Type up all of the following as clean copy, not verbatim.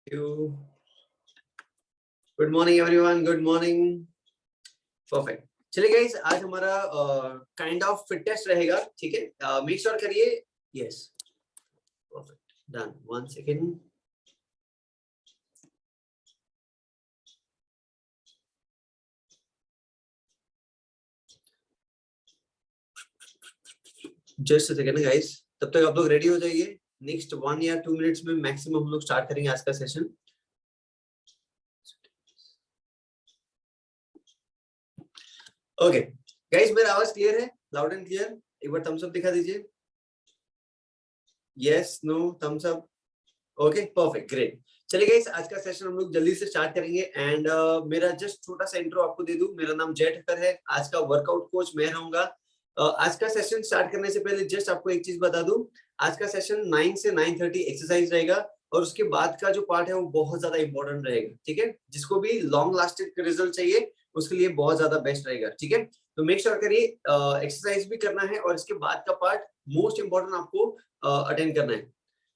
you. Good morning everyone. Good morning. Perfect. चलिए guys, आज हमारा काइंड ऑफ फिट टेस्ट रहेगा. ठीक है, मेक श्योर करिए. Yes, perfect, done. 1 second. Just a second guys, तब तक आप लोग रेडी हो जाइए. नेक्स्ट 1 या 2 मिनट्स में मैक्सिमम हम लोग स्टार्ट करेंगे आज का सेशन. ओके गाइस, मेरा आवाज क्लियर है? Loud and clear? एक बार थम्स अप दिखा दीजिए. Yes, no, thumbs up. Okay, perfect, great. चलिए गाइस, आज का सेशन हम लोग जल्दी से स्टार्ट करेंगे. एंड मेरा जस्ट छोटा सा इंट्रो आपको दे दूं. मेरा नाम जय ठक्कर है. आज का वर्कआउट कोच मैं रहूंगा. आज का सेशन स्टार्ट करने से पहले जस्ट आपको एक चीज बता दूं. आज का सेशन 9 से 9:30 एक्सरसाइज रहेगा. और उसके बाद का जो पार्ट है वो बहुत ज्यादा इंपॉर्टेंट रहेगा. ठीक है, जिसको भी लॉन्ग लास्टिंग रिजल्ट चाहिए उसके लिए बहुत ज्यादा बेस्ट रहेगा. ठीक है, तो मेक श्योर करिए एक्सरसाइज भी करना है और इसके बाद का पार्ट मोस्ट इंपॉर्टेंट आपको अटेंड करना है.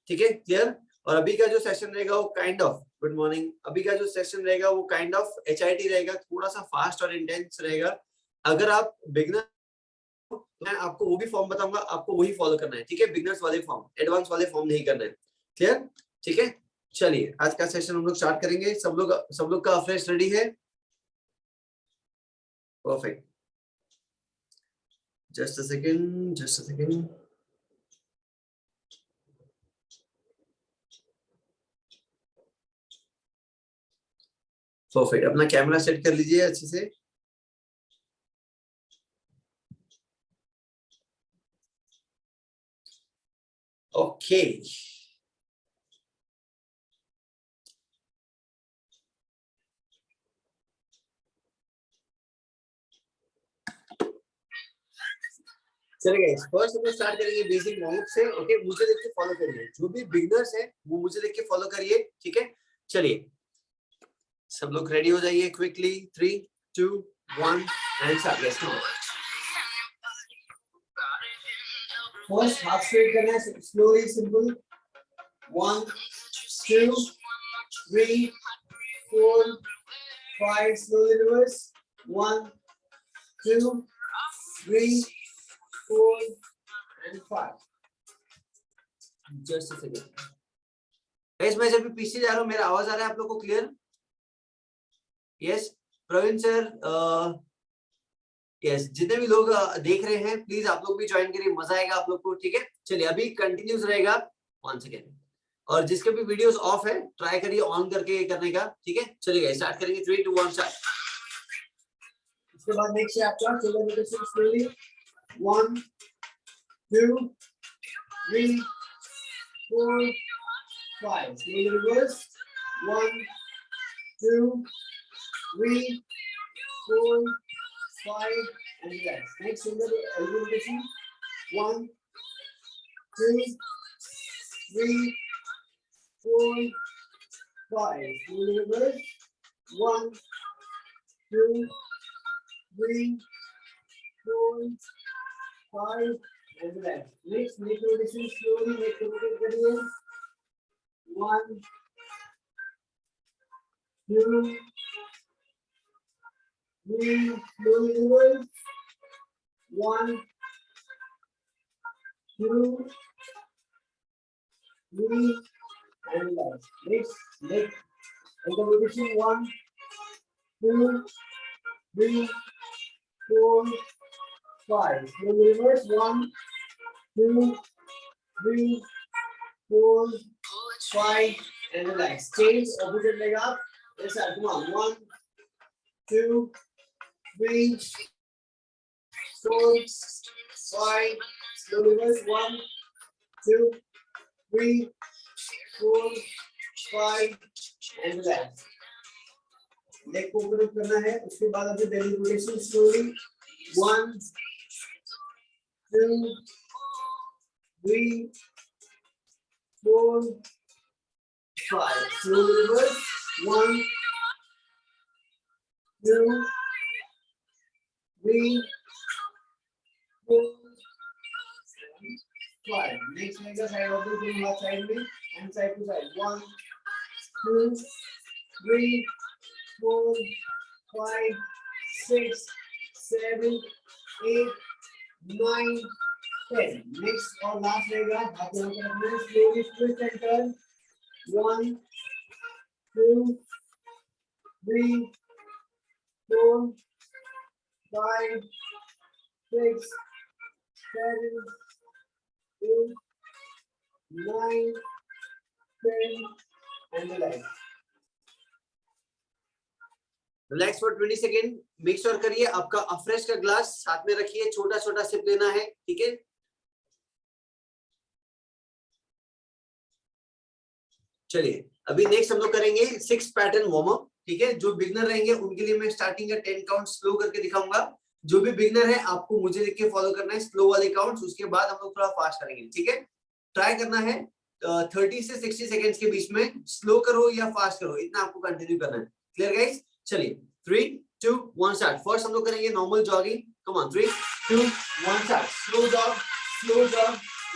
ठीक है, क्लियर? और अभी का जो सेशन रहेगा वो काइंड ऑफ, गुड मॉर्निंग, अभी का जो सेशन रहेगा वो काइंड ऑफ HIIT रहेगा. थोड़ा सा फास्ट और इंटेंस रहेगा. अगर आप बिगिनर, मैं आपको वो भी फॉर्म बताऊंगा, आपको वही फॉलो करना है. ठीक है, बिगिनर्स वाले फॉर्म, एडवांस वाले फॉर्म नहीं करना है. क्लियर? ठीक है, चलिए आज का सेशन हम लोग स्टार्ट करेंगे. सब लोग का फ्रेश रेडी है? Perfect. Just a second. Perfect, अपना कैमरा सेट कर लीजिए अच्छे से. ओके, चलिए फर्स्ट हम लोग स्टार्ट करेंगे बेसिक वार्म से. ओके, मुझे देख के फॉलो करिए. जो भी बिगिनर्स है वो मुझे देख के फॉलो करिए. ठीक है, चलिए सब लोग रेडी हो जाइए quickly. 3, 2, 1 and start. Let's go. First half straight करना है, slowly, simple. 1, 2, 3, 4, 5. Slowly reverse. 1, 2, 3, 4 and 5. Just a second. Guys, मैं जब भी पीछे जा रहा हूँ मेरा आवाज आ रहा है आप लोगों को clear? Yes, Praveen sir, yes, जितने भी लोग देख रहे हैं प्लीज आप लोग भी ज्वाइन करिए, मजा आएगा आप लोग को. ठीक है, चलिए अभी कंटिन्यूस रहेगा. 1 सेकेंड. और जिसके भी वीडियोस ऑफ है ट्राई करिए ऑन करके करने का. ठीक है, चलिए स्टार्ट करेंगे. 3, 2, 1 स्टार्ट. इसके बाद नेक्स्ट है आपका shoulder rotation slowly. 1, 2, 3, 4, 5. Slowly reverse. 1, 2, 3, 4, 5 and relax. Next shoulder elbow rotation. 1, 2, 3, 4, 5. Slowly reverse. 1, 2, 3, 4, 5 and relax. Next neck rotation. Slowly neck rotate करिए. 1, 2, 3. Slowly reverse. 1, 2, 3 and relax. Next neck elbow rotation. 1, 2, 3, 4, 5. Slowly reverse. 1, 2, 3, 4, 5 and relax. Change opposite leg up. Yes, sir. Come on. 1, 2, 3, 4, 5. Slowly reverse. 1, 2, 3, 4, 5 and relax. Leg को open up करना है. उसके बाद अभी belly rotation slowly. 1, 2, 3, 4, 5. Slowly reverse. 1, 2, 3, 4, 5. Next leg side of the left side में and side to side. 1, 2, 3, 4, 5, 6, 7, 8, 9, 10. Next और last रहेगा, आप यहाँ पर अपने slowly twist and turn. 1, 2, 3, 4, 5, 6, 7, 8, 9, 10, and relax. Relax for 20 second. Make sure करिए आपका अफ्रेश का ग्लास साथ में रखिए, छोटा छोटा सिप लेना है, ठीक है. चलिए अभी नेक्स्ट हम लोग करेंगे 6 पैटर्न वार्म अप, ठीक है. जो बिगनर रहेंगे उनके लिए मैं स्टार्टिंग का 10 काउंट स्लो करके दिखाऊंगा. जो भी बिगनर है आपको मुझे देख के फॉलो करना है स्लो वाले काउंट्स, उसके बाद हम लोग थोड़ा फास्ट करेंगे, ठीक है. ट्राई करना है 30 से 60 सेकेंड्स के बीच में, स्लो करो या फास्ट करो, इतना आपको कंटिन्यू करना है. Clear guys? चलिए 3, 2, 1 स्टार्ट. फर्स्ट हम लोग करेंगे normal jogging. Come on 3, 2, 1 start. Slow jog,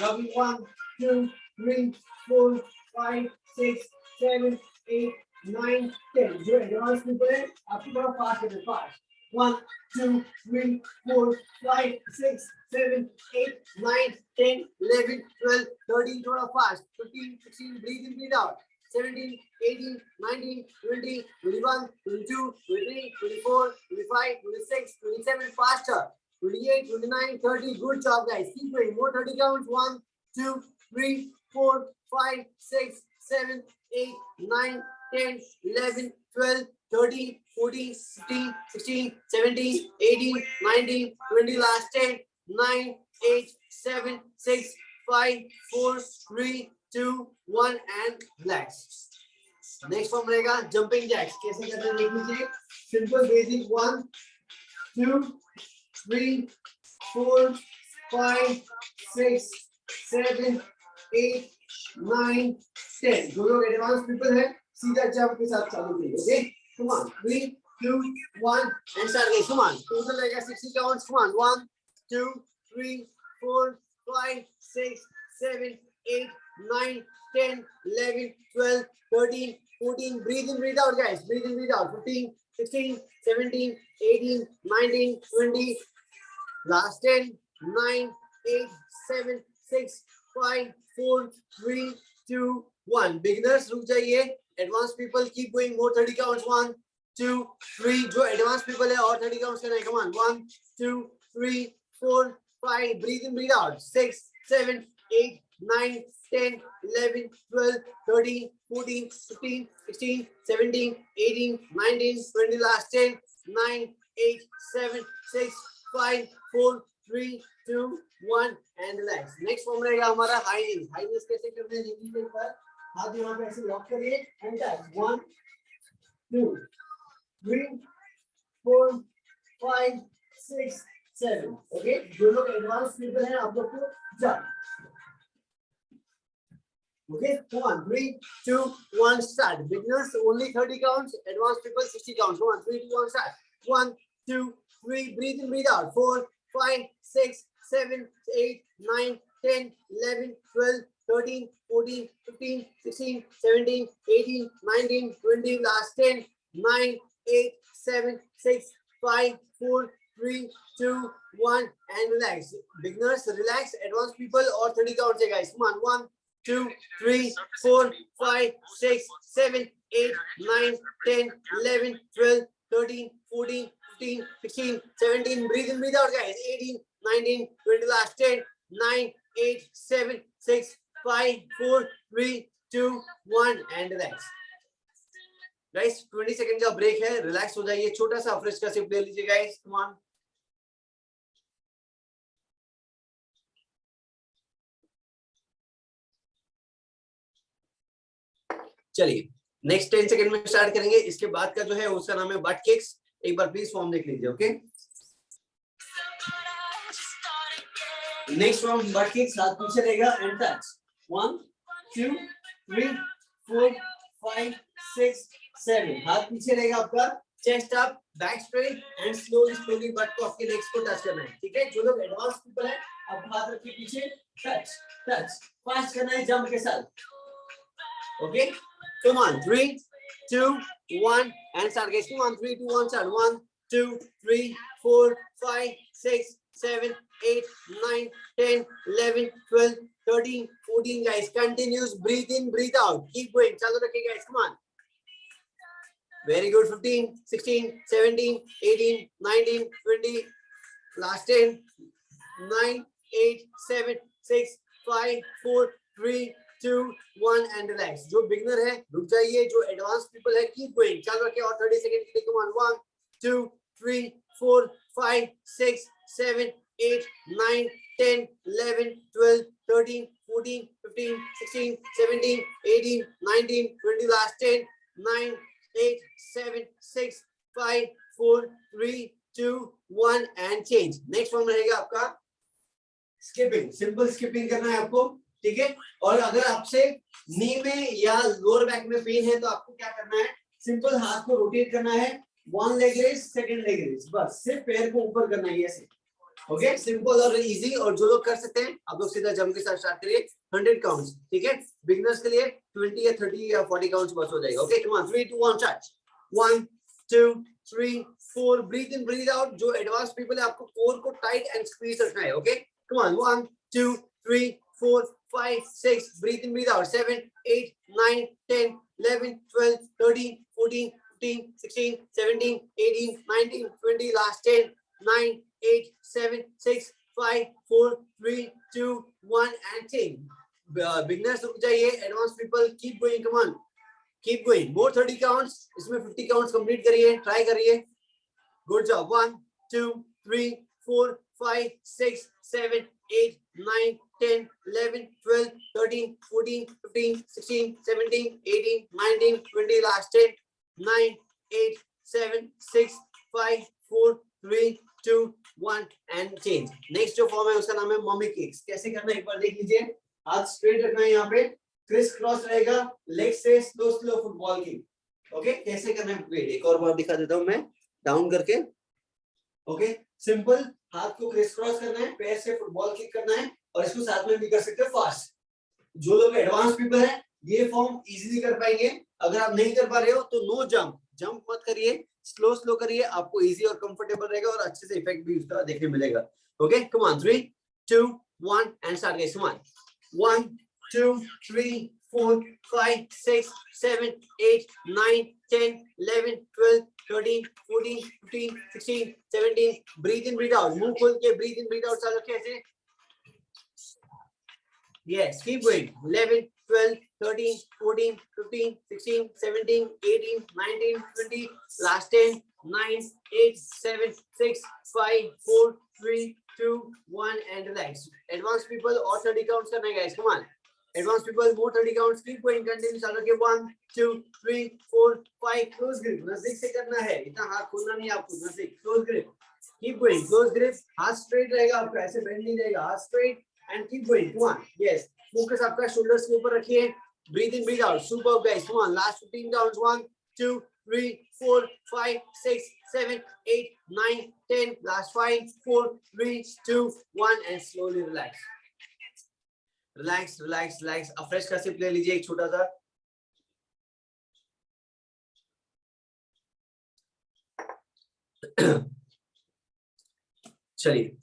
jogging 1, 2, 3, 4, 5, 6, 7, 8, 9, 10. जो एडवांस पीपल है आपको थोड़ा फास्ट करना है. फास्ट 1, 2, 3, 4, 5, 6, 7, 8, 9, 10, 11, 12, 13. थोड़ा fast. 15, 16. Breathe in, breathe out. 17, 18, 19, 20, 21, 22, 23, 24, 25, 26, 27. Faster. 28, 29, 30. Good job, guys. Keep going. More 30 counts. 1, 2, 3, 4, 5, 6, 7, 8, 9, 10, 11, 12, 13, 14, 15, 16, 17, 18, 19, 20. Last 10, 9, 8, 7, 6, 5, 4, 3, 2, 1 and relax. Next form रहेगा jumping jacks. कैसे करते हैं देख लीजिए. Simple basic 1, 2, 3, 4, 5, 6, 7, 8, 9, 10. जो लोग एडवांस पीपल है सीधा जंप के साथ चालू करिए. Okay, come on. 3, 2, 1 and start again. Come on. Total रहेगा 60 counts. Come on. 1, 2, 3, 4, 5, 6, 7, 8, 9, 10, 11, 12, 13, 14. Breathe in, breathe out, guys. Breathe in, breathe out. 15, 16, 17, 18, 19, 20. Last 10, 9, 8, 7, 6, 5, 4, 3, 2, 1. Beginners रुक जाइए. Advanced people keep going. More 30 counts. 1, 2, 3. जो advanced people है और 30 counts करना है. Come on. 1, 2, 3, 4, 5. Breathe in, breathe out. 6, 7, 8, 9, 10, 11, 12, 13, 14, 15, 16, 17, 18, 19, 20. Last 10, 9, 8, 7, 6, 5, 4, 3, 2, 1 and relax. Next form रहेगा हमारा high knees. High knees कैसे करते हैं देखिए. एक बार हाथ यहाँ पे ऐसे लॉक करिए and touch. 1, 2, 3, 4, 5, 6, 7. Okay, जो लोग एडवांस पीपल हैं आप लोग को jump. Okay, come on. 3, 2, 1 start. Beginners only 30 counts. Advanced people 60 counts. Come on. 3, 2, 1 start. 1, 2, 3. Breathe in, breathe out. 4, 5, 6, 7, 8, 9, 10, 11, 12, 13, 14, 15, 16, 17, 18, 19, 20. Last 10, 9, 8, 7, 6, 5, 4, 3, 2, 1 and relax. Beginners relax. Advanced people or 30 counts, guys. Come on. 1, 2, 3, 4, 5, 6, 7, 8, 9, 10, 11, 12, 13, 14, 15, 16, 17. Breathe in, breathe out, guys. 18, 19, 20. Last 10, 9, 8, 7, 6, 5, 4, 3, 2, 1 and relax. Guys, 20 second का break है. Relax हो जाइए. छोटा सा fresh का SIP ले लीजिए guys. Come on. चलिए नेक्स्ट 10 सेकंड में स्टार्ट करेंगे. इसके बाद का जो है उसका नाम है बट किक्स. एक बार प्लीज फॉर्म देख लीजिए. Okay, next form but kicks. हाथ पीछे रहेगा एंड टच. 1, 2, 3, 4, 5, 6, 7. हाथ पीछे रहेगा आपका. Chest up, back straight and slowly but को आपके लेग्स को टच करना है. ठीक है, जो लोग एडवांस पीपल है अब हाथ रखिए पीछे. Touch touch. फास्ट करना है जंप के साथ. Okay, Come on, 3, 2, 1 and start guys. Come on, 3, 2, 1 start. 1, 2, 3, 4, 5, 6, 7, 8, 9, 10, 11, 12, 13, 14 guys. Continuous breathe in, breathe out. Keep going. Chalu rakhiye guys. Come on. Very good. 15, 16, 17, 18, 19, 20. Last 10. 9, 8, 7, 6, 5, 4, 3, 2, 1 and relax. जो beginner है रुक जाइए, जो advance people है keep going. चालू रखिए और 30 second के लिए. Come on. 1, 2, 3, 4, 5, 6, 7, 8, 9, 10, 11, 12, 13, 14, 15, 16, 17, 18, 19, 20. Last 10, 9, 8, 7, 6, 5, 4, 3, 2, 1 and change. Next form रहेगा आपका स्किपिंग. सिंपल स्किपिंग करना है आपको, ठीक है. और अगर आपसे नी में या लोअर बैक में पेन है तो आपको क्या करना है, सिंपल हाथ को रोटेट करना है. 1 leg raise, second leg raise, बस सिर्फ पैर को ऊपर करना है ऐसे. ओके, सिंपल और इजी. और जो लोग कर सकते हैं आप लोग सीधा जंप के साथ स्टार्ट करिए. 100 काउंट्स, ठीक है. बिगिनर्स के लिए 20 या 30 या 40 काउंट्स बस हो जाएगा. Okay, come on. 3, 2, 1 start. 1, 2, 3, 4. Breathe in, breathe out. जो एडवांस पीपल है आपको कोर को टाइट एंड स्क्वीज रखना है. Okay, come on. 1, 2, 3, 4, 5, 6. Breathe in, breathe out. 7, 8, 9, 10, 11, 12, 13, 14, 15, 16, 17, 18, 19, 20. Last 10, 9, 8, 7, 6, 5, 4, 3, 2, 1 and change. Beginners रुक जाइए. Advanced people keep going. Come on, keep going. More 30 counts. इसमें 50 counts complete करिए. Try करिए. Good job. 1, 2, 3, 4, 5, 6, 7, 8, 9, 10, 11, 12, 13, 14, 15, 16, 17, 18, 19, 20. Last 10, 9, 8, 7, 6, 5, 4, 3, 2, 1 and change. Next जो form है उसका नाम है मम्मी किक्स. कैसे करना है एक बार देख लीजिए. हाथ स्ट्रेट रखना है यहाँ पे, क्रिस क्रॉस रहेगा, लेग से slow slow football kick. Okay, कैसे करना है वेट एक और बार दिखा देता हूँ मैं डाउन करके. ओके, सिंपल हाथ को क्रिस क्रॉस करना है, पैर से फुटबॉल किक करना है और इसको साथ में भी कर सकते हो फास्ट. जो लोग एडवांस पीपल है ये फॉर्म इजीली कर पाएंगे. अगर आप नहीं कर पा रहे हो तो नो जंप, जंप मत करिए, स्लो स्लो करिए. आपको इजी और कंफर्टेबल रहेगा और अच्छे से इफेक्ट भी उसका देखने मिलेगा. Okay, come on. 3, 2, 1 and start guys. Come on. 1, 2, 3, 4, 5, 6, 7, 8, 9, 10, 11, 12, 13, 14, 15, 16, 17. Breathe in, breathe out. मुंह खोल के ब्रीथ इन, ब्रीथ आउट चालू रखिए ऐसे. Yes, keep going. 11, 12, 13, 14, 15, 16, 17, 18, 19, 20. Last 10, 9, 8, 7, 6, 5, 4, 3, 2, 1 and relax. Advanced people or 30 counts करना है guys. Come on. Advanced people more 30 counts. Keep going. Continue. चालू रखिए. 1, 2, 3, 4, 5. Close grip. नजदीक से करना है. इतना हाथ खोलना नहीं आपको. नजदीक. Close grip. Keep going. Close grip. हाथ straight रहेगा आपका. ऐसे bend नहीं रहेगा. हाथ straight. And keep going. Come on. Yes. Focus आपका shoulders के ऊपर रखिए. Breathe in, breathe out. Superb guys. Come on. Last 15 counts. 1, 2, 3, 4, 5, 6, 7, 8, 9, 10. Last 5, 4, 3, 2, 1 and slowly relax. Relax, relax, relax. अब fresh का सिप ले लीजिए एक छोटा सा. चलिए.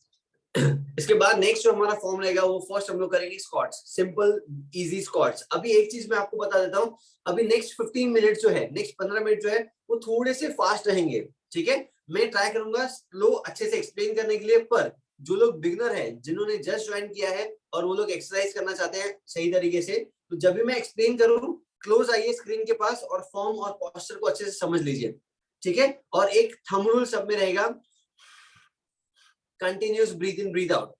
इसके बाद नेक्स्ट जो हमारा फॉर्म रहेगा वो फर्स्ट हम लोग करेंगे स्क्वाट्स. Simple easy squats. अभी एक चीज मैं आपको बता देता हूँ. अभी नेक्स्ट 15 मिनट जो है, नेक्स्ट 15 मिनट जो है वो थोड़े से फास्ट रहेंगे. ठीक है, मैं ट्राई करूंगा स्लो अच्छे से एक्सप्लेन करने के लिए. पर जो लोग बिगनर है, जिन्होंने जस्ट ज्वाइन किया है और वो लोग एक्सरसाइज करना चाहते हैं सही तरीके से, तो जब भी मैं एक्सप्लेन करूँ क्लोज आइए स्क्रीन के पास और फॉर्म और पोस्चर को अच्छे से समझ लीजिए. ठीक है, और एक थंब रूल सब में रहेगा. Continuous breathe in, breathe out.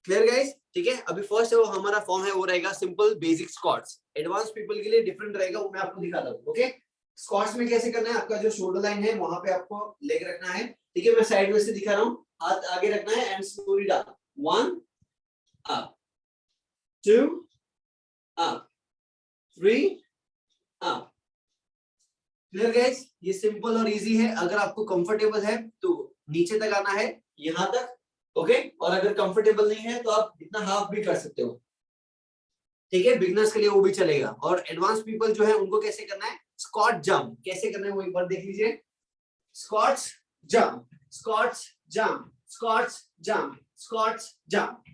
Clear guys? ठीक है, अभी फर्स्ट जो हमारा फॉर्म है वो रहेगा simple basic squats. Advance people के लिए डिफरेंट रहेगा, वो मैं आपको दिखाता हूँ. ओके, स्क्वाट्स में कैसे करना है, आपका जो शोल्डर लाइन है वहां पे आपको लेग रखना है. ठीक है, मैं साइड में से दिखा रहा हूँ. हाथ आगे रखना है and slowly down. 1 up, 2 up, 3 up. Clear guys? ये सिंपल और इजी है. अगर आपको कंफर्टेबल है तो नीचे तक आना है, यहां तक. ओके, और अगर कंफर्टेबल नहीं है तो आप इतना हाफ भी कर सकते हो. ठीक है, बिगनर्स के लिए वो भी चलेगा। और एडवांस पीपल जो है उनको कैसे करना है, स्क्वाट जंप कैसे करना है वो एक बार देख लीजिए। Squats jump, squats jump, squats jump, squats jump.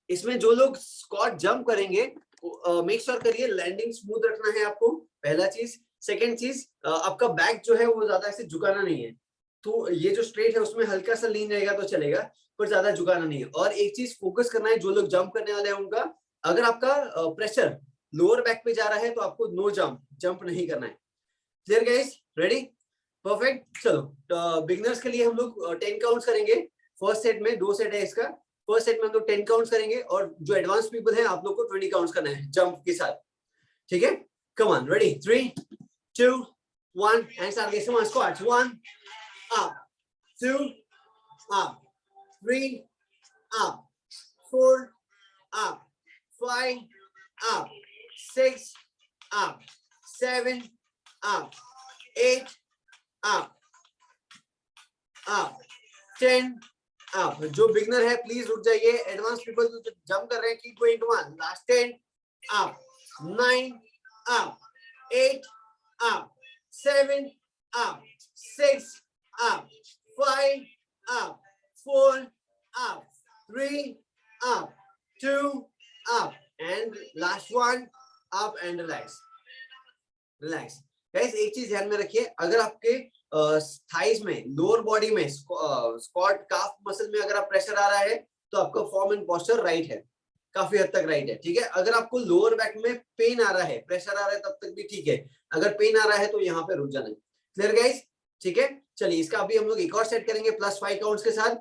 इसमें जो लोग स्क्वाट जंप करेंगे मेक श्योर करिए लैंडिंग स्मूथ रखना है आपको, पहला चीज। सेकंड चीज, आपका बैक जो है वो ज्यादा ऐसे झुकाना नहीं है, तो ये जो स्ट्रेट है उसमें हल्का सा लीन रहेगा तो चलेगा, पर ज्यादा झुकाना नहीं है। और एक चीज फोकस करना है, जो लोग जंप करने वाले हैं उनका, अगर आपका प्रेशर लोअर बैक पे जा रहा है तो आपको नो जंप, जंप नहीं करना है। Clear guys, ready, perfect. चलो बिगिनर्स के लिए हम लोग 10 काउंट्स करेंगे। फर्स्ट सेट में 2 सेट है इसका, फर्स्ट सेट में हम लोग 10 काउंट्स करेंगे, और जो एडवांस पीपल है आप लोग को 20 काउंट्स करना है जंप के साथ, ठीक है। Come on, ready, 3 2 1 and start guys. Come on, squats, 1 up, 2 up, 3 up, 4 up, 5 up, 6 up, 7 up, 8 up, 10 up। जो बिगनर है प्लीज रुक जाइए, एडवांस पीपल जो जंप कर रहे हैं keep going, come on, last 10 up, 9 up, 8 up, 7 up, 6 up, 5 up, 4 up, 3 up, 2 up, and last one up and relax, relax। Guys एक चीज ध्यान में रखिए, अगर आपके थाइज में, लोअर बॉडी में, स्क्वाट काफ मसल में अगर आप प्रेशर आ रहा है तो आपका फॉर्म एंड पोस्चर राइट है, काफी हद तक राइट है, ठीक है। अगर आपको लोअर बैक में पेन आ रहा है, प्रेशर आ रहा है, तब तक भी ठीक है, अगर पेन आ रहा है तो यहाँ पे रुक जाना है। क्लियर गाइस, ठीक है। चलिए इसका अभी हम लोग एक और सेट करेंगे +5 काउंट्स के साथ।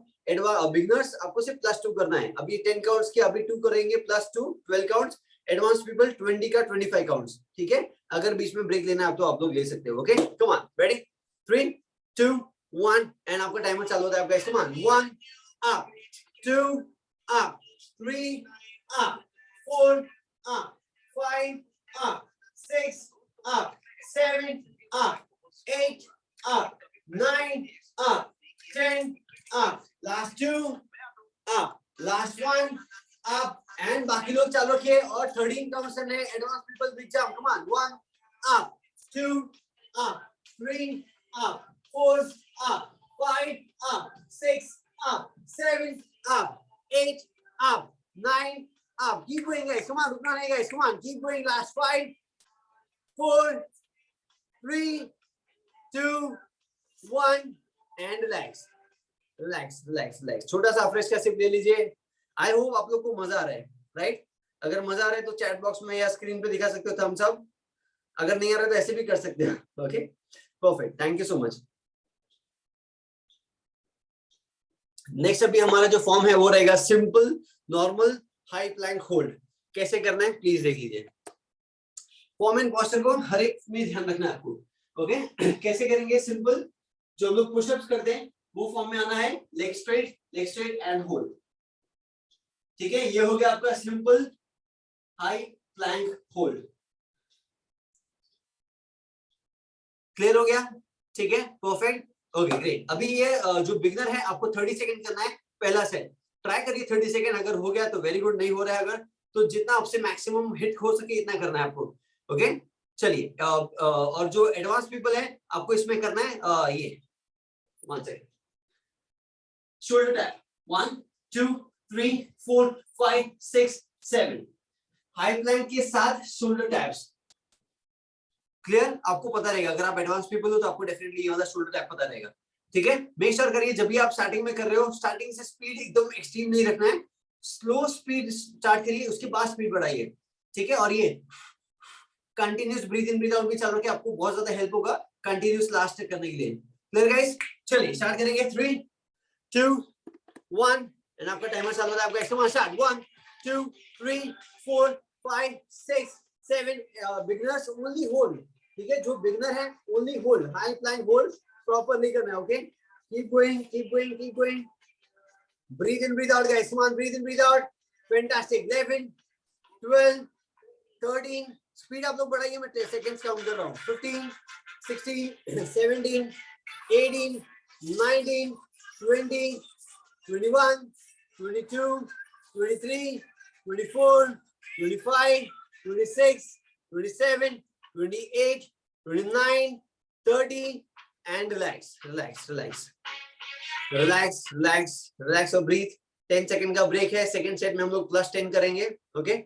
बिगनर्स आपको सिर्फ +2 करना है, अभी 10 काउंट्स की, अभी 2 करेंगे +2 12 काउंट्स। एडवांस पीपल 20 का 25 काउंट्स, ठीक है। अगर बीच में ब्रेक लेना है तो आप लोग ले सकते हो, okay. Come on, ready, 3 2 1 and आपका टाइमर चालू होता है guys. Come on, 1 up, 2 up, 3 up, 4 up, 5 up, 6 up, 7 up, 8 up, 9 up, 10 up, last 2 up, last 1 up, and बाकी लोग चालू रखिए। और 13 काउंट्स करने हैं, advance people big jump, come on, 1 up, 2 up, 3 up, 4 up, 5 up, 6 up, 7 up, 8 up, 9 up, keep going guys, come on, rukna nahi guys, come on, keep going, last 5 4 3 2 1 and relax, relax, relax, relax। छोटा सा fresh का SIP ले लीजिए। I hope आप लोग को मजा आ रहा है, राइट। अगर मजा आ रहा है तो चैट बॉक्स में या स्क्रीन पे दिखा सकते हो थम्स अप, अगर नहीं आ रहा है तो ऐसे भी कर सकते हैं, okay, perfect, thank you so much. Next अभी हमारा जो फॉर्म है वो रहेगा simple normal high plank hold. कैसे करना है प्लीज देख लीजिए। फॉर्म एंड पोस्चर को हर एक में ध्यान रखना है आपको, ओके। कैसे करेंगे, सिंपल जो हम लोग पुशअप्स करते हैं वो फॉर्म में आना है, लेग स्ट्रेट एंड होल्ड, ठीक है। ये हो गया आपका simple high plank hold. Clear हो गया, ठीक है, परफेक्ट, ओके ग्रेट। अभी ये जो बिगनर है आपको 30 सेकंड करना है पहला सेट, ट्राई करिए 30 सेकंड, अगर हो गया तो वेरी गुड, नहीं हो रहा है अगर तो जितना आपसे मैक्सिमम हिट हो सके इतना करना है आपको, ओके। चलिए और जो एडवांस पीपल है आपको इसमें करना है ये 1 second, shoulder tap 1 2 3 4 5 6 7, high Planck के साथ शोल्डर टैप्स। क्लियर, आपको पता रहेगा, अगर आप एडवांस पीपल हो तो आपको डेफिनेटली ये वाला शोल्डर टैप पता रहेगा, ठीक है। मेक श्योर करिए जब भी आप स्टार्टिंग में कर रहे हो, स्टार्टिंग से स्पीड एकदम एक्सट्रीम नहीं रखना है, स्लो स्पीड स्टार्ट करिए, उसके बाद स्पीड बढ़ाइए, ठीक है। और ये continuous breathe in breathe out भी चालू रखिए, आपको बहुत ज्यादा हेल्प होगा कंटिन्यूस लास्ट तक करने के लिए। क्लियर गाइस, चलिए स्टार्ट करेंगे 3 2 1 एंड आपका टाइमर चालू होता है आपका। Come on, start 1 2 3 4 5 6 7। Beginners only hold, ठीक है, जो बिगनर है only hold, high plank hold proper नहीं करना है, okay. Keep going, keep going, keep going, breathe in breathe out guys, come on, breathe in breathe out, fantastic. 11 12 13, speed आप लोग बढ़ाइए, मैं सेकंड्स काउंट कर रहा हूँ। 15 16 17 18 19 20 21 22 23 24 25, 26, 27, 28, 29, 30 and relax, relax, relax, relax, relax, relax और breathe. 10 सेकंड का break है. सेकंड सेट में हम लोग +10 करेंगे. ओके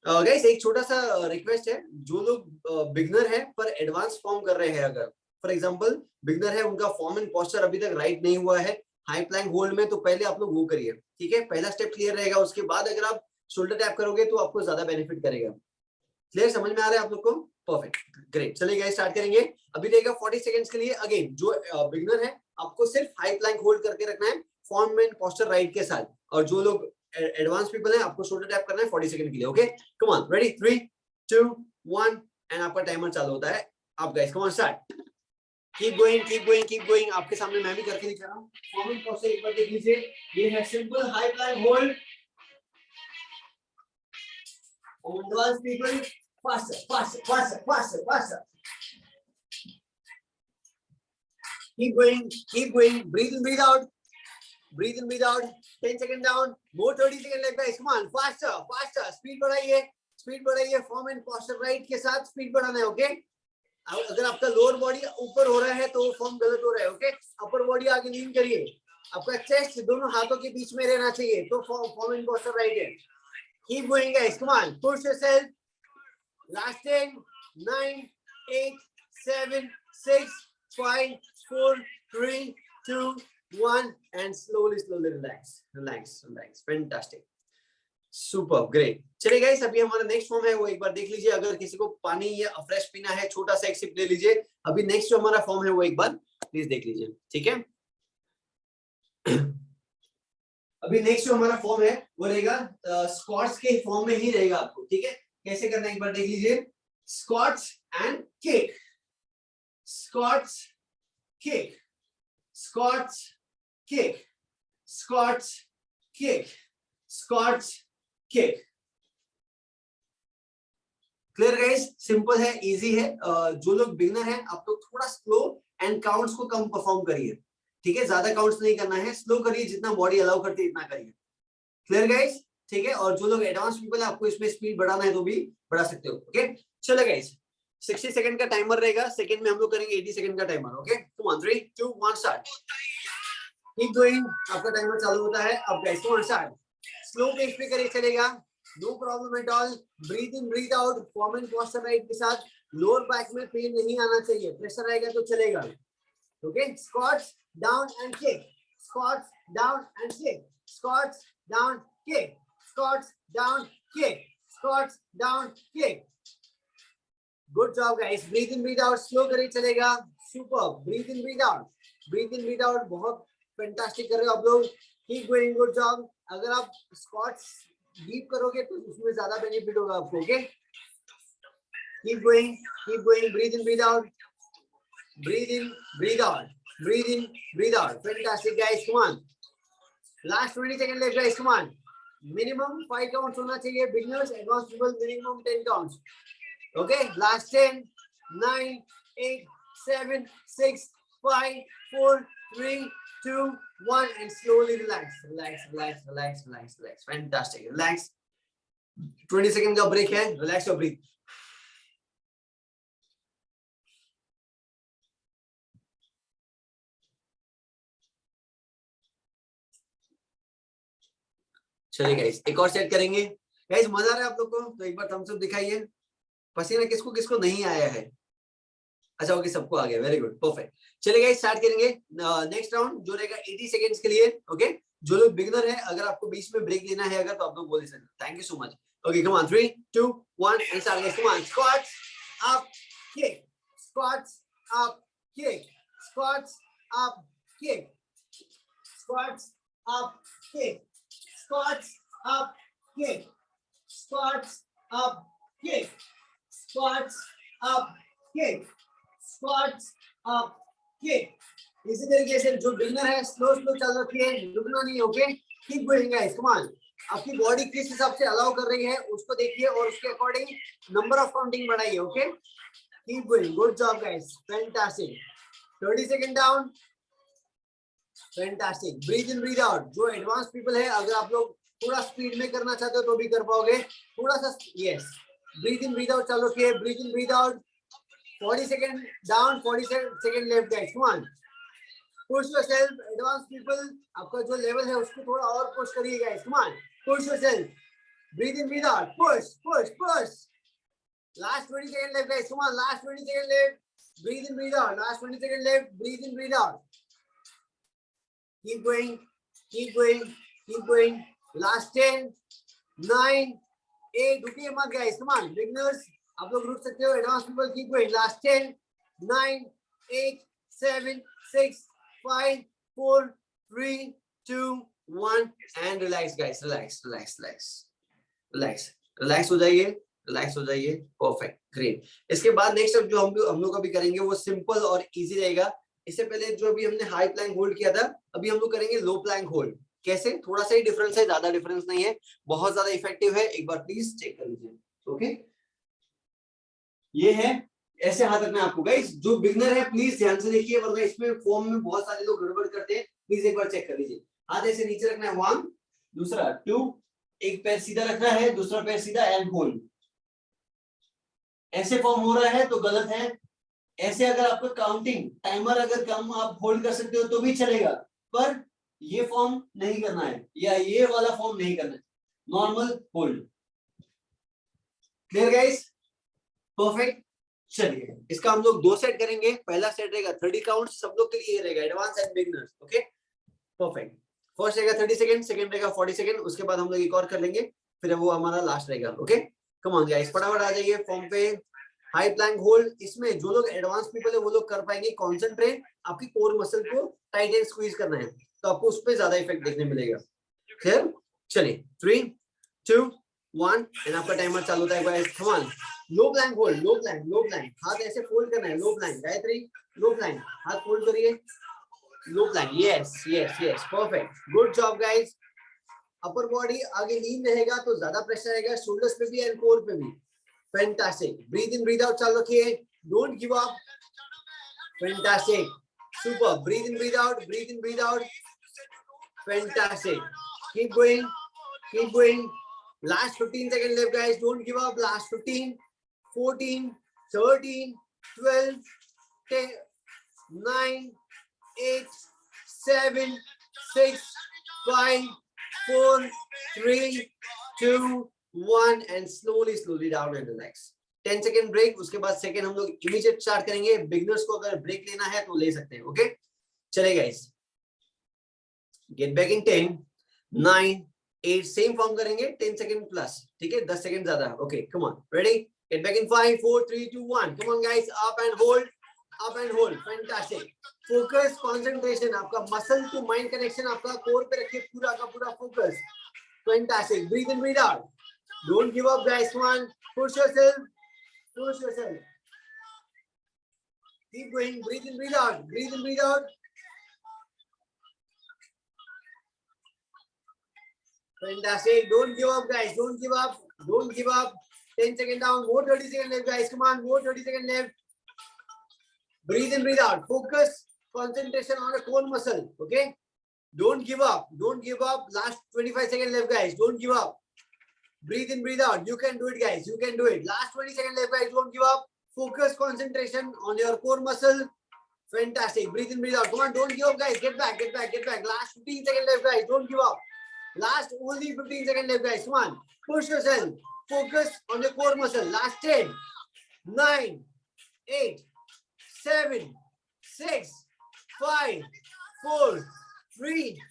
गाइस, एक छोटा सा रिक्वेस्ट है, जो लोग बिगनर है पर एडवांस फॉर्म कर रहे हैं, अगर फॉर एग्जांपल बिगनर है, उनका फॉर्म एंड पोस्चर अभी तक राइट नहीं हुआ है हाई प्लैंक होल्ड में, तो पहले आप लोग वो करिए. ठीक है, पहला स्टेप क्लियर रहेगा. उसके बाद अगर आप शोल्डर टैप करोगे तो आपको ज्यादा बेनिफिट करेगा. क्लियर, समझ में आ रहा है आप लोग को? Perfect, great. चलिए गाइस स्टार्ट करेंगे. अभी रहेगा 40 सेकंड्स के लिए. अगेन जो बिगनर है, आपको सिर्फ हाई प्लैंक होल्ड करके रखना है फॉर्म एंड पोस्चर राइट के साथ. और जो लोग एडवांस पीपल है, आपको शोल्डर टैप करना है 40 सेकंड के लिए. Okay, come on, ready, 3 2 1 and आपका टाइमर चालू होता है. आप guys come on, start. Keep going, keep going, keep going. आपके सामने मैं भी करके दिखा रहा हूं. फॉर्म एंड पोस्चर एक बार देख लीजिए. ये है simple high plank hold. Advance people, faster, faster, faster, faster, faster. Keep going, keep going. Breathe in, breathe out. Breathe in, breathe out. 10 seconds down. More 30 seconds left, guys. Come on, faster, faster. Speed बढ़ाइए, speed बढ़ाइए. Form and posture right के साथ speed बढ़ाना है, okay? अगर आपका lower body ऊपर हो रहा है तो फॉर्म गलत हो रहा है. ओके, अपर बॉडी आगे लीन करिए. आपका चेस्ट दोनों हाथों के बीच में रहना चाहिए, तो फॉर्म एंड पोस्चर राइट है. Keep going, guys. Come on, push yourself. Last 10, 9, 8, 7, 6, 5, 4, 3, 2, 1 and slowly, slowly relax, relax, relax. Fantastic. Super, great. चलिए गाइस, अभी हमारा नेक्स्ट फॉर्म है वो एक बार देख लीजिए. अगर किसी को पानी या फ्रेश पीना है, छोटा सा एक सिप ले लीजिए. अभी नेक्स्ट जो हमारा फॉर्म है वो एक बार प्लीज देख लीजिए. ठीक है, अभी नेक्स्ट जो हमारा फॉर्म है वो रहेगा स्क्वाट्स के फॉर्म में ही रहेगा आपको. ठीक है, कैसे करना है एक बार देख लीजिए. Squats and kick, squats kick, squats kick, squats kick, squats kick. Clear guys, simple है, इजी है. जो लोग बिगिनर हैं, आप लोग थोड़ा स्लो एंड काउंट्स को कम परफॉर्म करिए. ठीक है, ज्यादा काउंट्स नहीं करना है, स्लो करिए, जितना बॉडी अलाउ करती है इतना करिए. क्लियर गाइस, ठीक है. और जो लोग एडवांस पीपल है, आपको इसमें स्पीड बढ़ाना है तो भी बढ़ा सकते हो. ओके, चलो गाइस, 60 सेकंड का टाइमर रहेगा. सेकंड में हम लोग करेंगे 80 सेकंड का timer. Okay, come on, 3 2 1 start. Keep going. आपका टाइमर चालू होता है. अब guys come on, start. Slow pace पे करिए, चलेगा, no problem at all. Breathe in, breathe out. Form and posture right के साथ. लोअर बैक में पेन नहीं आना चाहिए, प्रेशर आएगा तो चलेगा. ओके, squats down and kick, squats down and kick, squats down kick, squats down kick, squats down kick. Good job guys. Breathe in, breathe out. Slow करिए, चलेगा. Super. Breathe in, breathe out, breathe in, breathe out. बहुत fantastic कर रहे हो आप लोग. Keep going, good job. अगर आप स्क्वाट्स डीप करोगे तो उसमें ज्यादा बेनिफिट होगा आपको. Okay, keep going, keep going. Breathe in, breathe out, breathe in, breathe out, breathe in, breathe out. Fantastic guys, come on. Last 20 second left guys, come on. Minimum 5 counts होना चाहिए. Beginners, advance people minimum 10 counts. Okay, last 10 9 8 7 6 5 4 3 2 1 and slowly relax, relax, relax, relax, relax, relax. Fantastic. Relax. 20 second का break है. Relax your breath. चलिए guys, एक और set करेंगे. Guys, मजा आ रहा है आप लोग को तो एक बार थम्स अप दिखाइए. पसीना किसको किसको नहीं आया है? अच्छा, ओके, सबको आ गया. Very good, perfect. चलिए गाइस, स्टार्ट करेंगे नेक्स्ट राउंड जो रहेगा 80 सेकंड्स के लिए. ओके, जो लोग बिगिनर है, अगर आपको बीच में ब्रेक लेना है अगर, तो आप लोग बोल सकते हैं. Thank you so much. Okay, come on, 3 2 1 and start guys. Come on. Squats up, kick, squats up, kick, squats up, kick, squats up, kick, squats up, kick, squats up, kick, squats up, kick, squats up, kick. इसी तरीके से जो beginner है, slow slow चल रखिए, रुकना नहीं. Okay, keep going guys, come on. आपकी बॉडी किस हिसाब से अलाउ कर रही है उसको देखिए और उसके अकॉर्डिंग नंबर ऑफ काउंटिंग बढ़ाइए. Okay, keep going. Good job guys, fantastic. 30 second down. Fantastic. Breathe in, breathe out. जो एडवांस पीपल है, अगर आप लोग थोड़ा स्पीड में करना चाहते हो तो भी कर पाओगे, थोड़ा सा yes. Breathe in breathe out चालू किए, breathe in breathe out 40 second down 40 second left guys, come on push yourself. Advance people आपका जो लेवल है उसको थोड़ा और पुश करिए guys, come on push yourself, breathe in breathe out, push push push. Last 20 second left guys, come on last 20 second left, breathe in breathe out, last 20 seconds left, breathe in breathe out, keep going, keep going, keep going, last 10 9 8 रुकिए मत guys, come on beginners आप लोग रुक सकते हो, advanced people keep going, last 10 9 8 7 6 5 4 3 2 1 and relax guys, relax relax relax relax relax हो जाइए, relax हो जाइए, परफेक्ट ग्रेट। इसके बाद नेक्स्ट स्टेप जो हम लोग अभी करेंगे वो सिंपल और इजी रहेगा। इससे पहले जो अभी हमने हाई प्लैंक होल्ड किया था, अभी हम लोग करेंगे लो प्लैंक होल्ड। कैसे? थोड़ा सा ही डिफरेंस है, ज्यादा डिफरेंस नहीं है, बहुत ज्यादा इफेक्टिव है, एक बार प्लीज चेक कर लीजिए। ओके, ये है, ऐसे हाथ रखना है आपको गाइस। जो बिगनर है प्लीज ध्यान से देखिए, वरना इसमें फॉर्म में बहुत सारे लोग गड़बड़ करते हैं, प्लीज एक बार चेक कर लीजिए। हाथ ऐसे नीचे रखना है, 1 दूसरा 2, एक पैर सीधा रखना है, दूसरा पैर सीधा एंड होल्ड। ऐसे फॉर्म हो रहा है तो गलत है। ऐसे अगर आपका काउंटिंग टाइमर अगर कम आप होल्ड कर सकते हो तो भी चलेगा, पर ये फॉर्म नहीं करना है, या ये वाला फॉर्म नहीं करना है, normal hold. Clear guys? Perfect. चलिए इसका हम लोग 2 सेट करेंगे। पहला सेट रहेगा 30 काउंट, सब लोग के लिए रहेगा, advance and beginners. Okay perfect. First रहेगा 30 सेकंड, सेकंड रहेगा 40 सेकंड, उसके बाद हम लोग एक और कर लेंगे, फिर वो हमारा लास्ट रहेगा। ओके कम ऑन गाइस, फटाफट आ जाइए फॉर्म पे। हाई प्लैंक होल्ड, इसमें जो लोग एडवांस पीपल है वो लोग कर पाएंगे। कॉन्सेंट्रेट, आपकी कोर मसल को टाइट एंड स्क्वीज करना है, तो आपको उस पर ज्यादा इफेक्ट देखने मिलेगा। क्लियर? चलिए 3 2 1 एंड आपका टाइमर चालू होता है guys. Come on, low plank hold, low plank, low plank, हाथ ऐसे फोल्ड करना है, low plank. Gayatri low plank, हाथ फोल्ड करिए, low plank. Yes yes yes, perfect, good job guys. Upper body आगे लीन रहेगा तो ज्यादा प्रेशर आएगा, शोल्डर्स पे भी एंड कोर पे भी। Fantastic, breathe in breathe out चालू रखिए, don't give up. Fantastic, super, breathe in breathe out, breathe in breathe out. Fantastic, keep going, keep going. Last 15 second left guys, don't give up. Last 15 14 13 12 10 9 8 7 6 5 4 3 2 1 and slowly down and relax। 10 second break, उसके बाद second हम लोग immediate start करेंगे। Beginners को अगर break लेना है तो ले सकते हैं। ओके चले guys, get back in 10 9 8, same form करेंगे 10 सेकेंड प्लस, ठीक है 10 सेकेंड ज्यादा। Okay come on, ready, get back in 5 4 3 2 1, come on guys, up and hold, up and hold. Fantastic, focus, concentration, आपका मसल टू माइंड कनेक्शन आपका core पे रखिए, पूरा का पूरा focus. Fantastic, breathe in breathe out, don't give up guys, come on, push yourself, push yourself, keep going, breathe in breathe out, breathe in breathe out. Fantastic, don't give up guys, don't give up, don't give up. 10 seconds down, more 30 seconds left guys, come on, more 30 seconds left. Breathe in breathe out, focus, concentration on the core muscle. Okay, don't give up, don't give up. Last 25 seconds left guys, don't give up. Breathe in breathe out, you can do it guys, you can do it. Last 20 seconds left guys, don't give up. Focus, concentration on your core muscle. Fantastic, breathe in breathe out, come on, don't give up guys, get back, get back, get back. Last 15 seconds left guys, don't give up. Last only 15 seconds left guys, come on, push yourself, focus on your core muscle. Last 10 9 8 7 6 5 4 3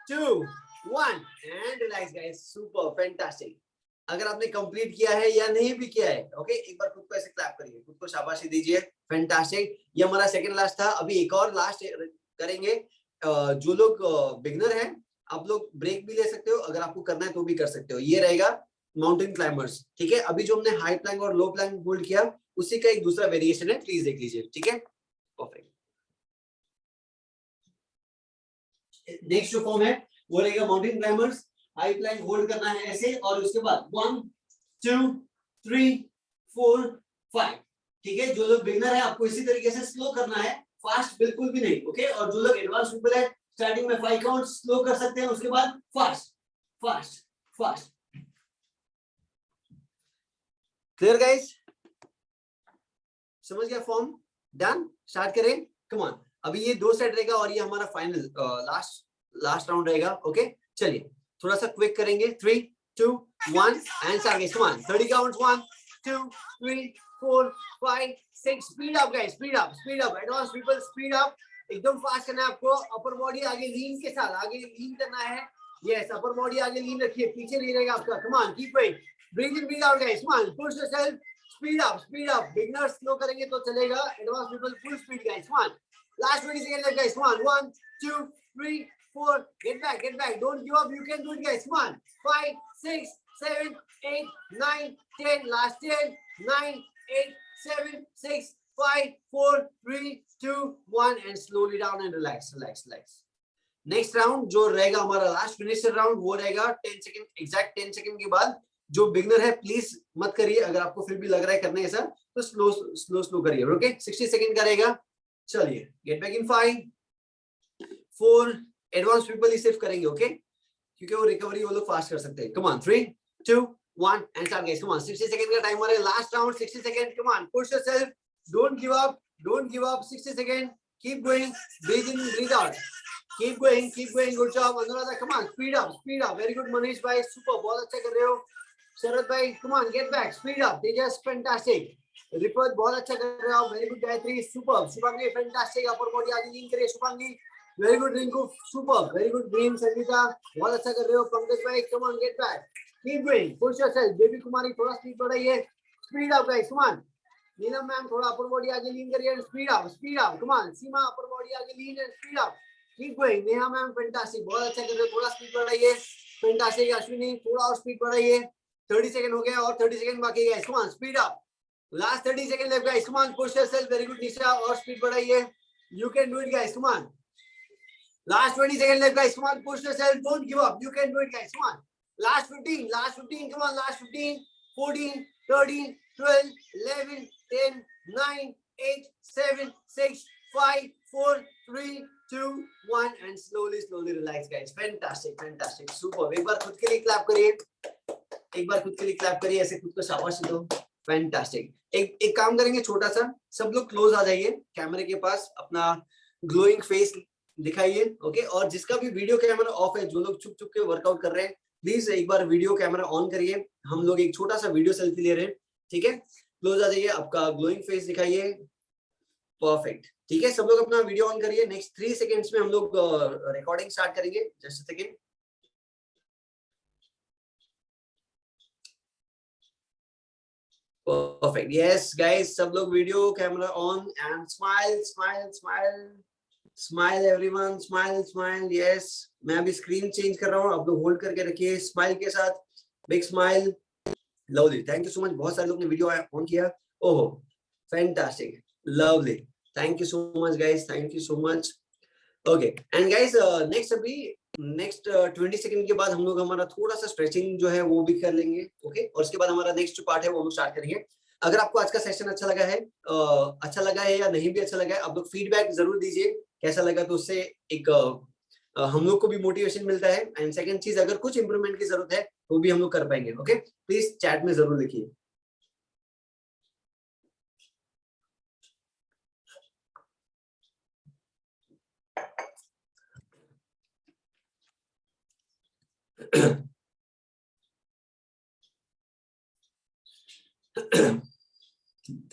2 1 and relax guys. Super, fantastic. अगर आपने complete किया है या नहीं भी किया है, okay एक बार खुद को ऐसे क्लैप करिए, खुद को शाबाशी दीजिए। फैंटास्टिक, ये हमारा सेकंड लास्ट था, अभी एक और लास्ट करेंगे। जो लोग बिगनर हैं आप लोग ब्रेक भी ले सकते हो, अगर आपको करना है तो भी कर सकते हो। ये रहेगा माउंटेन क्लाइंबर्स, ठीक है। अभी जो हमने हाई प्लैंक और लो प्लैंक होल्ड किया उसी का एक दूसरा वेरिएशन है, प्लीज देख लीजिए, ठीक है। परफेक्ट, नेक्स्ट जो फॉर्म है वो रहेगा mountain climbers. High plank hold करना है ऐसे, और उसके बाद 1 2 3 4 5, ठीक है। जो लोग बिगिनर है आपको इसी तरीके से स्लो करना है, फास्ट बिल्कुल भी नहीं, ओके। और जो लोग एडवांस पीपल है स्टार्टिंग में 5 काउंट स्लो कर सकते हैं, उसके बाद fast fast fast. Clear guys? समझ गया फॉर्म? डन? स्टार्ट करें, कम ऑन। अभी ये 2 सेट रहेगा और ये हमारा फाइनल लास्ट राउंड रहेगा। ओके चलिए थोड़ा सा क्विक करेंगे। 3 2 1 and start guys, come on. 30 counts, 1 2 3 4 5 6। Speed up guys, speed up, speed up. Advance people speed up, एकदम फास्ट करना है आपको। अपर बॉडी आगे लीन के साथ, आगे लीन करना है। यस, अपर बॉडी आगे लीन रखिए, पीछे नहीं रहेगा आपका। Come on, keep going, breathe in breathe out guys, come on, push yourself, speed up, speed up. Beginners slow करेंगे तो चलेगा, advance people full speed guys, come on. Last 20 seconds left guys, come on. 1 2 3 4, get back, don't give up, you can do it guys, come on. 5 6 7 8 9 10, last 10 9 8 7 6 5 4 3 2 1 and slowly down and relax. Next round जो रहेगा हमारा last finisher round, वो रहेगा 10 second, exact 10 second के बाद। जो beginner है please मत करिए, अगर आपको फिर भी लग रहा है करने ऐसा तो स्लो करिए। ओके 60 सेकंड का रहेगा। चलिए get back in 5 4, advance people ही सिर्फ करेंगे ओके, क्योंकि वो रिकवरी वो लोग फास्ट कर सकते हैं। Come on 3 2 1 and start guys, come on. 60 second का टाइमर है, last round 60 second. Come on, push yourself, don't give up. 60 second, keep going, breathe in breathe out, keep going, good job Anuradha, come on, speed up, very good Manish bhai, super, बहुत अच्छा कर रहे हो। शरद भाई, come on, get back, speed up, Tejas, fantastic, रिपत बहुत अच्छा कर रहे हो, very good Gayatri, super, Shubhangi fantastic, अपर बॉडी आगे लीन करिए Shubhangi, very good Rinku, super, very good green Sangeeta, बहुत अच्छा कर रहे हो। पंकज भाई, come on, get back, keep going, push yourself, Baby Kumari थोड़ा स्पीड बढ़ाइए, speed up guys, come on। Neelam ma'am थोड़ा अपर बॉडी आगे लीन करिए, speed up, come on। Seema upper body आगे lean and speed up, keep going। Neha ma'am fantastic, बहुत अच्छा कर रहे हो, थोड़ा स्पीड बढ़ाइए, फैंटास्टिक। अश्विनी थोड़ा और स्पीड बढ़ाइए, 30 सेकंड हो गया और 30 सेकंड बाकी है, come on, speed up, last 30 second left guys, come on, push yourself, very good Nisha, और स्पीड बढ़ाइए, you can do it guys, come on, last 20 second left guys, come on, push yourself, don't give up, you can do it guys, come on, last 15, come on, last 15 14 13 12 11 10 9 8 7 6 5 4 3 2 1 and slowly relax guys, fantastic, super। एक बार खुद के लिए clap करिए, ऐसे खुद को शाबाशी दो, फैंटास्टिक। एक काम करेंगे छोटा सा, सब लोग क्लोज आ जाइए कैमरे के पास, अपना ग्लोइंग फेस दिखाइए ओके। और जिसका भी वीडियो कैमरा ऑफ है, जो लोग चुप के वर्कआउट कर रहे हैं, प्लीज एक बार वीडियो कैमरा ऑन करिए, हम लोग एक छोटा सा वीडियो सेल्फी ले रहे हैं, ठीक है। क्लोज आ जाइए, आपका ग्लोइंग फेस दिखाइए, परफेक्ट, ठीक है। सब लोग अपना वीडियो ऑन करिए। नेक्स्ट 3 सेकंड्स में हम लोग रिकॉर्डिंग स्टार्ट करेंगे, just a second. Perfect, yes guys, सब लोग video camera on and smile everyone, smile, yes. मैं अभी स्क्रीन चेंज कर रहा हूँ, आप लोग होल्ड करके रखिए, स्माइल के साथ, big smile, lovely, thank you so much. बहुत सारे लोग ने वीडियो ऑन किया, ओहो fantastic, lovely, thank you so much guys, thank you so much okay. And guys next 20 second के बाद हम लोग हमारा थोड़ा सा स्ट्रेचिंग जो है वो भी कर लेंगे ओके। और उसके बाद हमारा नेक्स्ट जो पार्ट है वो हम स्टार्ट करेंगे। अगर आपको आज का सेशन अच्छा लगा है या नहीं भी अच्छा लगा है, आप लोग फीडबैक जरूर दीजिए कैसा लगा, तो उससे एक हम लोग को भी मोटिवेशन मिलता है। एंड सेकंड चीज, अगर कुछ इंप्रूवमेंट की जरूरत है तो भी हम लोग कर पाएंगे ओके। प्लीज चैट में जरूर लिखिए।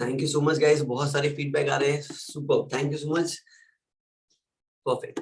Thank you so much guys, बहुत सारे फीडबैक आ रहे हैं, super, thank you so much, perfect.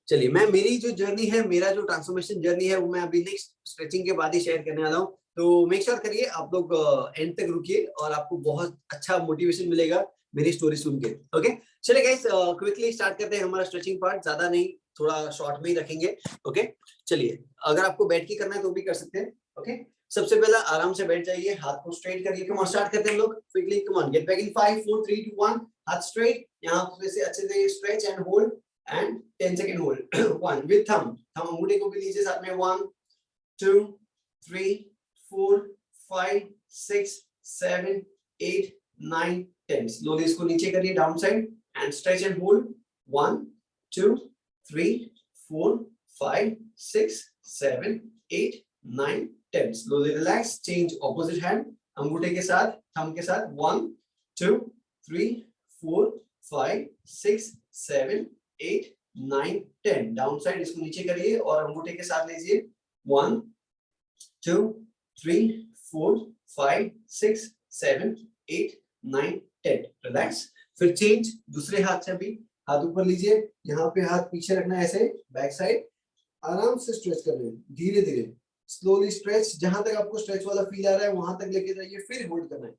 चलिए, मैं मेरी जो जर्नी है, मेरा जो ट्रांसफॉर्मेशन जर्नी है, वो मैं अभी नेक्स्ट स्ट्रेचिंग के बाद ही शेयर करने वाला हूँ। तो मेक श्योर करिए आप लोग एंड तक रुकिए और आपको बहुत अच्छा मोटिवेशन मिलेगा मेरी स्टोरी सुन के ओके। चलिए गाइस, क्विकली स्टार्ट करते हैं हमारा स्ट्रेचिंग पार्ट, ज्यादा नहीं, थोड़ा शॉर्ट में ही रखेंगे ओके। चलिए, अगर आपको बैठ के करना है तो भी कर सकते हैं ओके। सबसे पहला आराम से बैठ जाइए, हाथ को स्ट्रेट करिए। कम ऑन, स्टार्ट करते हैं हम लोग quickly, come on, gate back in 5 4 3 2 1, हाथ स्ट्रेट, यहाँ से अच्छे से stretch and hold and 10 second hold. 1 with thumb अंगूठे को भी लीजिए साथ में, 1 2 3 4 5 6 7 8 9 10। स्लोली इसको नीचे करिए, down side and stretch and hold, 1 2 3 4 5 6 7 8 9 10 slowly relax change opposite hand अंगूठे के साथ थंब के साथ 1 2 3 4 5 6 7 8 9 10 डाउन साइड इसको नीचे करिए और अंगूठे के साथ लीजिए 1 2 3 4 5 6 7 8 9 10 रिलैक्स फिर चेंज दूसरे हाथ से भी हाथ ऊपर लीजिए यहाँ पे हाथ पीछे रखना है ऐसे बैक साइड आराम से स्ट्रेच कर रहे हैं धीरे धीरे स्लोली स्ट्रेच जहां तक आपको स्ट्रेच वाला फील आ रहा है वहां तक लेके जाइए फिर होल्ड करना है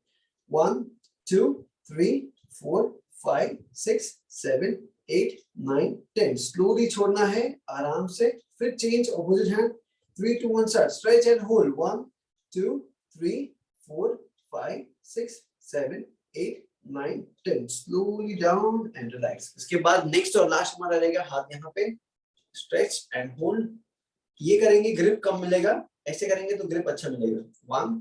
1 2 3 4 5 6 7 8 9 10 स्लोली छोड़ना है आराम से फिर change opposite hand 3 2 1 start stretch and hold 1 2 3 4 5 6 7 8 9 10 slowly down and relax इसके बाद नेक्स्ट और लास्ट हमारा रहेगा हाथ यहाँ पे स्ट्रेच एंड होल्ड ये करेंगे ग्रिप कम मिलेगा ऐसे करेंगे तो ग्रिप अच्छा मिलेगा 1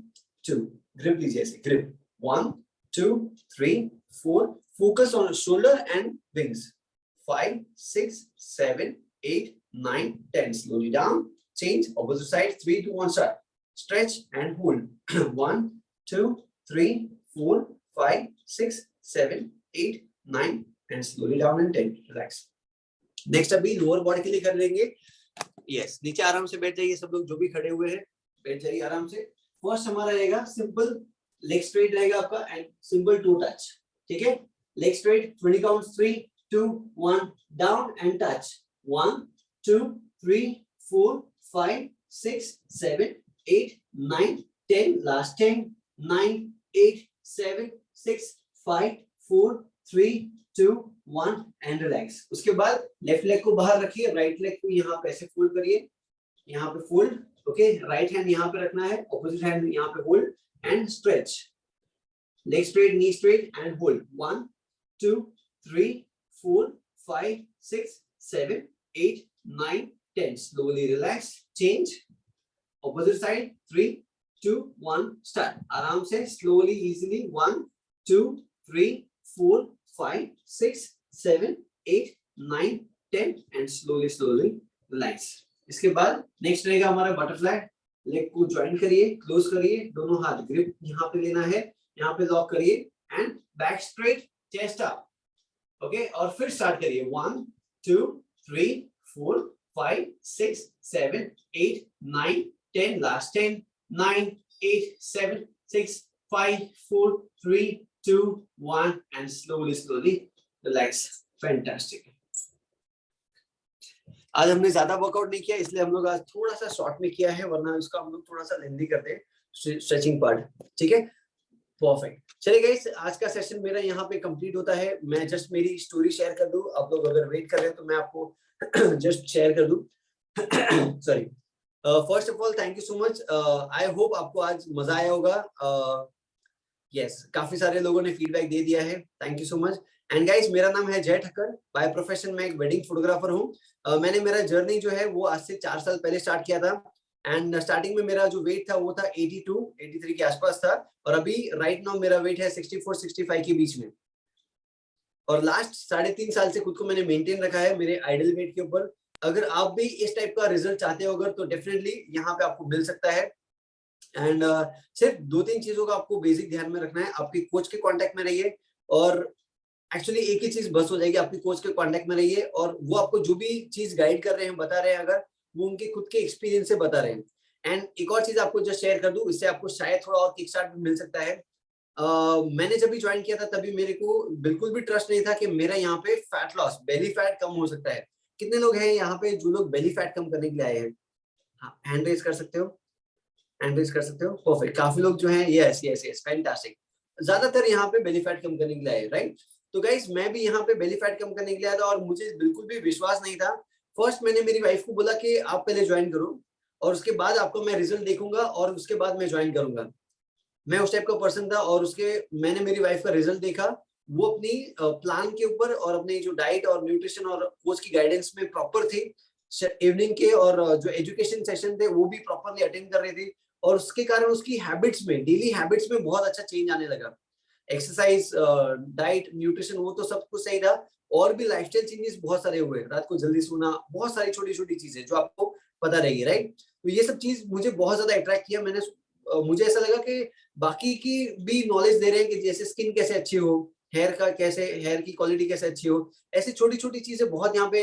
2 ग्रिप लीजिए ऐसे grip 1 2 3 4 focus on shoulder and wings 5 6 7 8 9 10 slowly down change opposite side 3 2 1 start stretch and hold 1 2 3 4 5 6 7 8 9 and slowly down and 10 relax next अभी लोअर बॉडी के लिए कर लेंगे यस नीचे आराम से बैठ जाइए सब लोग जो भी खड़े हुए हैं बैठ जाइए आराम से फर्स्ट हमारा रहेगा सिंपल लेग स्ट्रेट रहेगा आपका एंड सिंपल टू टच ठीक है leg straight 20 counts 3 2 1 down and touch 1 2 3 4 5 6 7 8 9 10 last 10 9 8 7 6 5 4 3 2 1 and relax उसके बाद लेफ्ट लेग को बाहर रखिए राइट लेग को यहाँ पे ऐसे फोल्ड करिए यहाँ पे फोल्ड ओके राइट हैंड यहाँ पे रखना है ऑपोजिट हैंड यहाँ पे hold and stretch leg straight knee straight and hold 1 2 3 4 5 6 7 8 9 10 slowly relax change opposite side 3 2 1 start आराम से slowly easily 1 2 3 4 5 6 7 8 9 10 and slowly relax इसके बाद नेक्स्ट रहेगा हमारा बटरफ्लाई लेग को ज्वाइन करिए क्लोज करिए दोनों हाथ ग्रिप यहाँ पे लेना है यहाँ पे लॉक करिए and back straight chest up okay और फिर स्टार्ट करिए 1 2 3 4 5 6 7 8 9 10 last 10 9 8 7 6 5 4 3 2 1 and slowly relax fantastic आज हमने ज्यादा वर्कआउट नहीं किया इसलिए हम लोग आज थोड़ा सा शॉर्ट में किया है वरना इसका हम लोग थोड़ा सा लेंथी करते हैं स्ट्रेचिंग पार्ट ठीक है परफेक्ट चलिए गाइस आज का सेशन मेरा यहाँ पे कंप्लीट होता है मैं जस्ट मेरी स्टोरी शेयर कर दूं आप लोग अगर वेट कर रहे हैं तो मैं आपको जस्ट शेयर कर दूं sorry first of all thank you so much I hope आपको आज मजा आया होगा यस काफी सारे लोगों ने फीडबैक दे दिया है thank you so much and guys मेरा नाम है जय ठक्कर बाय प्रोफेशन मैं एक वेडिंग फोटोग्राफर हूँ मैंने मेरा जर्नी जो है वो आज से 4 साल पहले स्टार्ट किया था एंड स्टार्टिंग में मेरा जो वेट था वो था 82 83 के आसपास था और अभी राइट नाउ मेरा वेट है 64 65 के बीच में और लास्ट 3.5 साल से खुद को मैंने मेंटेन रखा है मेरे आइडल वेट के ऊपर अगर आप भी इस टाइप का रिजल्ट चाहते हो अगर तो डेफिनेटली यहाँ पे आपको मिल सकता है एंड सिर्फ 2-3 चीजों का आपको बेसिक ध्यान में रखना है आपके कोच के कांटेक्ट में रहिए और एक्चुअली एक ही चीज बस हो जाएगी आपके कोच के कांटेक्ट में रहिए और वो आपको जो भी चीज गाइड कर रहे हैं बता रहे हैं अगर वो उनके खुद के एक्सपीरियंस से बता रहे हैं एंड एक और चीज आपको जस्ट शेयर कर दूं इससे आपको शायद थोड़ा और किक स्टार्ट भी मिल सकता है मैंने जब भी ज्वाइन किया था तभी मेरे को बिल्कुल भी ट्रस्ट नहीं था कि मेरा यहाँ पे फैट लॉस बेली फैट कम हो सकता है कितने लोग हैं यहाँ पे जो लोग बेली फैट कम करने के लिए आए हैं हाँ हैंड रेज कर सकते हो परफेक्ट काफी लोग जो हैं यस फैंटास्टिक ज्यादातर यहाँ पे बेली फैट कम करने के लिए आए राइट तो गाइस मैं भी यहाँ पे बेली फैट कम करने के लिए आया था और मुझे बिल्कुल भी विश्वास नहीं था फर्स्ट मैंने मेरी वाइफ को बोला कि आप पहले ज्वाइन करो और उसके बाद आपको मैं रिजल्ट देखूंगा और उसके बाद मैं ज्वाइन करूंगा मैं उस टाइप का पर्सन था और उसके मैंने मेरी वाइफ का रिजल्ट देखा वो अपनी प्लान के ऊपर और अपनी जो डाइट और न्यूट्रिशन और कोच की गाइडेंस में प्रॉपर थी इवनिंग के और जो एजुकेशन सेशन थे वो भी प्रॉपरली अटेंड कर रहे थे और उसके कारण उसकी हैबिट्स में डेली हैबिट्स में बहुत अच्छा चेंज आने लगा एक्सरसाइज डाइट न्यूट्रिशन वो तो सब कुछ सही था और भी लाइफस्टाइल चेंजेस बहुत सारे हुए रात को जल्दी सोना बहुत सारी छोटी छोटी चीजें जो आपको पता रहेगी राइट तो ये सब चीज मुझे बहुत ज्यादा अट्रैक्ट किया। मुझे ऐसा लगा कि बाकी की भी नॉलेज दे रहे हैं कि जैसे स्किन कैसे अच्छी हो, हेयर की क्वालिटी कैसे अच्छी हो, ऐसी छोटी छोटी चीजें बहुत यहाँ पे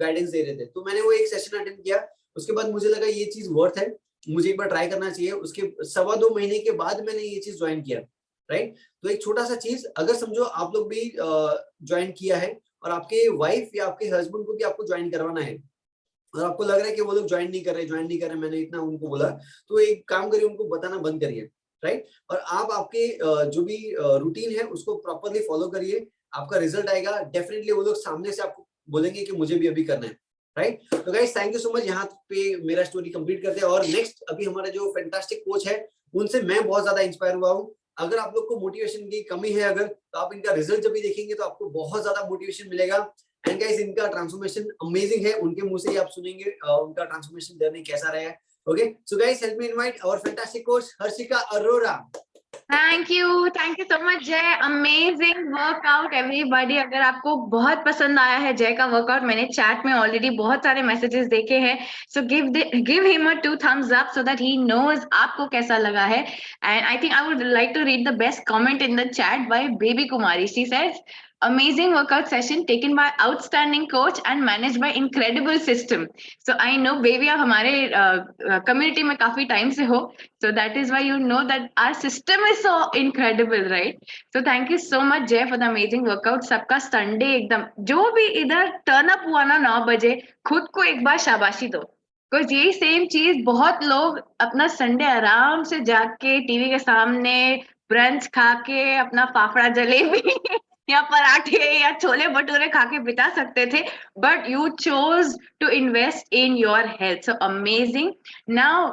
गाइडेंस दे रहे थे। तो मैंने वो एक सेशन अटेंड किया, उसके बाद मुझे लगा ये चीज वर्थ है, मुझे एक बार ट्राई करना चाहिए। उसके 1.25 महीने के बाद मैंने ये चीज ज्वाइन किया, राइट। तो एक छोटा सा चीज, अगर समझो आप लोग भी ज्वाइन किया है और आपके वाइफ या आपके हस्बैंड को भी आपको ज्वाइन करवाना है और आपको लग रहा है कि वो लोग ज्वाइन नहीं कर रहे, मैंने इतना उनको बोला, तो एक काम करिए, उनको बताना बंद करिए, राइट। और आप आपके जो भी रूटीन है उसको प्रॉपरली फॉलो करिए, आपका रिजल्ट आएगा डेफिनेटली। वो लोग सामने से आपको बोलेंगे कि मुझे भी अभी करना है, राइट। तो guys thank you so much, यहाँ पे मेरा स्टोरी कंप्लीट करते हैं। और नेक्स्ट अभी हमारा जो फैंटास्टिक कोच है, उनसे मैं बहुत ज्यादा इंस्पायर हुआ हूँ। अगर आप लोग को मोटिवेशन की कमी है अगर, तो आप इनका रिजल्ट जब भी देखेंगे तो आपको बहुत ज्यादा मोटिवेशन मिलेगा। एंड गाइस इनका ट्रांसफॉर्मेशन अमेजिंग है, उनके मुंह से ही आप सुनेंगे उनका ट्रांसफॉर्मेशन जर्नी कैसा रहा है। Okay, so guys help me invite our fantastic coach Harshika Arora. Thank you so much Jay, amazing workout everybody. अगर आपको बहुत पसंद आया है जय का वर्कआउट, मैंने चैट में ऑलरेडी बहुत सारे मैसेजेस देखे हैं, so give him a 2 thumbs up so that he knows आपको कैसा लगा है। And I think I would like to read the best comment in the chat by Baby Kumari. She says amazing workout session taken by outstanding coach and managed by incredible system. So I know baby आप हमारे community में काफी time से हो, so that is why you know that our system is so incredible, right? So thank you so much Jay for the amazing workout. सबका Sunday एकदम, जो भी इधर टर्न अप हुआ ना 9 बजे, खुद को एक बार शाबाशी दो, बिकॉज यही सेम चीज बहुत लोग अपना संडे आराम से जाग के टीवी के सामने ब्रंच खा के अपना फाफड़ा जलेबी या पराठे या छोले भटूरे खा के बिता सकते थे, but you chose to invest in your health, so amazing. Now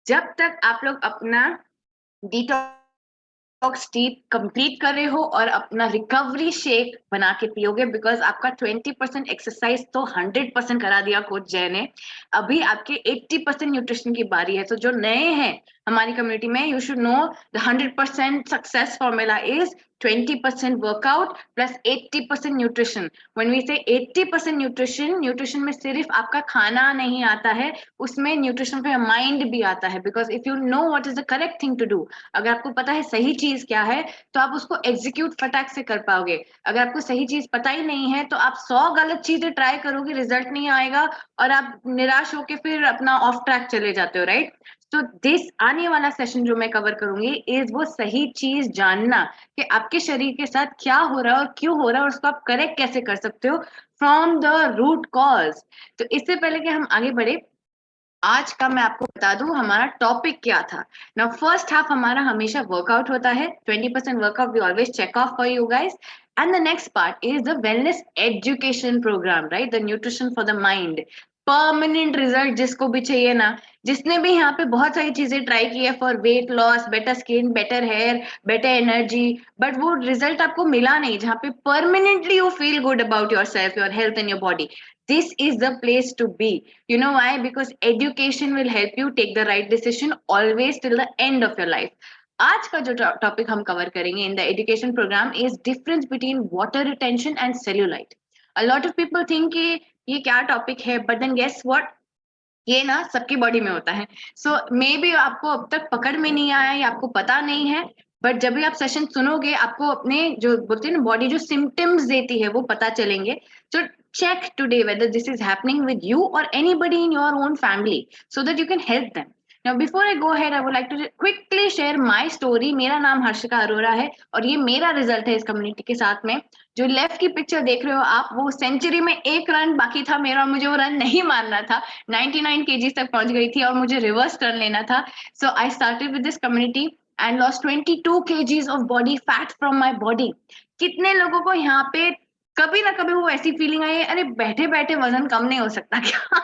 जब तक आप लोग अपना डिटॉक्स टीप कंप्लीट कर रहे हो और अपना रिकवरी शेक बना के पियोगे, बिकॉज आपका 20% एक्सरसाइज तो 100% करा दिया कोच जय ने, अभी आपके 80% न्यूट्रिशन की बारी है। तो जो नए हैं हमारी कम्युनिटी में, you should know the 100% success formula is 20% workout plus 80% nutrition. When we say 80% nutrition, nutrition में सिर्फ आपका खाना नहीं आता है, उसमें न्यूट्रिशन पे माइंड भी आता है, because if you know what is the correct thing to do, अगर आपको पता है सही चीज क्या है तो आप उसको एग्जीक्यूट फटाक से कर पाओगे। अगर आपको सही चीज पता ही नहीं है तो आप 100 गलत चीजें ट्राई करोगे, रिजल्ट नहीं आएगा और आप निराश होके फिर अपना ऑफ ट्रैक चले जाते हो, राइट। तो दिस आने वाला सेशन जो मैं कवर करूंगी इज वो सही चीज जानना कि आपके शरीर के साथ क्या हो रहा है और क्यों हो रहा है और उसको आप करेक्ट कैसे कर सकते हो फ्रॉम द रूट कॉज। तो इससे पहले कि हम आगे बढ़े, आज का मैं आपको बता दूं हमारा टॉपिक क्या था ना। फर्स्ट हाफ हमारा हमेशा वर्कआउट होता है, 20% workout we always check off for you guys, and the next part is the wellness education program, right, the nutrition for the mind. Permanent result जिसको भी चाहिए ना, जिसने भी यहाँ पे बहुत सारी चीजें ट्राई की है for weight loss, better skin, better hair, better energy, but वो रिजल्ट आपको मिला नहीं जहाँ पे permanently you feel good about yourself, your health and your body, this is the place to be. You know why? Because education will help you take the right decision always till the end of your life. आज का जो topic हम cover करेंगे in the education program is difference between water retention and cellulite. A lot of people think कि ये क्या topic है, but then guess what, ये ना सबकी बॉडी में होता है। सो मे बी आपको अब तक पकड़ में नहीं आया या आपको पता नहीं है, बट जब भी आप सेशन सुनोगे आपको अपने जो बोलते हैं ना बॉडी जो सिम्टम्स देती है वो पता चलेंगे। तो check today whether this is happening with you or anybody in your own family so that you can help them. Now before I go ahead I would like to quickly share my story. मेरा नाम हर्षिका अरोरा है और ये मेरा result है इस community के साथ में। जो लेफ्ट की पिक्चर देख रहे हो आप, वो सेंचुरी में 1 रन बाकी था मेरा और मुझे वो रन नहीं मारना था, 99 kgs तक पहुंच गई थी और मुझे रिवर्स टर्न लेना था। So I started with this community and lost 22 kgs of body fat from my body. कितने लोगों को यहाँ पे कभी ना कभी वो ऐसी फीलिंग आई है, अरे बैठे बैठे वजन कम नहीं हो सकता क्या?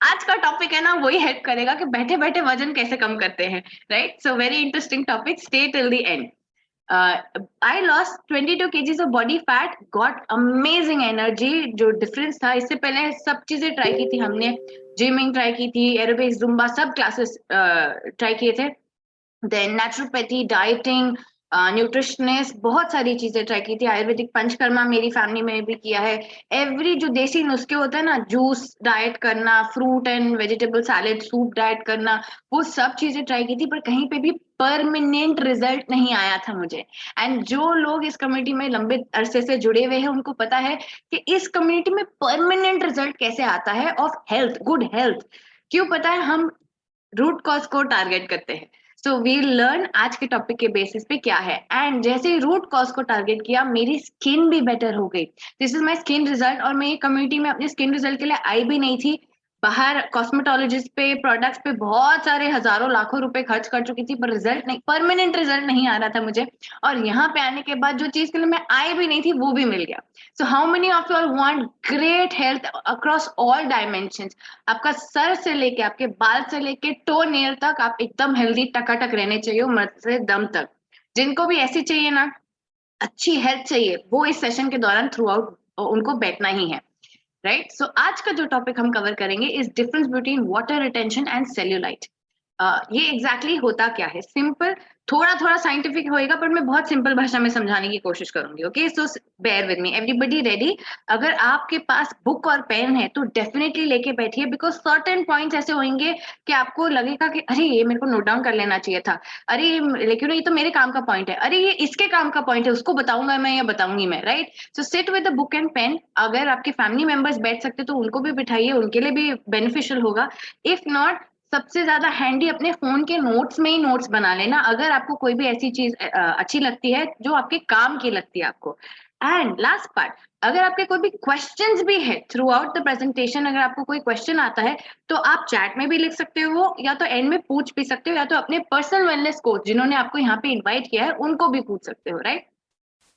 आज का टॉपिक है ना वही हेल्प करेगा कि बैठे बैठे वजन कैसे कम करते हैं, right. So very interesting topic, stay till the end. I lost 22 kgs of body fat, got amazing energy। जो डिफरेंस था, इससे पहले सब चीजें ट्राई की थी हमने, जिमिंग ट्राई की थी, एरोबिक्स, जुम्बा, सब क्लासेस ट्राई किए थे, then naturopathy, dieting, न्यूट्रिशनिस्ट, बहुत सारी चीजें ट्राई की थी, आयुर्वेदिक पंचकर्मा मेरी फैमिली में भी किया है, एवरी जो देसी नुस्खे होते हैं ना, जूस डाइट करना, fruit and vegetable salad, soup diet करना, वो सब चीजें ट्राई की थी, पर कहीं पे भी परमानेंट रिजल्ट नहीं आया था मुझे। एंड जो लोग इस कम्युनिटी में लंबे अरसे से जुड़े हुए हैं उनको पता है कि इस कम्युनिटी में परमानेंट रिजल्ट कैसे आता है ऑफ हेल्थ, गुड हेल्थ। क्यों पता है? हम रूट कॉज को टारगेट करते हैं। सो वी लर्न आज के टॉपिक के बेसिस पे क्या है, एंड जैसे ही रूट कॉज को टारगेट किया, मेरी स्किन भी बेटर हो गई। This is my skin result. और मैं ये कम्युनिटी में अपने स्किन रिजल्ट के लिए आई भी नहीं थी, बाहर कॉस्मेटोलॉजिस्ट पे, प्रोडक्ट्स पे बहुत सारे हजारों लाखों रुपए खर्च कर चुकी थी, पर रिजल्ट नहीं, परमानेंट रिजल्ट नहीं आ रहा था मुझे। और यहाँ पे आने के बाद जो चीज के लिए मैं आई भी नहीं थी वो भी मिल गया। So how many of you all want great health across all dimensions? आपका सर से लेके आपके बाल से लेके टो नेल तक आप एकदम हेल्दी टकाटक रहने चाहिए, मर्द से दम तक। जिनको भी ऐसी चाहिए ना, अच्छी हेल्थ चाहिए, वो इस सेशन के दौरान थ्रू आउट उनको बैठना ही है। राइट? सो आज का जो टॉपिक हम कवर करेंगे is difference between water retention and cellulite. ये एग्जैक्टली होता क्या है? सिंपल, थोड़ा थोड़ा साइंटिफिक होएगा, पर मैं बहुत सिंपल भाषा में समझाने की कोशिश करूंगी। Okay, so bear with me, everybody ready? अगर आपके पास बुक और पेन है तो डेफिनेटली लेके बैठिए, बिकॉज सर्टेन पॉइंट्स ऐसे होंगे कि आपको लगेगा कि अरे ये मेरे को नोट डाउन कर लेना चाहिए था, अरे लेकिन ये तो मेरे काम का पॉइंट है, अरे ये इसके काम का पॉइंट है, उसको बताऊंगा मैं या बताऊंगी मैं। Right? So sit with the book and pen. अगर आपके फैमिली मेंबर्स बैठ सकते तो उनको भी बिठाइए, उनके लिए भी बेनिफिशियल होगा। इफ नॉट, सबसे ज्यादा हैंडी अपने फोन के नोट्स में ही नोट्स बना लेना, अगर आपको कोई भी ऐसी चीज अच्छी लगती है जो आपके काम की लगती है आपको। एंड लास्ट पार्ट, अगर आपके कोई भी क्वेश्चंस भी है थ्रू आउट द प्रेजेंटेशन, अगर आपको कोई क्वेश्चन आता है तो आप चैट में भी लिख सकते हो, या तो एंड में पूछ भी सकते हो, या तो अपने पर्सनल वेलनेस कोच जिन्होंने आपको यहाँ पे इन्वाइट किया है उनको भी पूछ सकते हो। राइट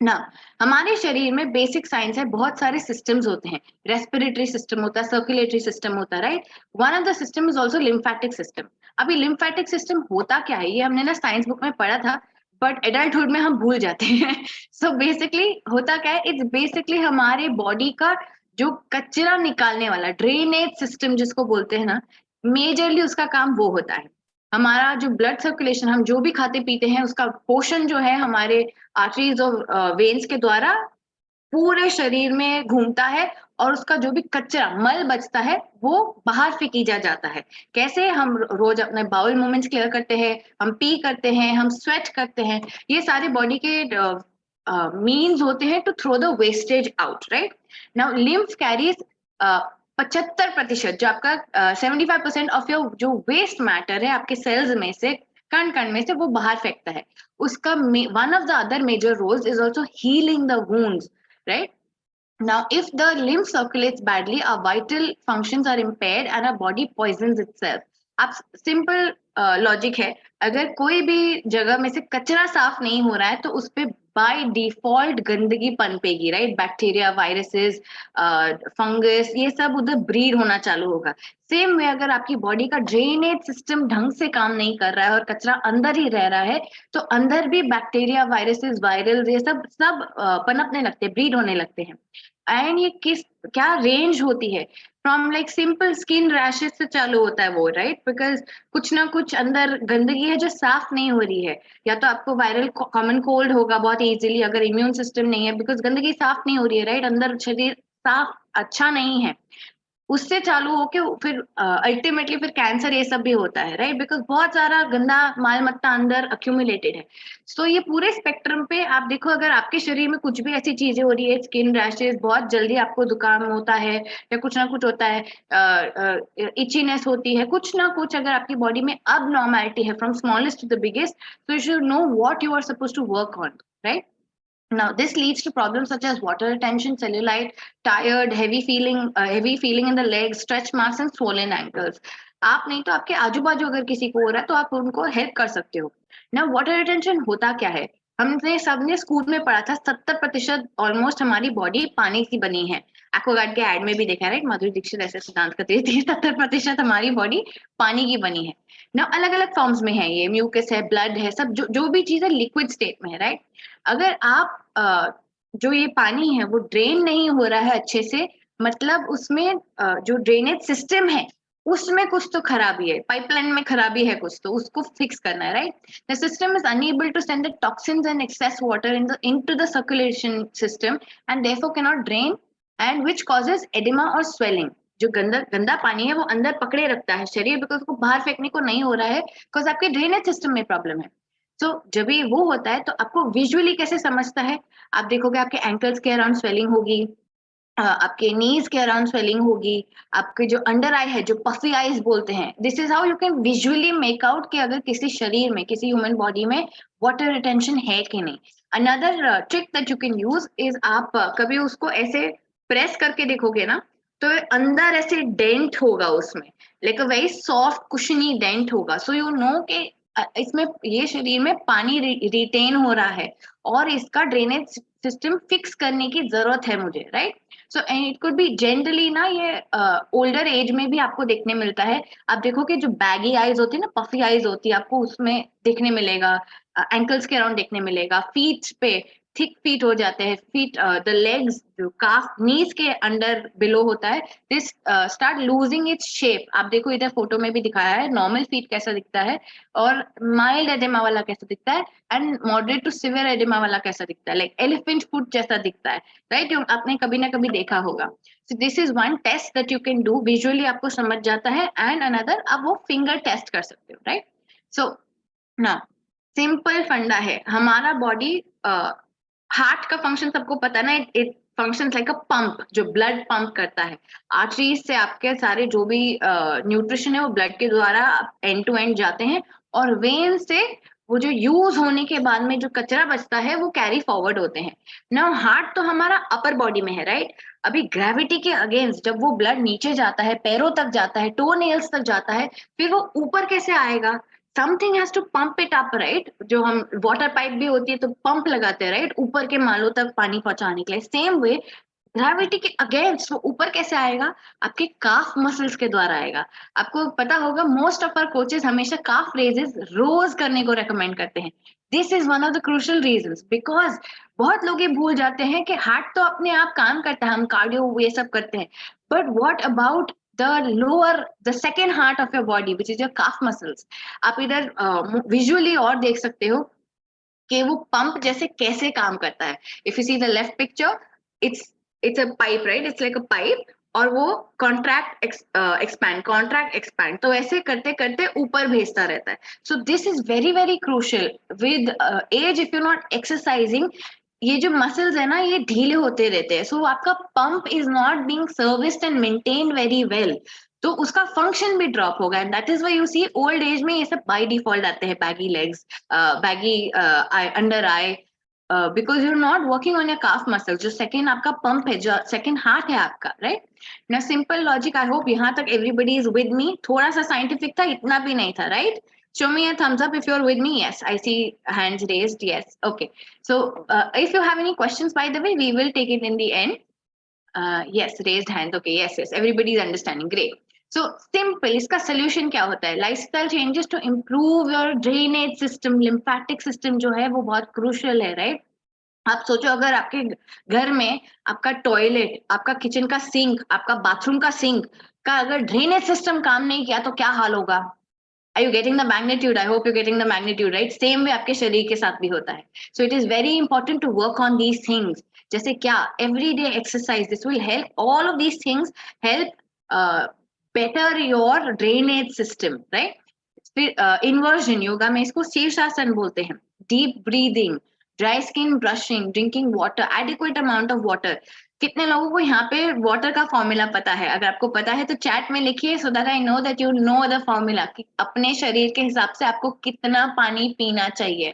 ना? हमारे शरीर में बेसिक साइंस है, बहुत सारे सिस्टम्स होते हैं। रेस्पिरेटरी सिस्टम होता है, सर्कुलेटरी सिस्टम होता है। Right? One of the system is also lymphatic system. अभी लिम्फेटिक सिस्टम होता क्या है, ये हमने ना साइंस बुक में पढ़ा था, बट एडल्टहुड में हम भूल जाते हैं। सो बेसिकली होता क्या है? इट्स बेसिकली हमारे बॉडी का जो कचरा निकालने वाला ड्रेनेज सिस्टम जिसको बोलते हैं ना, मेजरली उसका काम वो होता है। हमारा जो ब्लड सर्कुलेशन, हम जो भी खाते पीते हैं, उसका पोषण जो है हमारे आर्टरीज और वेन्स के द्वारा पूरे शरीर में घूमता है, और उसका जो भी कचरा मल बचता है वो बाहर फेंकीजा जाता है। कैसे? हम रोज अपने बाउल मूवमेंट्स क्लियर करते हैं, हम पी करते हैं, हम स्वेट करते हैं, ये सारे बॉडी के मीन्स होते हैं to throw the wastage out. Right? Now lymph carries 75%, जो आपका 75% ऑफ योर जो वेस्ट मैटर है आपके सेल्स में से, कण कण में से, वो बाहर फेंकता है। उसका one of the other major roles is also healing the wounds. Right? Now, if the lymph circulates badly, our vital functions are impaired and our body poisons itself. आप सिंपल लॉजिक है, अगर कोई भी जगह में से कचरा साफ नहीं हो रहा है तो उस पे बाय डिफॉल्ट गंदगी पनपेगी। राइट? बैक्टीरिया, वायरसेस, फंगस, ये सब उधर ब्रीड होना चालू होगा। सेम वे, अगर आपकी बॉडी का ड्रेनेज सिस्टम ढंग से काम नहीं कर रहा है और कचरा अंदर ही रह रहा है, तो अंदर भी बैक्टीरिया, वायरसेस, वायरल, ये सब सब पनपने लगते हैं, ब्रीड होने लगते हैं। एंड ये किस क्या रेंज होती है? From like simple skin rashes से चालू होता है वो। राइट? बिकॉज कुछ ना कुछ अंदर गंदगी है जो साफ नहीं हो रही है, या तो आपको वायरल कॉमन कोल्ड होगा बहुत इजीली अगर इम्यून सिस्टम नहीं है, बिकॉज गंदगी साफ नहीं हो रही है। राइट? अंदर शरीर साफ अच्छा नहीं है, उससे चालू होके फिर अल्टीमेटली फिर कैंसर, ये सब भी होता है। राइट? बिकॉज बहुत सारा गंदा माल मत्ता अंदर अक्यूमुलेटेड है। सो ये पूरे स्पेक्ट्रम पे आप देखो, अगर आपके शरीर में कुछ भी ऐसी चीजें हो रही है, स्किन रैशेस, बहुत जल्दी आपको जुकाम होता है, या कुछ ना कुछ होता है, इचीनेस होती है, कुछ ना कुछ अगर आपकी बॉडी में अब नॉर्मैलिटी है from smallest to the biggest, so you should know what you are supposed to work on. Right? Now, this leads to problems such as water retention, cellulite, tired, heavy feeling in the legs, stretch marks, and swollen ankles. आप नहीं तो आपके आजू बाजू अगर किसी को हो रहा है तो आप उनको हेल्प कर सकते हो। ना, वाटर रिटेंशन होता क्या है? हमने सबने स्कूल में पढ़ा था, 70% ऑलमोस्ट हमारी बॉडी पानी की बनी है। एक्वागार्ड के एड में भी देखा है। राइट? माधुरी दीक्षित ऐसे सिद्धांत करती थी, 70% हमारी बॉडी पानी की बनी है ना। अलग अलग फॉर्म्स में है, ये म्यूकस है, ब्लड है, सब जो भी चीज है लिक्विड स्टेट में है। राइट? अगर आप जो ये पानी है वो ड्रेन नहीं हो रहा है अच्छे से, मतलब उसमें जो ड्रेनेज सिस्टम है उसमें कुछ तो खराबी है, पाइपलाइन में खराबी है कुछ, तो उसको फिक्स करना है, right? The system is unable to send the toxins and excess water into the circulation system and therefore can not drain and which causes edema और स्वेलिंग। जो गंदा गंदा पानी है वो अंदर पकड़े रखता है शरीर, बिकॉज उसको बाहर फेंकने को नहीं हो रहा है, बिकॉज आपके ड्रेनेज सिस्टम में प्रॉब्लम है। तो जब भी वो होता है तो आपको विजुअली कैसे समझता है, आप देखोगे आपके एंकल्स के अराउंड स्वेलिंग होगी, आपके नीज के अराउंड स्वेलिंग होगी, आपके जो अंडर आई है, जो पफी आईज बोलते हैं, this is how you can visually make out कि अगर किसी शरीर में, किसी ह्यूमन बॉडी में वाटर रिटेंशन है कि नहीं। Another trick that you can use is, आप कभी उसको ऐसे प्रेस करके देखोगे ना, तो अंदर ऐसे डेंट होगा उसमें, like a very soft cushiony dent होगा, सो यू नो कि इसमें ये शरीर में पानी रिटेन हो रहा है और इसका ड्रेनेज सिस्टम फिक्स करने की जरूरत है मुझे, right? So it could be generally ना, ये ओल्डर एज में भी आपको देखने मिलता है। आप देखोगे जो बैगी आईज होती है ना, पफी आईज होती है, आपको उसमें देखने मिलेगा, एंकल्स के अराउंड देखने मिलेगा, फीट पे थिक फीट हो जाते हैं, फीट द लेग्स जो काफ नीज के अंडर बिलो होता है, this start losing its shape. आप देखो इधर फोटो में भी दिखाया है नॉर्मल फीट कैसा दिखता है और माइल्ड एडेमा वाला कैसा दिखता है, and moderate to severe edema वाला कैसा दिखता है, लाइक एलिफेंट फुट जैसा दिखता है, राइट? आपने कभी ना कभी देखा होगा। So this is one test that you can do, visually आपको समझ जाता है। एंड अनदर, आप वो फिंगर टेस्ट कर सकते हो, राइट? सो ना, सिंपल फंडा है हमारा बॉडी। हार्ट का फंक्शन सबको पता है ना, it functions like a pump, जो ब्लड पंप करता है। आर्टरीज से आपके सारे जो भी न्यूट्रिशन है वो ब्लड के द्वारा एंड टू एंड जाते हैं, और वेन से वो जो यूज होने के बाद में जो कचरा बचता है वो कैरी फॉरवर्ड होते हैं ना। हार्ट तो हमारा अपर बॉडी में है, राइट? अभी ग्रेविटी के अगेंस्ट जब वो ब्लड नीचे जाता है, पैरों तक जाता है, टो नेल्स तक जाता है, फिर वो ऊपर कैसे आएगा? Something has to pump it up, right? जो हम वाटर पाइप भी होती है तो पंप लगाते हैं, राइट, ऊपर के मालों तक पानी पहुंचाने के लिए। सेम वे ग्रेविटी के अगेंस्ट वो ऊपर कैसे आएगा? आपके काफ मसल्स के द्वारा आएगा। आपको पता होगा मोस्ट ऑफ आवर कोचेस हमेशा काफ रेजेस रोज करने को रेकमेंड करते हैं। This is one of the crucial reasons, because बहुत लोग ये भूल जाते हैं कि हार्ट तो अपने आप काम करता है, हम कार्डियो ये सब करते हैं, but what about the lower, the second heart of your body which is your calf muscles. आप इधर विजुअली और देख सकते हो कि वो पंप जैसे कैसे काम करता है। If you see the left picture, it's a pipe, right? It's like a pipe, और वो कॉन्ट्रैक्ट एक्सपैंड, तो ऐसे करते करते ऊपर भेजता रहता है। So this is very very crucial. With age, if you not exercising, ये जो मसल्स है ना, ये ढीले होते रहते हैं, सो आपका pump is not being serviced and maintained very well, तो उसका फंक्शन भी ड्रॉप होगा। And that is why you see old age में ये सब बाय डिफॉल्ट आते हैं, baggy legs, baggy under eye, because you're not working on your calf muscles, जो सेकंड आपका पंप है, जो सेकंड हार्ट है आपका, राइट? ना सिंपल लॉजिक, आई होप यहाँ तक एवरीबडी इज विद मी। थोड़ा सा साइंटिफिक था, इतना भी नहीं था, right? Show me a thumbs up if you're with me. Yes, I see hands raised. Yes, okay. So if you have any questions, by the way, we will take it in the end. Yes, raised hands. Okay, yes, everybody is understanding. Great. So simple, इसका solution क्या होता है? Lifestyle changes to improve your drainage system, lymphatic system जो है वो बहुत crucial है, right? आप सोचो, अगर आपके घर में आपका टॉयलेट, आपका किचन का सिंक, आपका बाथरूम का सिंक का अगर ड्रेनेज सिस्टम काम नहीं किया तो क्या हाल होगा? Are you getting the magnitude? I hope you're getting the magnitude, right? Same way आपके शरीर के साथ भी होता है. So it is very important to work on these things. जैसे क्या? Everyday exercise. This will help. All of these things help better your drainage system, right? फिर inversion, योगा में इसको शीर्षासन बोलते हैं. Deep breathing, dry skin brushing, drinking water, adequate amount of water. कितने लोगों को यहाँ पे वाटर का फॉर्मूला पता है? अगर आपको पता है तो चैट में लिखिए, so that I know that you know the formula, कि अपने शरीर के हिसाब से आपको कितना पानी पीना चाहिए।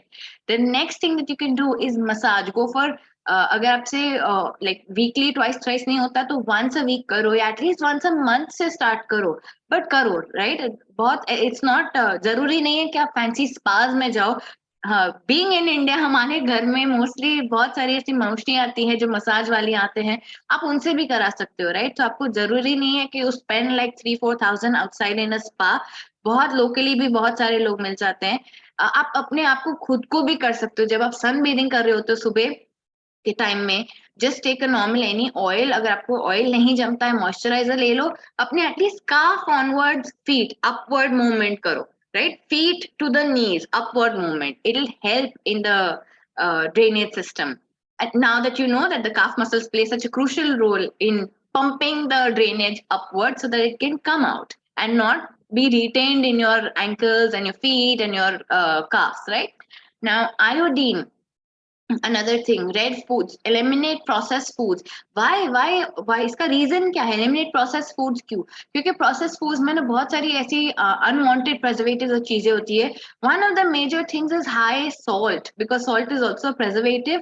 The next thing that you can do is massage. Go for, अगर आपसे लाइक वीकली ट्वाइस थ्राइस नहीं होता तो वंस अ वीक करो, या एटलीस्ट वंस अ मंथ से स्टार्ट करो, बट करो, राइट? बहुत, इट्स नॉट जरूरी नहीं है कि आप फैंसी स्पाज में जाओ। हाँ, बीइंग इन इंडिया, हमारे घर में मोस्टली बहुत सारी ऐसी मौसी आती हैं जो मसाज वाली आते हैं, आप उनसे भी करा सकते हो, राइट? तो आपको जरूरी नहीं है कि उस spend like 3-4 thousand outside in a spa. बहुत लोकली भी बहुत सारे लोग मिल जाते हैं। आप अपने आप को खुद को भी कर सकते हो। जब आप सन बेदिंग कर रहे होते हो सुबह, के टाइम में just take a normal any oil, अगर आपको ऑयल नहीं जमता है मॉइस्चराइजर ले लो, अपने at least scarf onwards feet upward movement करो, right, feet to the knees upward movement, it will help in the drainage system. And now that you know that the calf muscles play such a crucial role in pumping the drainage upward so that it can come out and not be retained in your ankles and your feet and your calves, right? Now iodine, another thing, red foods, eliminate processed foods. Why इसका reason क्या है? eliminate processed foods क्यों? क्योंकि processed foods में ना बहुत सारी ऐसी unwanted preservatives और चीजें होती है. One of the major things is high salt, because salt is also a preservative.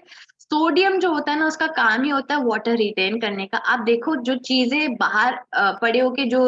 Sodium जो होता है ना, उसका काम ही होता है वाटर रिटेन करने का. आप देखो जो चीजें बाहर पड़े होके जो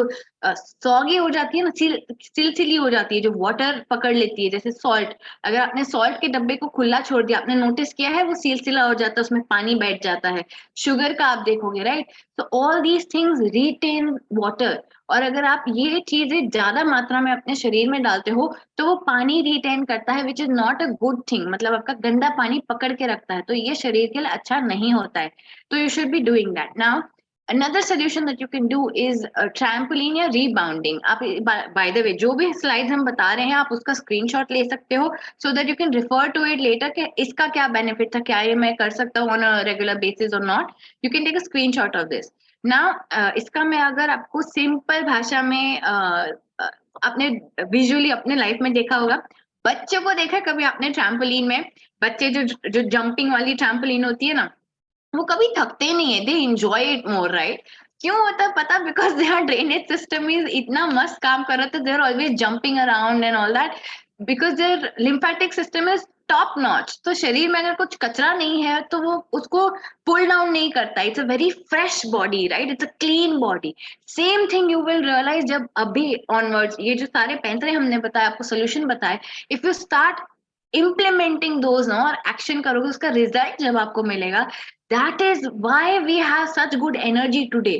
सौगी हो जाती है ना, सिलसिली हो जाती है, जो वाटर पकड़ लेती है, जैसे सॉल्ट. अगर आपने सॉल्ट के डब्बे को खुला छोड़ दिया, आपने नोटिस किया है वो सिलसिला हो जाता है, उसमें पानी बैठ जाता है. शुगर का आप देखोगे, राइट. तो all these things retain water, और अगर आप ये चीजें ज्यादा मात्रा में अपने शरीर में डालते हो तो वो पानी रिटेन करता है, which is not a good thing. मतलब आपका गंदा पानी पकड़ के रखता है, तो ये शरीर के लिए अच्छा नहीं होता है. तो you should be doing that. Now another solution that you can do is trampoline या rebounding. आप by the way जो भी slides हम बता रहे हैं आप उसका screenshot ले सकते हो, so that you can refer to it later कि इसका क्या benefit था, क्या ये मैं कर सकता हूँ on a regular basis or not. You can take a screenshot of this. Now इसका मैं अगर आपको simple भाषा में आपने visually अपने life में देखा होगा, बच्चे को देखा कभी आपने ट्रैम्पोलिन में? बच्चे जो जंपिंग वाली ट्रैम्पोलिन होती है ना, वो कभी थकते नहीं है, they enjoy it more, right. क्यों होता है पता? Because their drainage system is इतना मस्त काम कर रहा था, they are always jumping around and all that, because their lymphatic system is top notch. तो शरीर में अगर कुछ कचरा नहीं है तो वो उसको पुल डाउन नहीं करता. It's a very fresh body, right, it's a clean body. Same thing you will realise जब अभी ऑनवर्ड्स ये जो सारे पैंतरे हमने बताया, आपको सोल्यूशन बताए, if you start implementing those ना और एक्शन करोगे, उसका रिजल्ट जब आपको मिलेगा, that is why we have such good energy today,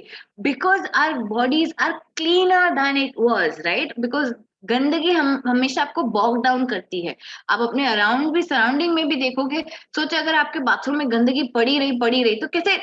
because our bodies are cleaner than it was, right? Because गंदगी हम हमेशा आपको बॉग डाउन करती है. आप अपने अराउंड भी, सराउंडिंग में भी देखोगे, सोचे अगर आपके बाथरूम में गंदगी पड़ी रही तो कैसे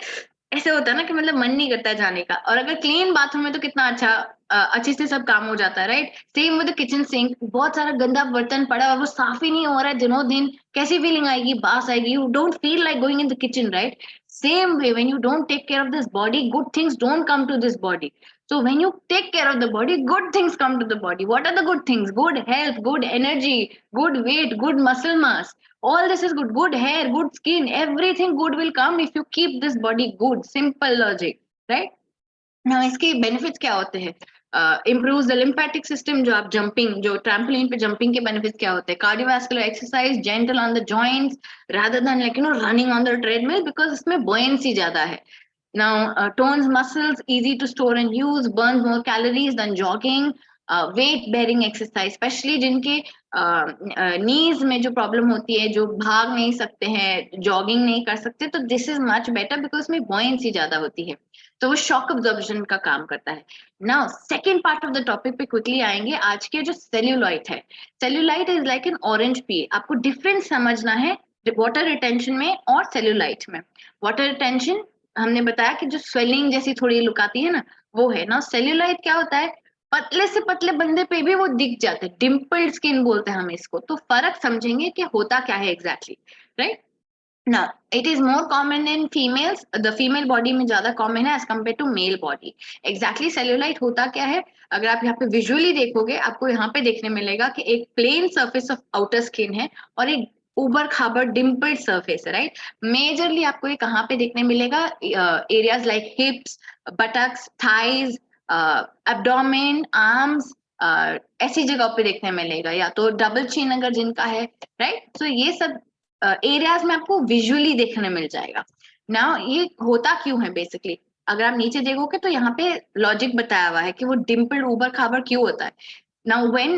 ऐसे होता है ना कि मतलब मन नहीं करता है जाने का. और अगर क्लीन बाथरूम है तो कितना अच्छा अच्छे से सब काम हो जाता है, right. Same with the kitchen sink, बहुत सारा गंदा बर्तन पड़ा है और वो साफ ही नहीं हो रहा है दिनों दिन, कैसी फीलिंग आएगी, बास आएगी, you don't feel like going in the kitchen, right. Same way, when you don't take care of this body, good things don't come to this body. So when you take care of the body, good things come to the body. What are the good things? Good health, good energy, good weight, good muscle mass. All this is good. Good hair, good skin, everything good will come if you keep this body good. Simple logic, right? Now इसके benefits क्या होते हैं? Improves the lymphatic system. जो आप jumping, जो trampoline पे jumping के benefits क्या होते हैं? Cardiovascular exercise, gentle on the joints, rather than like running on the treadmill, because इसमें buoyancy ज्यादा है. Now tones muscles, easy to store and use, burns more calories than jogging. Weight bearing exercise, especially जिनके नीज में जो problem होती है, जो भाग नहीं सकते हैं, जॉगिंग नहीं कर सकते, तो this is much better because में buoyancy ज्यादा होती है, तो वो शॉक अब्जॉर्प्शन का काम करता है. Now second part of the topic पे क्विकली आएंगे. आज के जो सेल्यूलाइट है, cellulite is like an orange peel. आपको डिफरेंस समझना है वाटर रिटेंशन में और सेल्यूलाइट में. वाटर रिटेंशन हमने बताया कि जो स्वेलिंग जैसी थोड़ी लुक आती है ना, वो है ना. सेल्यूलाइट क्या होता है? पतले से पतले बंदे पे भी वो दिख जाते हैं, डिम्पल्ड स्किन बोलते हैं हम इसको. तो फर्क समझेंगे कि होता क्या है exactly, right. Now, it is more common in females. The female body में ज्यादा common है as compared to male body. Exactly cellulite होता क्या है? अगर आप यहाँ पे visually देखोगे, आपको यहाँ पे देखने मिलेगा कि एक plain surface of outer skin है और एक उबर खाबर dimpled surface है, right? Majorly आपको ये कहाँ पे देखने मिलेगा? Areas like hips, buttocks, thighs, abdomen, arms, ऐसी जगह पे देखने मिलेगा. या तो डबल चिन अगर जिनका है, राइट. तो ये सब एरियाज में आपको विजुअली देखने मिल जाएगा. नाउ ये होता क्यों है बेसिकली? अगर आप नीचे देखोगे तो यहाँ पे लॉजिक बताया हुआ है कि वो डिम्पल ऊबर खाबर क्यों होता है. Now, when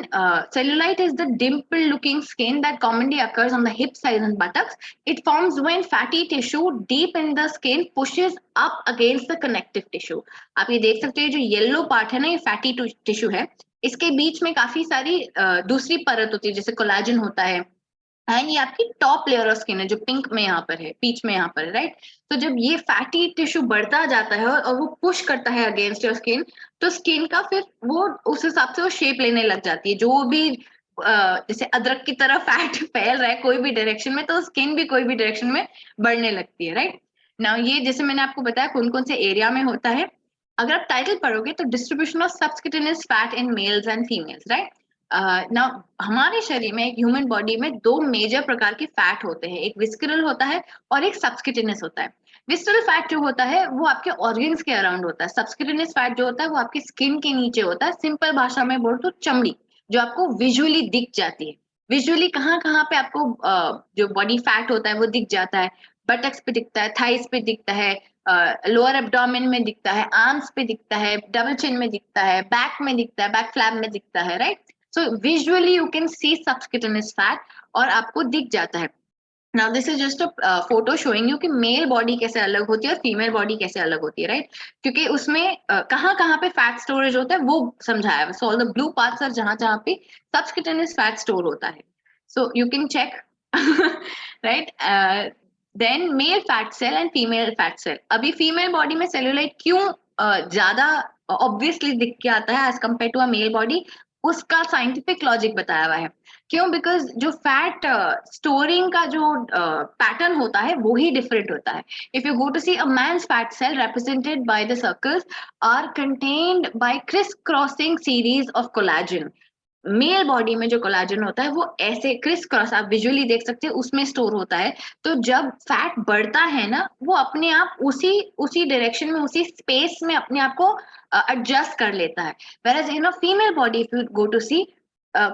cellulite is the dimple-looking skin that commonly occurs on the hip sides and buttocks, it forms when fatty tissue deep in the skin pushes up against the connective tissue. आप ये देख सकते हैं जो yellow part है ना, ये fatty tissue है. इसके बीच में काफी सारी दूसरी परत होती है, जैसे कोलाजन होता है, एंड ये आपकी टॉप लेयर ऑफ स्किन है जो पिंक में यहाँ पर है, पीच में यहाँ पर है, राइट। तो जब ये फैटी टिश्यू बढ़ता जाता है और वो पुश करता है अगेंस्ट योर स्किन, तो स्किन का फिर वो उस हिसाब से वो शेप लेने लग जाती है। जो भी जैसे अदरक की तरह फैट फैल रहा है कोई भी डायरेक्शन में, तो स्किन भी कोई भी डायरेक्शन में बढ़ने लगती है, राइट। नाउ ये जैसे मैंने आपको बताया कौन कौन से एरिया में होता है। अगर आप टाइटल पढ़ोगे तो distribution of subcutaneous fat in males and females, right. ना हमारे शरीर में, एक ह्यूमन बॉडी में दो मेजर प्रकार के फैट होते हैं, एक विस्करल होता है और एक सबक्यूटेनियस होता है। विस्करल फैट जो होता है वो आपके ऑर्गन्स के अराउंड होता है। सबक्यूटेनियस फैट जो होता है वो आपकी स्किन के नीचे होता है। सिंपल भाषा में बोल तो चमड़ी जो आपको विजुअली दिख जाती है। विजुअली कहाँ कहाँ पे आपको जो बॉडी फैट होता है वो दिख जाता है। बटक्स पे दिखता है, थाइस पे दिखता है, लोअर एब्डोमेन में दिखता है, आर्म्स पे दिखता है, डबल चिन में दिखता है, बैक में दिखता है, बैक फ्लैप में दिखता है, right. So visually you can see subcutaneous fat और आपको दिख जाता है। Now this is just a photo showing you कि मेल बॉडी कैसे अलग होती है और फीमेल बॉडी कैसे अलग होती है, राइट। क्योंकि उसमें कहाँ कहाँ पे फैट स्टोरेज होता है वो समझाया है। So all the blue parts are जहाँ जहाँ पे subcutaneous fat store होता है। So you can check, right? Then male fat cell and female fat cell. अभी फीमेल बॉडी में सेलुलाइट क्यों ज्यादा ऑब्वियसली दिख के आता है as compared to a male body, उसका साइंटिफिक लॉजिक बताया हुआ है। क्यों? बिकॉज जो फैट स्टोरिंग का जो पैटर्न होता है वो ही डिफरेंट होता है। If you go to see a man's fat cell represented by the circles are contained by criss crossing series of collagen। Male body में जो कोलाजन होता है वो ऐसे क्रिस क्रॉस आप विजुअली देख सकते हैं उसमें स्टोर होता है। तो जब फैट बढ़ता है ना वो अपने आप उसी उसी डायरेक्शन में, उसी स्पेस में अपने आप को एडजस्ट कर लेता है। whereas in a female body if you go to see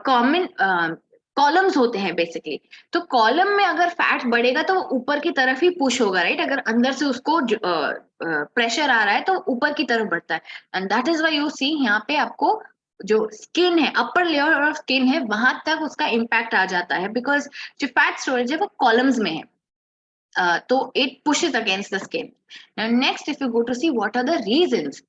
common columns होते हैं बेसिकली। तो कॉलम में अगर फैट बढ़ेगा तो वो ऊपर की तरफ ही पुश होगा, राइट। अगर अंदर से उसको प्रेशर आ रहा है तो ऊपर की तरफ बढ़ता है। And that is why you see यहाँ पे आपको जो स्किन है, अपर लेयर ऑफ स्किन है, वहां तक उसका इम्पैक्ट आ जाता है बिकॉज जो फैट स्टोरेज है वो कॉलम्स में है। तो it pushes against the skin. Now next if you go to see what are the reasons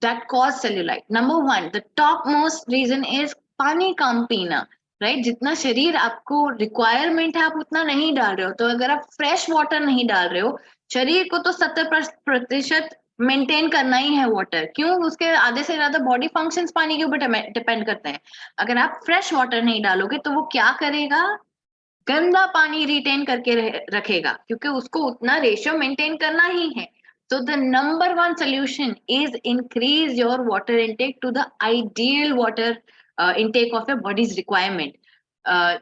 that cause cellulite. Number one, the topmost reason is पानी कम पीना, राइट। जितना शरीर आपको रिक्वायरमेंट है आप उतना नहीं डाल रहे हो। तो अगर आप फ्रेश वाटर नहीं डाल रहे हो, शरीर को तो 70% मेंटेन करना ही है वाटर। क्यों? उसके आधे से ज्यादा बॉडी फंक्शंस पानी के ऊपर डिपेंड करते हैं। अगर आप फ्रेश वाटर नहीं डालोगे तो वो क्या करेगा? गंदा पानी रिटेन करके रखेगा क्योंकि उसको उतना रेशियो मेंटेन करना ही है। So the number one solution is increase your water intake to the ideal water intake of your body's requirement.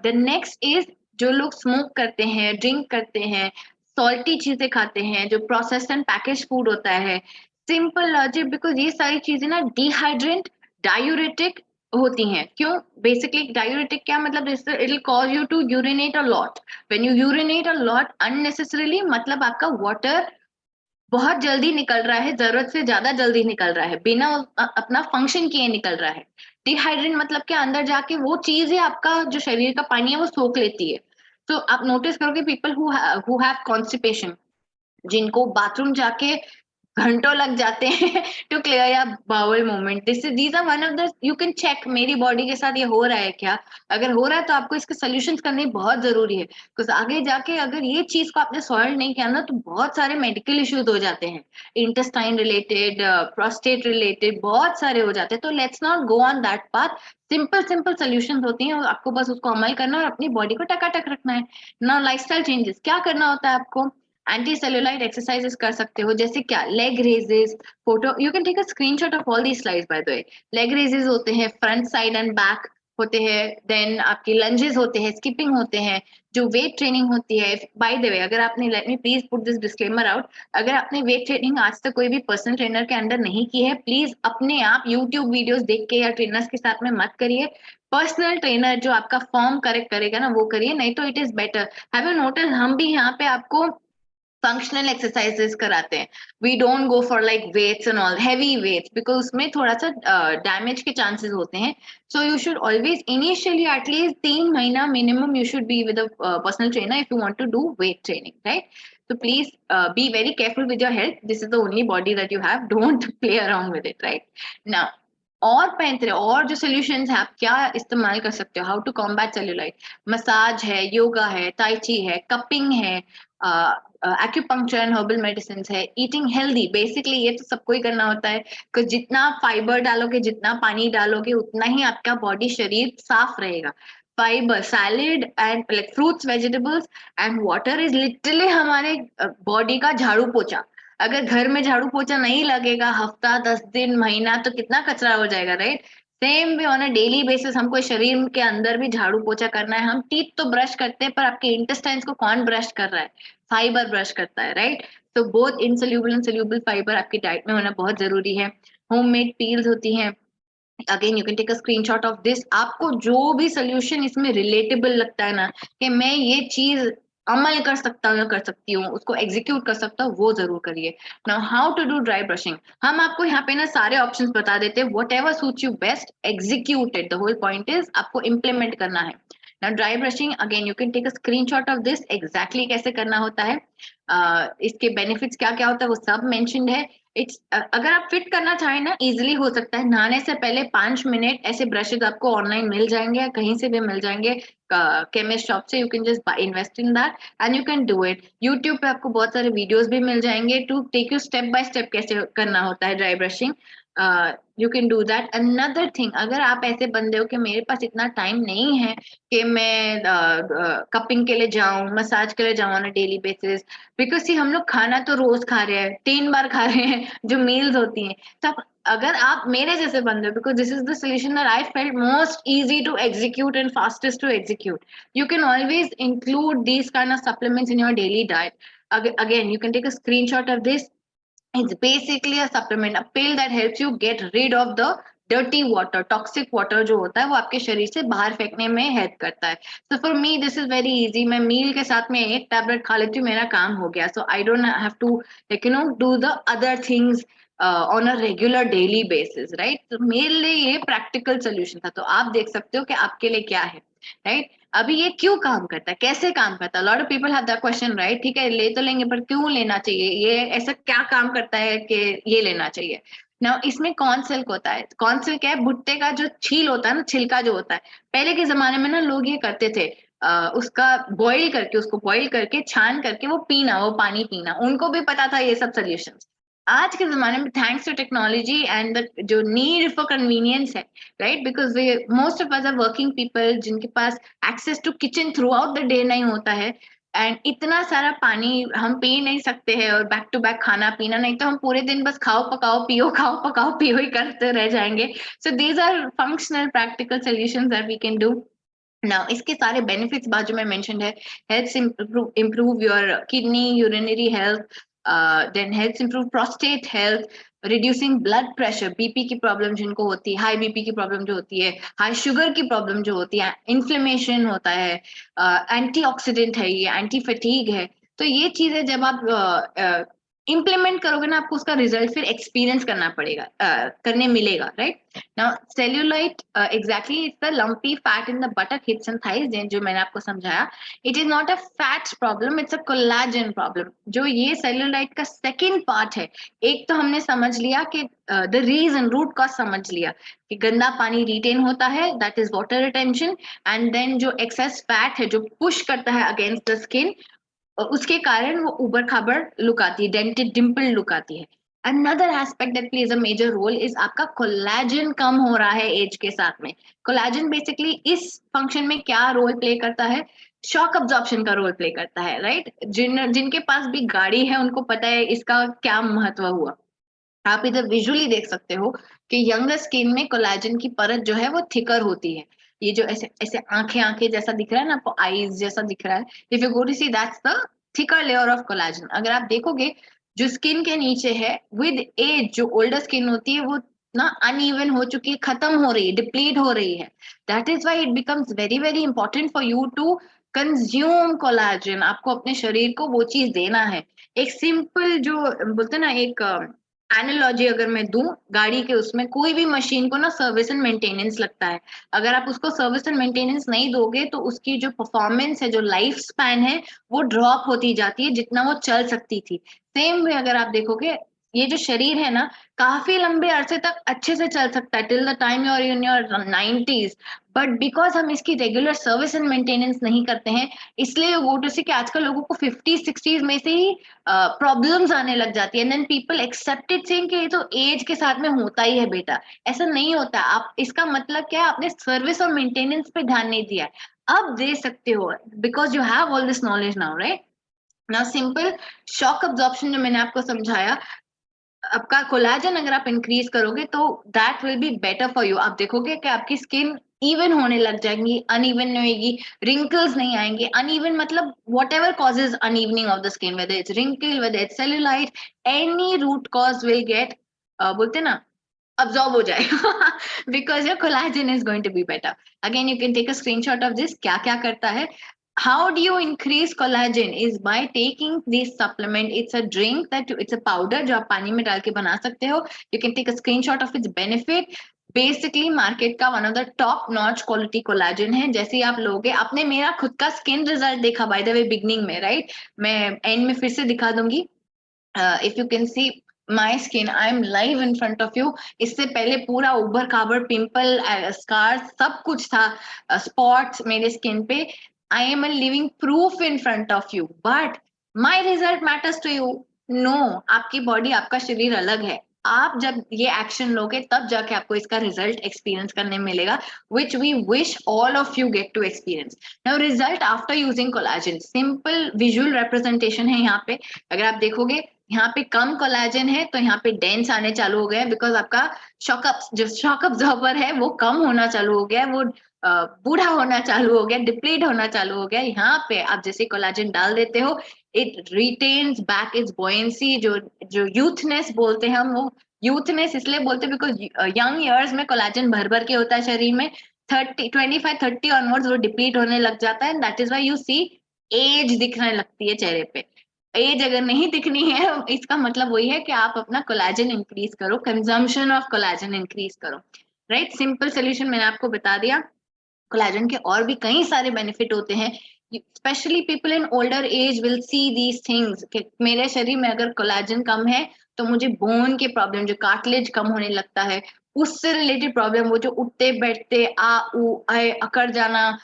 The next is जो लोग स्मोक करते हैं, ड्रिंक करते हैं, सॉल्टी चीजें खाते हैं, जो प्रोसेस्ड एंड पैकेज फूड होता है, सिंपल लॉजिक बिकॉज ये सारी चीजें ना डिहाइड्रेंट, डायूरेटिक होती हैं। क्यों? बेसिकली डायूरेटिक क्या मतलब? It will cause you to urinate a lot. When you urinate a lot unnecessarily, मतलब आपका वाटर बहुत जल्दी निकल रहा है, जरूरत से ज्यादा जल्दी निकल रहा है, बिना अपना फंक्शन किए निकल रहा है। डिहाइड्रेट मतलब क्या? अंदर जाके वो चीज है आपका जो शरीर का पानी है वो सोख लेती है। तो आप नोटिस करोगे पीपल हु हैव कॉन्स्टिपेशन, जिनको बाथरूम जाके घंटों लग जाते हैं टू क्लियर या bowel movement, these are one of the you can check मेरी बॉडी के साथ ये हो रहा है क्या। अगर हो रहा है तो आपको इसके सोल्यूशंस करने बहुत जरूरी है बिकॉज आगे जाके अगर ये चीज को आपने सॉल्व नहीं किया ना तो बहुत सारे मेडिकल इश्यूज हो जाते हैं, इंटेस्टाइन रिलेटेड, प्रोस्टेट रिलेटेड, बहुत सारे हो जाते हैं। तो let's not go on that path. Simple simple solution होती हैं और आपको बस उसको अमल करना है और अपनी बॉडी को टकाटक रखना है ना। लाइफस्टाइल चेंजेस क्या करना होता है आपको? एंटी सेलुलाइट एक्सरसाइजेस कर सकते हो, जैसे क्या? Leg raises. Photo you can take a screenshot of all the slides by the way. Leg raises होते हैं, फ्रंट साइड एंड बैक होते हैं, देन आपके लंजेस होते हैं, स्किपिंग होते हैं, जो वेट ट्रेनिंग होती है। बाय द वे अगर आपने, let me please put this disclaimer out, अगर आपने वेट ट्रेनिंग आज तक कोई भी पर्सनल ट्रेनर के अंडर नहीं की है, प्लीज अपने आप यूट्यूब वीडियोस देख के या ट्रेनर्स के साथ में मत करिए। पर्सनल ट्रेनर जो आपका फॉर्म करेक्ट करेगा ना वो करिए, नहीं तो it is better. Have you notice हम भी यहाँ पे आपको फंक्शनल एक्सरसाइजेस कराते हैं। We don't go for like weights and all heavy weights because उसमें थोड़ा सा डैमेज के चांसेस होते हैं। So you should always initially at least 3 महीना minimum you should be with a personal trainer if you want to do weight training, right. So please be very careful with your health. This is the only body that you have. Don't play around with it, right? Now, और पैंतरे और जो solutions है आप क्या इस्तेमाल कर सकते हो, how to combat cellulite. Massage है, योगा है, tai chi है, कपिंग है, एक्यूपंक्चर एंड हर्बल मेडिसिन है, ईटिंग हेल्दी। बेसिकली ये तो सबको ही करना होता है कि जितना फाइबर डालोगे, जितना पानी डालोगे, उतना ही आपका बॉडी शरीर साफ रहेगा। Fibre, salad and like fruits, vegetables and water is literally हमारे बॉडी का झाड़ू पोछा। अगर घर में झाड़ू पोछा नहीं लगेगा हफ्ता 10 दिन महीना तो कितना कचरा हो जाएगा, राइट। सेम भी ऑन अ डेली बेसिस हमको शरीर के अंदर भी झाड़ू पोछा करना है। हम टीथ तो ब्रश करते हैं पर आपके इंटेस्टाइन्स को कौन ब्रश कर रहा है, फाइबर ब्रश करता है, राइट। तो both insoluble and soluble fibre आपकी डाइट में होना बहुत जरूरी है। होममेड पील्स होती हैं, again you can take a screenshot of this. आपको जो भी सोल्यूशन इसमें रिलेटेबल लगता है ना कि मैं ये चीज अमल कर सकता हूँ या कर सकती हूँ, उसको एग्जीक्यूट कर सकता हूँ, वो जरूर करिए। Now how to do dry brushing, हम आपको यहाँ पे ना सारे ऑप्शंस बता देते हैं। Whatever suits you best, execute it. The whole point is आपको इम्प्लीमेंट करना है। Now dry brushing, again you can take a screenshot of this, exactly कैसे करना होता है, इसके बेनिफिट्स क्या क्या होता है वो सब मेंशन्ड है। इट्स अगर आप फिट करना चाहें ना, इजिली हो सकता है। नहाने से पहले 5 मिनट ऐसे ब्रशेज आपको ऑनलाइन मिल जाएंगे या कहीं से भी मिल जाएंगे, केमिस्ट शॉप से। You can just invest in that and you can do it. YouTube पे आपको बहुत सारे वीडियोस भी मिल जाएंगे to take you step by step कैसे करना होता है dry brushing. You can do that. Another thing, अगर आप ऐसे बंदे हो कि मेरे पास इतना टाइम नहीं है कि मैं कपिंग के लिए जाऊं, मसाज के लिए जाऊं on a daily basis, because see हम लोग खाना तो रोज खा रहे हैं, 3 बार खा रहे हैं जो मील्स होती हैं। तो अगर आप मेरे जैसे बंदे हो, because this is the solution that I felt most easy to execute and fastest to execute, you can always include these kind of supplements in your daily diet. Again, you can take a screenshot of this. It's basically a supplement, a pill that helps you get rid of the dirty water, toxic water जो होता है वो आपके शरीर से बाहर फेंकने में हेल्प करता है। So for me this is very easy, मैं मील के साथ में एक टैबलेट खा लेती हूँ, मेरा काम हो गया। So I don't have to like do the other things on a regular daily basis, right? तो मेरे लिए ये प्रैक्टिकल सोल्यूशन था। तो आप देख सकते हो कि आपके लिए क्या है, राइट। अभी ये क्यों काम करता है, कैसे काम करता है, lot of people have that question, right. ठीक है, ले तो लेंगे पर क्यों लेना चाहिए, ये ऐसा क्या काम करता है कि ये लेना चाहिए। ना इसमें कॉर्न सिल्क होता है। कॉर्न सिल्क क्या है, भुट्टे का जो छील होता है ना, छिलका जो होता है, पहले के जमाने में ना लोग ये करते थे, उसका बॉईल करके, उसको बॉईल करके छान करके वो पीना, वो पानी पीना, उनको भी पता था ये सब सोल्यूशंस। आज के जमाने में थैंक्स टू टेक्नोलॉजी एंड जो नीड फॉर कन्वीनियंस है, right, because way most of us are working people जिनके पास access to kitchen throughout the day नहीं होता है, एंड इतना सारा पानी हम पी नहीं सकते हैं, और बैक टू बैक खाना पीना, नहीं तो हम पूरे दिन बस खाओ पकाओ पियो, खाओ पकाओ पियो ही करते रह जाएंगे। So these are functional practical solutions that we can do. Now इसके सारे बेनिफिट्स बाजू में मेंशन्ड है। Helps improve your kidney urinary health, then helps improve prostate health, reducing blood pressure, BP की प्रॉब्लम जिनको होती है, हाई बीपी की प्रॉब्लम जो होती है, हाई शुगर की प्रॉब्लम जो होती है, इन्फ्लेमेशन होता है, एंटीऑक्सीडेंट है, ये एंटी फटीग है। तो ये चीजें जब आप इम्प्लीमेंट करोगे ना, आपको उसका रिजल्ट फिर एक्सपीरियंस करना पड़ेगा, करने मिलेगा, right. Now cellulite, exactly it's the lumpy fat in the buttock, hips and thighs, जो मैंने आपको समझाया। It is not a fat problem, it's a collagen problem. जो ये सेल्यूलाइट का सेकेंड पार्ट है, एक तो हमने समझ लिया कि द रीजन, रूट कॉज समझ लिया कि गंदा पानी रिटेन होता है, that is water retention, and then जो एक्सेस फैट है जो पुश करता है अगेंस्ट द स्किन, उसके कारण वो उबर खाबर लुक आती है, डेंटेड डिम्पल लुक आती है। Another aspect that plays a major role is आपका कोलेजन कम हो रहा है एज के साथ में। कोलेजन बेसिकली इस फंक्शन में क्या रोल प्ले करता है, शॉक अब्जॉर्प्शन का रोल प्ले करता है, राइट। जिनके पास भी गाड़ी है उनको पता है इसका क्या महत्व हुआ। आप इधर विजुअली देख सकते हो कि यंगर स्किन में कोलेजन की परत जो है वो थिकर होती है। ये जो ऐसे ऐसे आंखें आंखें जैसा दिख रहा है ना आपको, आईज जैसा दिख रहा है, if you go to see that's the thicker layer of collagen. अगर आप देखोगे जो स्किन के नीचे है, विद एज जो ओल्डर स्किन होती है वो ना अनइवन हो चुकी है, खत्म हो रही है, डिप्लीट हो रही है। That is why it becomes very very important for you to consume collagen. आपको अपने शरीर को वो चीज देना है। एक सिंपल जो बोलते हैं ना, एक एनालॉजी अगर मैं दूं, गाड़ी के उसमें कोई भी मशीन को ना सर्विस एंड मेंटेनेंस लगता है। अगर आप उसको सर्विस एंड मेंटेनेंस नहीं दोगे तो उसकी जो परफॉर्मेंस है, जो लाइफ स्पैन है, वो ड्रॉप होती जाती है जितना वो चल सकती थी। सेम वे अगर आप देखोगे ये जो शरीर है ना काफी लंबे अरसे तक अच्छे से चल सकता है till the time you are in your 90s, but because हम इसकी रेगुलर सर्विस एंड मेंटेनेंस नहीं करते हैं, इसलिए गो टू सी कि आजकल लोगों को 50-60s में से ही प्रॉब्लम्स आने लग जाती है, and then people accepted saying कि ये तो एज के साथ में होता ही है बेटा। ऐसा नहीं होता। आप इसका मतलब क्या है, आपने सर्विस और मेंटेनेंस पे ध्यान नहीं दिया है। अब दे सकते हो because you have all this knowledge now, right? Now simple shock absorption जो मैंने आपको समझाया, आपका कोलेजन अगर आप इंक्रीज करोगे तो that will be better for you. आप देखोगे कि आपकी स्किन इवन होने लग जाएंगी, अनइवन नहीं होगी, रिंकल्स नहीं आएंगे। अनइवन मतलब whatever causes unevening of the skin, whether it's wrinkle, whether it's cellulite, any root cause will get बोलते ना absorb हो जाएगा because your collagen is going to be better. Again, you can take a screenshot of this. क्या क्या करता है? How do you increase collagen is by taking this supplement. It's a drink it's a powder जो आप पानी में डाल के बना सकते हो. You can take a screenshot of its benefit. Basically market का one of the top notch quality collagen है। जैसे ही आप लोगे, आपने मेरा खुद का स्किन रिजल्ट देखा बाय द वे बिगनिंग में, राइट? मैं एंड में फिर से दिखा दूंगी। If you can see my skin, I am live in front of you. इससे पहले पूरा उबर खाबर, पिंपल, स्कार सब कुछ था, स्पॉट्स मेरे स्किन पे। I am a living proof in front of you, but my result matters to you? No, आपकी body, आपका शरीर अलग है। आप जब ये एक्शन लोगे तब जाके आपको इसका रिजल्ट एक्सपीरियंस करने मिलेगा, which we wish all of you get to experience. Now result after using collagen, simple visual representation है यहाँ पे। अगर आप देखोगे यहाँ पे कम कोलाजन है तो यहाँ पे डेंस आने चालू हो गए, बिकॉज आपका शॉकअप जो शॉक अब्जॉर्बर है वो कम होना चालू हो गया, वो बूढ़ा होना चालू हो गया, डिप्लीट होना चालू हो गया। यहाँ पे आप जैसे कोलाजन डाल देते हो, it retains back it's buoyancy, जो जो यूथनेस बोलते हैं हम, वो यूथनेस इसलिए बोलते हैं बिकॉज यंग ईयर्स में कोलाजन भर भर के होता है शरीर में। 25-30 ऑनवर्ड्स वो डिप्लीट होने लग जाता है, that is why you see age दिखने लगती है चेहरे पे। एज अगर नहीं दिखनी है, इसका मतलब वही है कि आप अपना कोलाजन इंक्रीज करो, कंजम्पशन ऑफ कोलाजन इंक्रीज करो, राइट? सिंपल सोल्यूशन मैंने आपको बता दिया। कोलाजन के और भी कई सारे बेनिफिट होते हैं, specially people in older age will see these things कि मेरे शरीर में अगर कोलाजन कम है तो मुझे बोन के प्रॉब्लम, जो कार्टिलेज कम होने लगता है, उससे रिलेटेड प्रॉब्लम, वो जो उठते बैठते आ उ आए अकड़ जाना,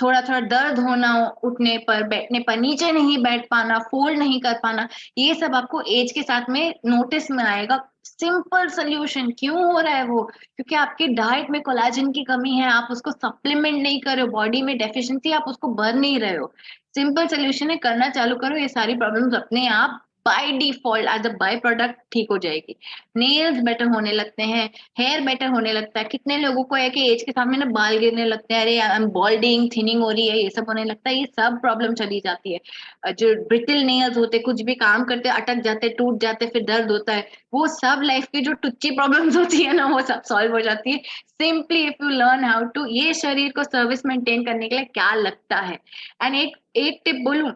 थोड़ा थोड़ा दर्द होना उठने पर, बैठने पर, नीचे नहीं बैठ पाना, फोल्ड नहीं कर पाना, ये सब आपको एज के साथ में नोटिस में आएगा। सिंपल सोल्यूशन क्यों हो रहा है वो? क्योंकि आपके डाइट में कोलाजन की कमी है, आप उसको सप्लीमेंट नहीं कर रहे हो, बॉडी में डेफिशिएंसी, आप उसको भर नहीं रहे हो। सिंपल सोल्यूशन है, करना चालू करो, ये सारी प्रॉब्लम्स अपने आप by default as a byproduct ठीक हो जाएगी। नेल्स बेटर होने लगते हैं, हेयर बेटर होने लगता है। कितने लोगों को है कि एज के साथ में ना बाल गिरने लगते हैं, अरे आई एम बॉल्डिंग, थिनिंग हो रही है, ये सब होने लगता है, ये सब प्रॉब्लम चली जाती है। जो ब्रिटल नेल्स होते, कुछ भी काम करते अटक जाते, टूट जाते, फिर दर्द होता है, वो सब लाइफ की जो टुच्ची प्रॉब्लम्स होती है ना, वो सब सॉल्व हो जाती है simply if you learn how to. ये शरीर को सर्विस मेंटेन करने के लिए क्या लगता है। एंड एक एक टिप बोलूं,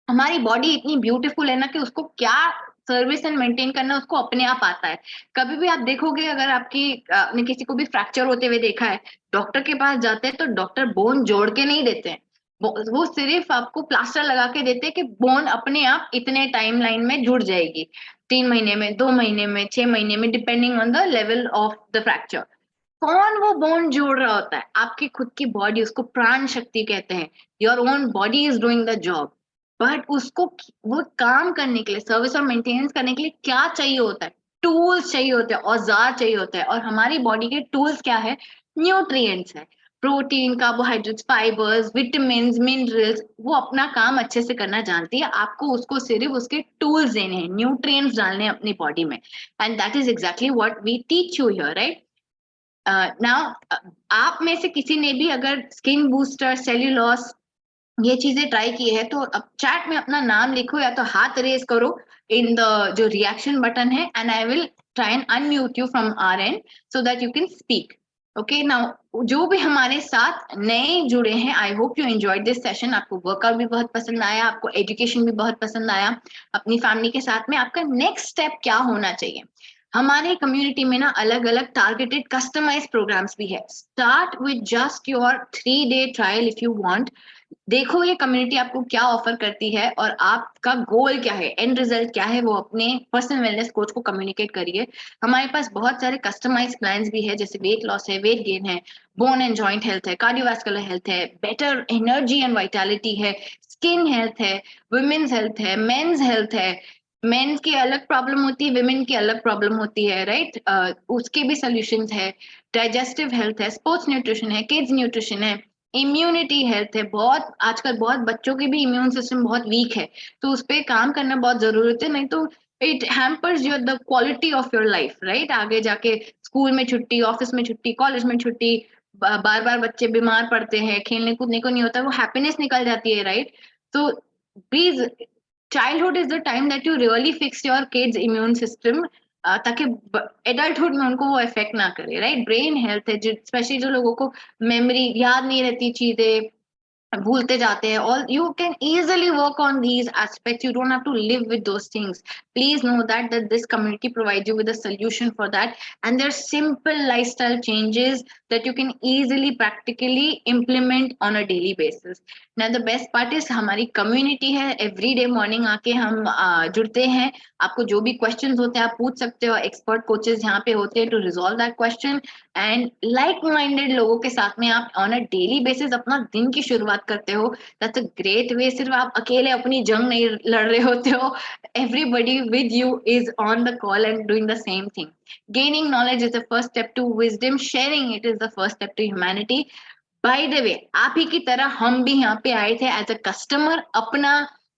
हमारी बॉडी इतनी ब्यूटीफुल है ना कि उसको क्या सर्विस एंड मेंटेन करना उसको अपने आप आता है। कभी भी आप देखोगे, अगर आपने किसी को भी फ्रैक्चर होते हुए देखा है, डॉक्टर के पास जाते हैं तो डॉक्टर बोन जोड़ के नहीं देते हैं, वो सिर्फ आपको प्लास्टर लगा के देते हैं कि बोन अपने आप इतने टाइम लाइन में जुड़ जाएगी, 3 महीने में, 2 महीने में, 6 महीने में, depending on the level of the fracture. कौन वो बोन जोड़ रहा होता है? आपकी खुद की बॉडी, उसको प्राण शक्ति कहते हैं। Your own body is doing the job, but उसको वो काम करने के लिए, सर्विस और मेंटेनेंस करने के लिए क्या चाहिए होता है? टूल्स चाहिए होते हैं, औजार चाहिए होता है। और हमारी बॉडी के टूल्स क्या है? न्यूट्रिएंट्स है, protein, carbohydrates, fibres, vitamin, minerals. वो अपना काम अच्छे से करना जानती है, आपको उसको सिर्फ उसके टूल्स देने हैं, न्यूट्रिएंट्स डालने हैं अपनी बॉडी में। And that is exactly what we teach you here, right? Now आप में से किसी ने भी अगर स्किन बूस्टर, सेल्यूलोस, ये चीजें ट्राई की है तो अब चैट में अपना नाम लिखो या तो हाथ रेज करो इन द जो रिएक्शन बटन है, and I will try and unmute you from our and so that you can speak. Okay, now जो भी हमारे साथ नए जुड़े हैं, I hope you enjoyed this session. आपको वर्कआउट भी बहुत पसंद आया, आपको एजुकेशन भी बहुत पसंद आया। अपनी फैमिली के साथ में आपका नेक्स्ट स्टेप क्या होना चाहिए? हमारे कम्युनिटी में ना अलग अलग टारगेटेड कस्टमाइज प्रोग्राम्स भी है। Start with just your 3-day trial if you want. देखो ये कम्युनिटी आपको क्या ऑफर करती है और आपका गोल क्या है, एंड रिजल्ट क्या है, वो अपने पर्सनल वेलनेस कोच को कम्युनिकेट करिए। हमारे पास बहुत सारे कस्टमाइज प्लान्स भी है, जैसे वेट लॉस है, वेट गेन है, बोन एंड जॉइंट हेल्थ है, कार्डियोवास्कुलर हेल्थ है, बेटर एनर्जी एंड वाइटैलिटी है, स्किन हेल्थ है, वुमेन्स हेल्थ है, मेंस हेल्थ है। मेंस की अलग प्रॉब्लम होती है, वुमेन की अलग प्रॉब्लम होती है, राइट? उसके भी सोल्यूशंस है। डाइजेस्टिव हेल्थ है, स्पोर्ट्स न्यूट्रिशन है, किड्स न्यूट्रिशन है, इम्यूनिटी हेल्थ है। बहुत आजकल बहुत बच्चों की भी इम्यून सिस्टम बहुत वीक है, तो उस पर काम करना बहुत जरूरत है, नहीं तो it hampers your the quality of your life, right? आगे जाके स्कूल में छुट्टी, ऑफिस में छुट्टी, कॉलेज में छुट्टी, बार बार बच्चे बीमार पड़ते हैं, खेलने कूदने को नहीं होता, वो हैप्पीनेस निकल जाती है, राइट? तो please, childhood is the time that you really fix your kids immune system, ताकि एडल्टहुड में उनको वो इफेक्ट ना करे, राइट? ब्रेन हेल्थ है, स्पेशली जो लोगों को मेमोरी याद नहीं रहती, चीजें भूलते जाते हैं, all you can easily work on these aspects. You don't have to live with those things. Please know that this community provides you with a solution for that, and there are simple lifestyle changes that you can easily practically implement on a daily basis. Now the best part is हमारी community है, every day morning आके हम जुड़ते हैं। आपको जो भी questions होते हैं आप पूछ सकते हो, expert coaches यहाँ पे होते हैं to resolve that question, and like minded लोगों के साथ में आप ऑन अ डेली बेसिस अपना दिन की शुरुआत करते हो। That's a great way. सिर्फ आप अकेले अपनी जंग नहीं लड़ रहे होते हो, everybody with you is on the call and doing the same thing. Gaining knowledge is the first step to wisdom, sharing it is the first step to humanity. By the way, आप ही की तरह हम भी यहाँ पे आए थे एज अ कस्टमर अपना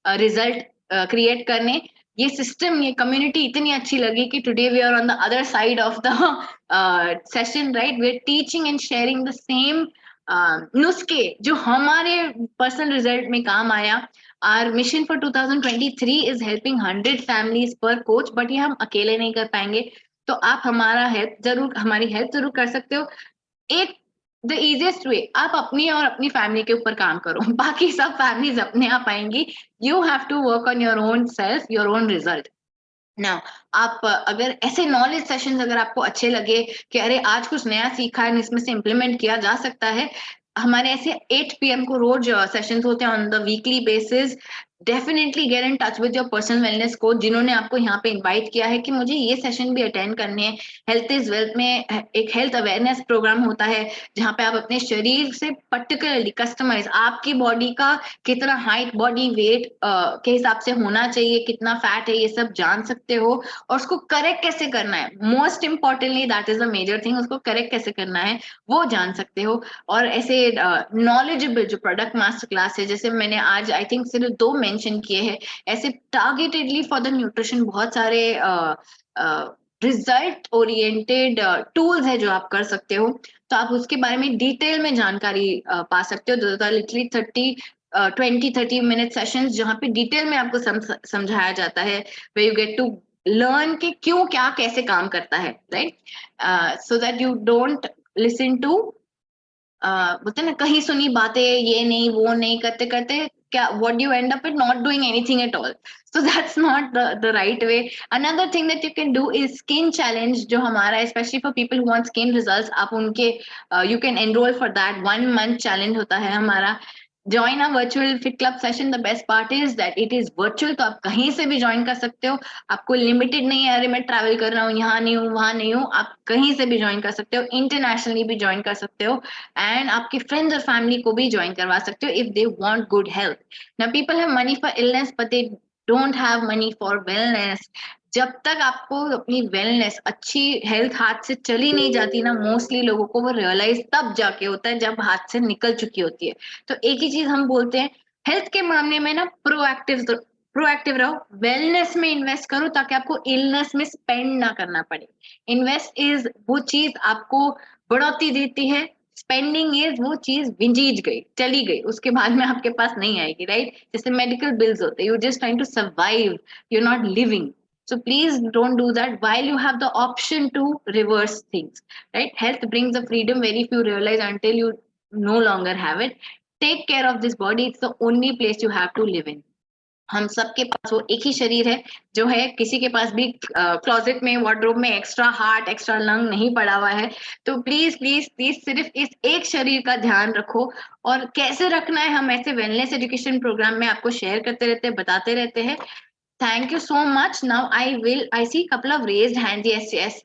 रिजल्ट क्रिएट करने। ये सिस्टम, ये कम्युनिटी इतनी अच्छी लगी कि today we are on the other side of the session, right? We are teaching and sharing the same नुस्खे जो हमारे पर्सनल रिजल्ट में काम आया। Our mission for 2023 is helping 100 families per coach, but ये हम अकेले नहीं कर पाएंगे, तो आप हमारा हेल्प जरूर, हमारी हेल्प जरूर कर सकते हो। एक द इजिएस्ट वे, आप अपनी और अपनी फैमिली के ऊपर काम करो, बाकी सब फैमिलीज अपने आप आएंगी। You have to work on your own self, your own result. Now आप अगर ऐसे नॉलेज सेशंस अगर आपको अच्छे लगे कि अरे आज कुछ नया सीखा है, इसमें से इम्प्लीमेंट किया जा सकता है, हमारे ऐसे 8 PM को रोज सेशंस होते हैं on the weekly basis. Definitely get in touch with your personal wellness coach जिन्होंने आपको यहाँ पे इनवाइट किया है कि मुझे ये सेशन भी अटेंड करने हैं। हेल्थ इज वेल्थ में एक हेल्थ अवेयरनेस प्रोग्राम होता है जहाँ पे आप अपने शरीर से पर्टिकुलरली कस्टमाइज आपकी बॉडी का कितना हाइट, बॉडी वेट के हिसाब से होना चाहिए, कितना फैट है, ये सब जान सकते हो, और उसको करेक्ट कैसे करना है, most importantly that is the major thing, उसको करेक्ट कैसे करना है वो जान सकते हो। और ऐसे नॉलेजेबल जो प्रोडक्ट मास्टर क्लास है, जैसे मैंने आज आई थिंक सिर्फ 2 मेंशन किए हैं, ऐसे टारगेटेडली फॉर द न्यूट्रिशन बहुत सारे रिजल्ट ओरिएंटेड टूल्स है जो आप कर सकते हो, तो आप उसके बारे में डिटेल में जानकारी पा सकते हो। लिटरली 20-30 मिनट सेशंस जहाँ पे डिटेल में आपको समझाया जाता है, way you get to learn कि क्यों क्या कैसे काम करता है, right? So that you don't listen to बोलते ना कहीं सुनी बातें, ये नहीं वो नहीं करते करते क्या what do you end up with not doing anything at all. So that's not the right way. Another thing that you can do is skin challenge जो हमारा है, especially for people who want skin results, आप उनके you can enroll for that 1 month challenge होता है हमारा। Join a virtual fit club session, the best part is that it is virtual, तो आप कहीं से भी ज्वाइन कर सकते हो, आपको लिमिटेड नहीं है अरे मैं ट्रैवल कर रहा हूँ, यहाँ नहीं हूँ वहां नहीं हूँ, आप कहीं से भी ज्वाइन कर सकते हो, इंटरनेशनली भी ज्वाइन कर सकते हो, एंड आपके फ्रेंड्स और फैमिली को भी ज्वाइन करवा सकते हो if they want good health. Now people have money for illness but they don't have money for wellness. जब तक आपको अपनी वेलनेस, अच्छी हेल्थ हाथ से चली नहीं जाती ना, मोस्टली लोगों को वो रियलाइज तब जाके होता है जब हाथ से निकल चुकी होती है। तो एक ही चीज हम बोलते हैं हेल्थ के मामले में ना, प्रोएक्टिव रहो, वेलनेस में इन्वेस्ट करो ताकि आपको इलनेस में स्पेंड ना करना पड़े। इन्वेस्ट इज वो चीज आपको बढ़ोतरी देती है, स्पेंडिंग इज वो चीज विंजीज गई, चली गई, उसके बाद में आपके पास नहीं आएगी, राइट? जैसे मेडिकल बिल्स होते हैं, you just trying to survive, you not living. So please don't do that while you have the option to reverse things, right? Health brings the freedom very few realize until you no longer have it. Take care of this body, it's the only place you have to live in. हम सबके पास वो एक ही शरीर है जो है, किसी के पास भी क्लोजेट में, वार्डरोब में एक्स्ट्रा हार्ट, एक्स्ट्रा लंग नहीं पड़ा हुआ है। तो प्लीज प्लीज प्लीज सिर्फ इस एक शरीर का ध्यान रखो, और कैसे रखना है हम ऐसे वेलनेस एजुकेशन प्रोग्राम में आपको शेयर करते रहते हैं, बताते रहते हैं। Thank you so much. Now I see couple of raised hand. Yes yes,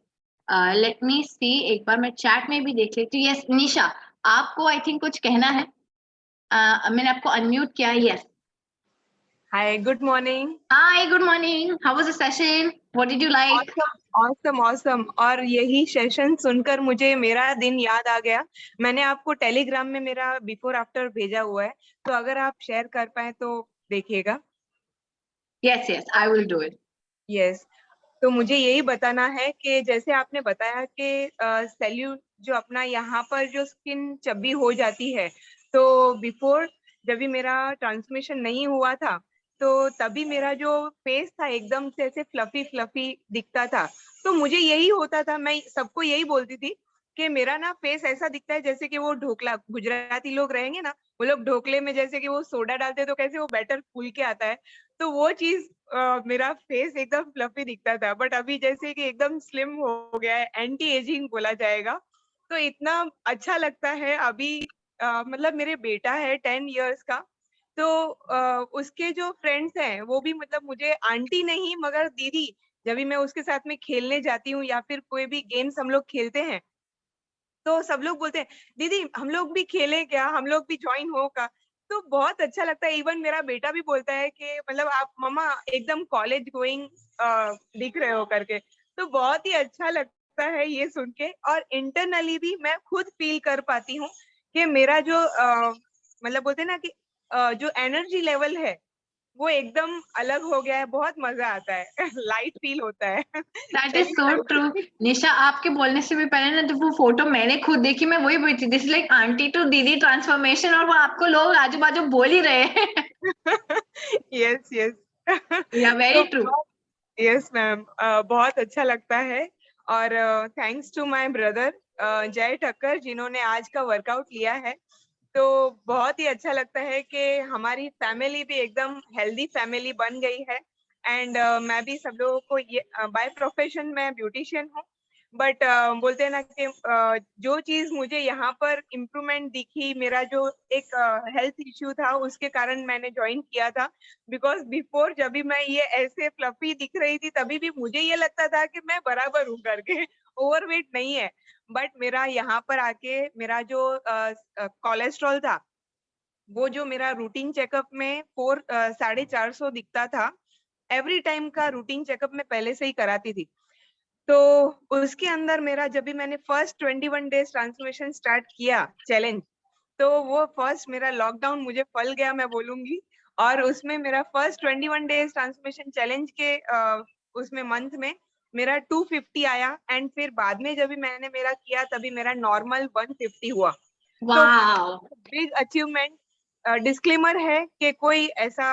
let me see, एक बार मैं चैट में भी देख लेती हूँ। यस निशा, आपको आई थिंक कुछ कहना है। मैंने आपको अनम्यूट किया। Yes. Hi, good morning. Hi, good morning. How was the session? What did you like? Awesome. और यही सेशन सुनकर मुझे मेरा दिन याद आ गया। मैंने आपको टेलीग्राम में मेरा बिफोर आफ्टर भेजा हुआ है, तो अगर आप शेयर कर पाए तो देखिएगा। Yes, yes, I will do it. Yes, तो मुझे यही बताना है कि जैसे आपने बताया कि सेल्यूट जो अपना यहाँ पर जो स्किन चब्बी हो जाती है, तो बिफोर जब भी मेरा ट्रांसमिशन नहीं हुआ था, तो तभी मेरा जो फेस था एकदम से ऐसे फ्लफी दिखता था। तो मुझे यही होता था, मैं सबको यही बोलती थी कि मेरा ना फेस ऐसा दिखता है जैसे कि वो ढोकला, गुजराती लोग रहेंगे ना, वो लोग ढोकले में जैसे कि वो सोडा डालते हैं तो कैसे वो बैटर फूल के आता है, तो वो चीज मेरा फेस एकदम फ्लफी दिखता था। बट अभी जैसे कि एकदम स्लिम हो गया है, एंटी एजिंग बोला जाएगा, तो इतना अच्छा लगता है। अभी मतलब मेरे बेटा है 10 इयर्स का, तो उसके जो फ्रेंड्स हैं वो भी मतलब मुझे आंटी नहीं मगर दीदी, जब भी मैं उसके साथ में खेलने जाती हूँ या फिर कोई भी गेम्स हम लोग खेलते हैं, तो सब लोग बोलते हैं दीदी हम लोग भी खेलें क्या, हम लोग भी ज्वाइन हो का। तो बहुत अच्छा लगता है। इवन मेरा बेटा भी बोलता है कि मतलब आप मम्मा एकदम कॉलेज गोइंग दिख रहे हो करके। तो बहुत ही अच्छा लगता है ये सुन के, और इंटरनली भी मैं खुद फील कर पाती हूँ कि मेरा जो मतलब बोलते हैं ना कि जो एनर्जी लेवल है वो एकदम अलग हो गया है। बहुत मजा आता है लाइट फील होता है। That is चलिए so true. निशा, आपके बोलने से भी पहले ना, जब वो फोटो मैंने खुद देखी, मैं वही बोली थी, दिस लाइक आंटी टू दीदी ट्रांसफॉर्मेशन, और वो आपको लोग आजू बाजू बोल ही रहे हैं। Yes yes. या वेरी ट्रू। यस मैम, बहुत अच्छा लगता है। और थैंक्स टू माय ब्रदर जय ठक्कर, जिन्होंने आज का वर्कआउट लिया है। तो बहुत ही अच्छा लगता है कि हमारी फैमिली भी एकदम हेल्दी फैमिली बन गई है। एंड मैं भी सब लोगों को ये बाय प्रोफेशन मैं ब्यूटिशियन हूँ, बट बोलते हैं ना कि जो चीज मुझे यहाँ पर इम्प्रूवमेंट दिखी, मेरा जो एक हेल्थ इश्यू था उसके कारण मैंने ज्वाइन किया था। बिकॉज बिफोर जब भी मैं ये ऐसे फ्लफी दिख रही थी तभी भी मुझे ये लगता था कि मैं बराबर हूँ करके, ओवरवेट नहीं है। बट मेरा यहाँ पर आके मेरा जो कोलेस्ट्रॉल था, वो जो मेरा रूटीन चेकअप में 450 दिखता था, एवरी टाइम का रूटीन चेकअप में पहले से ही कराती थी। तो उसके अंदर मेरा जब भी मैंने फर्स्ट 21 डेज ट्रांसफॉर्मेशन स्टार्ट किया चैलेंज, तो वो फर्स्ट मेरा लॉकडाउन मुझे फल गया मैं बोलूंगी। और उसमें मेरा फर्स्ट 21 डेज ट्रांसफॉर्मेशन चैलेंज के उसमें मंथ में मेरा 250 आया। एंड फिर बाद में जब भी मैंने मेरा किया तभी मेरा नॉर्मल 150 हुआ। तो वाओ। Big achievement. डिस्क्लेमर है कि कोई ऐसा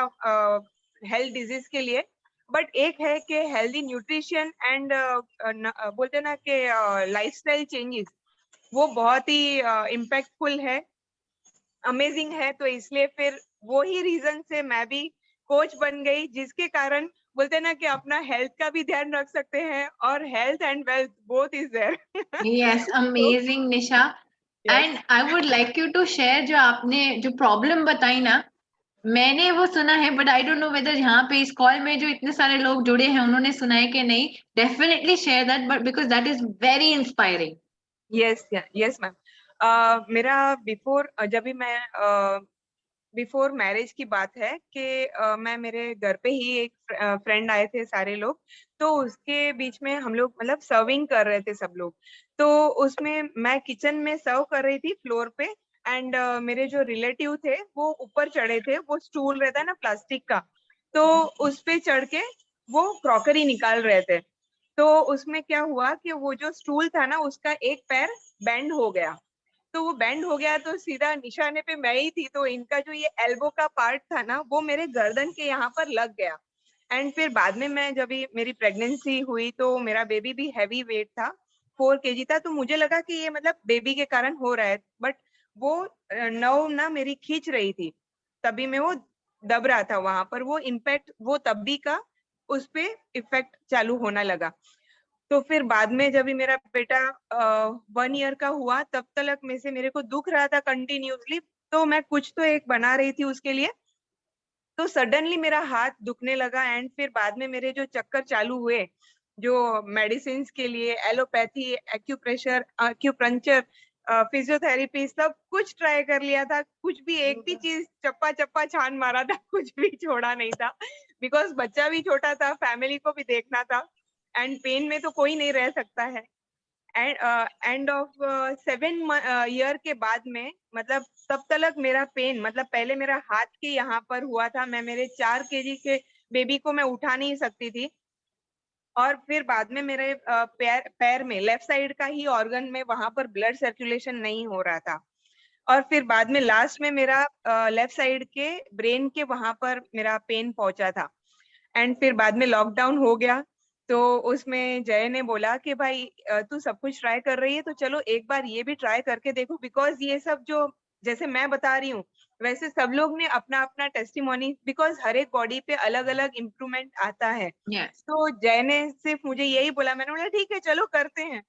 हेल्थ डिजीज के लिए, बट एक है कि हेल्दी न्यूट्रिशन एंड बोलते हैं ना कि लाइफस्टाइल चेंजेस, वो बहुत ही इम्पैक्टफुल है, अमेजिंग है। तो इसलिए फिर वो ही रीजन से मैं भी कोच बन गई, जिसके कारण बोलते हैं ना कि अपना हेल्थ का भी ध्यान रख सकते हैं, और health and wealth both is there. Yes, amazing Nisha. And I would like you to share, जो आपने जो प्रॉब्लम बताई ना, मैंने वो सुना है, but I don't know whether यहाँ पे इस कॉल में जो इतने सारे लोग जुड़े हैं उन्होंने सुना है कि नहीं। Definitely share that, but because that is very inspiring. Yes yes ma'am. मेरा बिफोर जब भी मैं बिफोर मैरिज की बात है कि मैं मेरे घर पे ही एक फ्रेंड आए थे सारे लोग, तो उसके बीच में हम लोग मतलब सर्विंग कर रहे थे सब लोग। तो उसमें मैं किचन में सर्व कर रही थी फ्लोर पे, एंड मेरे जो रिलेटिव थे वो ऊपर चढ़े थे, वो स्टूल रहता है ना प्लास्टिक का, तो उस पे चढ़ के वो क्रॉकरी निकाल रहे थे। तो उसमें क्या हुआ कि वो जो स्टूल था ना उसका एक पैर बेंड हो गया। तो वो बेंड हो गया तो सीधा निशाने पे मैं ही थी, तो इनका जो ये एल्बो का पार्ट था ना वो मेरे गर्दन के यहाँ पर लग गया। एंड फिर बाद में मैं जब मेरी प्रेगनेंसी हुई तो मेरा बेबी भी हैवी वेट था, 4 kg था, तो मुझे लगा कि ये मतलब बेबी के कारण हो रहा है। बट वो नर्व ना मेरी खींच रही थी, तभी मैं वो दब रहा था वहां पर, वो इम्पैक्ट वो तभी का उस पे इफेक्ट चालू होना लगा। तो फिर बाद में जब भी मेरा बेटा 1 ईयर का हुआ, तब तक में से मेरे को दुख रहा था कंटिन्यूसली, तो मैं कुछ तो एक बना रही थी उसके लिए, तो सडनली मेरा हाथ दुखने लगा। एंड फिर बाद में मेरे जो चक्कर चालू हुए, जो मेडिसिन के लिए, एलोपैथी, एक्यूप्रेशर, एक्यूपंक्चर, फिजियोथेरेपी, सब कुछ ट्राई कर लिया था, कुछ भी एक भी चीज चप्पा चप्पा छान मारा था, कुछ भी छोड़ा नहीं था, बिकॉज बच्चा भी छोटा था, फैमिली को भी देखना था, एंड पेन में तो कोई नहीं रह सकता है। एंड ऑफ 7 ईयर के बाद में, मतलब तब तक मेरा पेन, मतलब पहले मेरा हाथ के यहाँ पर हुआ था, मैं मेरे 4 केजी के बेबी को मैं उठा नहीं सकती थी, और फिर बाद में मेरे पैर में, लेफ्ट साइड का ही ऑर्गन में, वहां पर ब्लड सर्कुलेशन नहीं हो रहा था, और फिर बाद में लास्ट में मेरा लेफ्ट साइड के ब्रेन के वहां पर मेरा पेन पहुंचा था। एंड फिर बाद में लॉकडाउन हो गया, तो उसमें जय ने बोला कि भाई तू सब कुछ ट्राई कर रही है, तो चलो एक बार ये भी ट्राई करके देखो, बिकॉज ये सब जो जैसे मैं बता रही हूँ, वैसे सब लोग ने अपना अपना टेस्टिमोनी, बिकॉज हर एक बॉडी पे अलग अलग इम्प्रूवमेंट आता है। Yes. तो जय ने सिर्फ मुझे यही बोला, मैंने बोला ठीक है चलो करते हैं।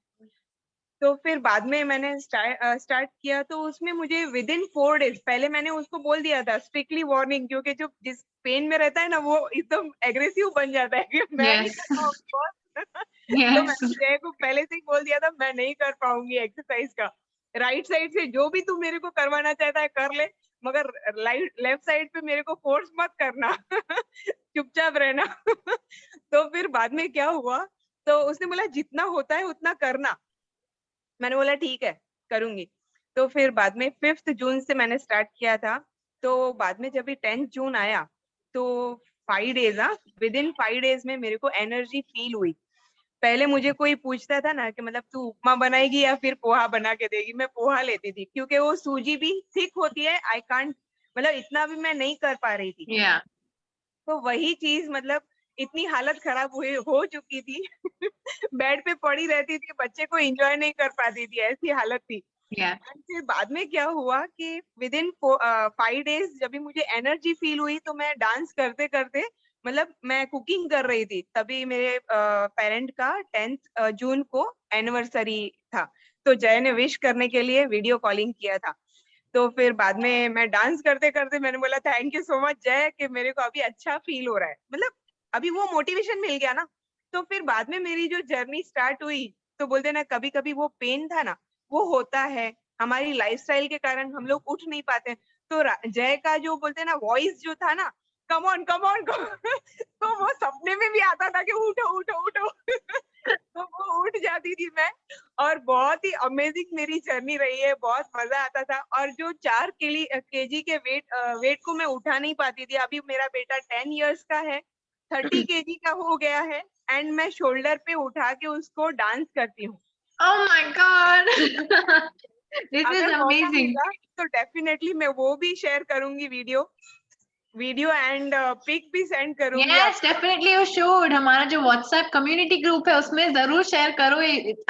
तो फिर बाद में मैंने स्टार्ट किया, तो उसमें मुझे विद इन 4 डेज, पहले मैंने उसको बोल दिया था स्ट्रिक्टली वार्निंग, क्योंकि जो जिस पेन में रहता है ना, वो एकदम एग्रेसिव बन जाता है कि मैं नहीं Yes. कर पाऊंगी boss। तो Yes. मैंने जय को पहले से ही बोल दिया था, मैं नहीं कर पाऊंगी एक्सरसाइज का, राइट साइड से जो भी तू मेरे को करवाना चाहता है कर ले, मगर लेफ्ट साइड पे मेरे को फोर्स मत करना, चुपचाप रहना। तो फिर बाद में क्या हुआ, तो उसने बोला जितना होता है उतना करना। मैंने बोला ठीक है करूंगी। तो फिर बाद में 5 जून से मैंने स्टार्ट किया था। तो बाद में जब भी 10 जून आया, तो 5 डेज, विद इन 5 डेज में मेरे को एनर्जी फील हुई। पहले मुझे कोई पूछता था ना कि मतलब तू उपमा बनाएगी या फिर पोहा बना के देगी, मैं पोहा लेती थी, क्योंकि वो सूजी भी थिक होती है, आई कांट, मतलब इतना भी मैं नहीं कर पा रही थी। Yeah. तो वही चीज, मतलब इतनी हालत खराब हुई हो चुकी थी, बेड पे पड़ी रहती थी, बच्चे को एंजॉय नहीं कर पाती थी, ऐसी हालत थी। Yeah. फिर बाद में क्या हुआ कि विद इन 5 डेज जब भी मुझे एनर्जी फील हुई, तो मैं डांस करते करते, मतलब मैं कुकिंग कर रही थी, तभी मेरे पेरेंट का 10 जून को एनिवर्सरी था, तो जय ने विश करने के लिए वीडियो कॉलिंग किया था। तो फिर बाद में मैं डांस करते करते मैंने बोला थैंक यू सो मच जय, कि मेरे को अभी अच्छा फील हो रहा है, मतलब अभी वो मोटिवेशन मिल गया ना। तो फिर बाद में मेरी जो जर्नी स्टार्ट हुई, तो बोलते ना कभी कभी वो पेन था ना, वो होता है, हमारी लाइफस्टाइल के कारण हम लोग उठ नहीं पाते। तो जय का जो बोलते ना वॉइस जो था ना, कम ऑन कम ऑन, तो वो सपने में भी आता था कि उठो उठो उठो। तो वो उठ जाती थी मैं, और बहुत ही अमेजिंग मेरी जर्नी रही है, बहुत मजा आता था। और जो 4 केजी के वेट को मैं उठा नहीं पाती थी, अभी मेरा बेटा 10 इयर्स का है, 30 केजी का हो गया है, एंड मैं शोल्डर पे उठा के उसको डांस करती हूँ। Oh my God. This is अगर मौका amazing. मिला तो डेफिनेटली मैं वो भी शेयर करूंगी, वीडियो एंड पिक भी सेंड करूंगी Yes, definitely you should. हमारा जो WhatsApp कम्युनिटी ग्रुप है उसमें जरूर शेयर करो।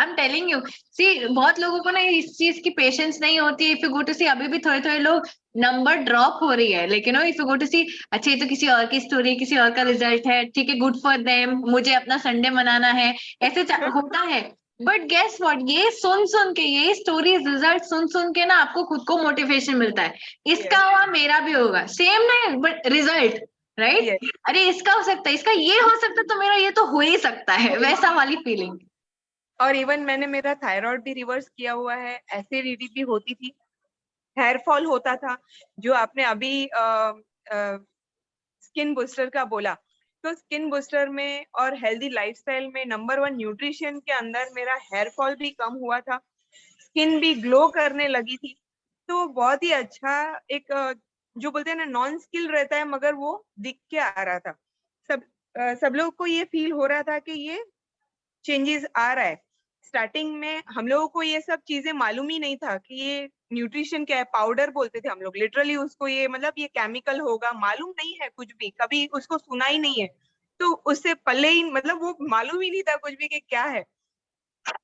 I'm telling you, see बहुत लोगों को ना इस चीज की पेशेंस नहीं होती है। If you go to see, अभी भी थोड़े थोड़े लोग नंबर ड्रॉप हो रही है, लेकिन इफ यू गो टू सी, अच्छा ये तो किसी और की स्टोरी, किसी और का रिजल्ट है, ठीक है, गुड फॉर देम, मुझे अपना संडे मनाना है, ऐसे होता है। बट गेस व्हाट, ये सुन सुन के, ये स्टोरीज रिजल्ट सुन सुन के ना आपको खुद को मोटिवेशन मिलता है, इसका Yes. हुआ मेरा भी होगा, सेम नहीं बट रिजल्ट, राइट? Yes. अरे इसका हो सकता है, इसका ये हो सकता है, तो मेरा ये तो हो ही सकता है, वैसा वाली फीलिंग। और इवन मैंने मेरा थायराइड भी रिवर्स किया हुआ है, एसिडिटी भी होती थी, हेयर फॉल होता था, जो आपने अभी स्किन बूस्टर का बोला, तो स्किन बूस्टर में और हेल्दी लाइफस्टाइल में नंबर 1 न्यूट्रिशन के अंदर मेरा हेयर फॉल भी कम हुआ था, स्किन भी ग्लो करने लगी थी। तो बहुत ही अच्छा एक जो बोलते हैं ना नॉन स्किल रहता है, मगर वो दिख के आ रहा था, सब लोग को ये फील हो रहा था कि ये चेंजेस आ रहा है। स्टार्टिंग में हम लोगों को ये सब चीजें मालूम ही नहीं था कि ये न्यूट्रिशन क्या है, पाउडर बोलते थे हम लोग लिटरली उसको, ये मतलब ये केमिकल होगा, मालूम नहीं है कुछ भी, कभी उसको सुना ही नहीं है, तो उससे पहले ही मतलब वो मालूम ही नहीं था कुछ भी कि क्या है।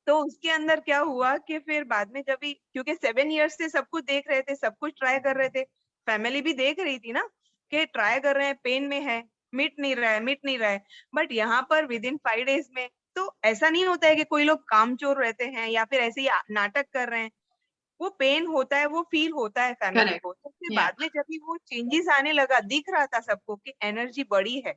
तो उसके अंदर क्या हुआ कि फिर बाद में जब भी, क्योंकि 7 इयर्स से सब कुछ देख रहे थे, सब कुछ ट्राई कर रहे थे, फैमिली भी देख रही थी ना, कि ट्राई कर रहे हैं, पेन में है, मिट नहीं रहा है, बट यहाँ पर विद इन 5 days में, तो ऐसा नहीं होता है कि कोई लोग कामचोर रहते हैं या फिर ऐसे ही नाटक कर रहे हैं। वो पेन होता है, वो फील होता है फैमिली Correct. को। तो फिर Yeah. बाद में जब भी वो चेंजेस आने लगा, दिख रहा था सबको कि एनर्जी बढ़ी है,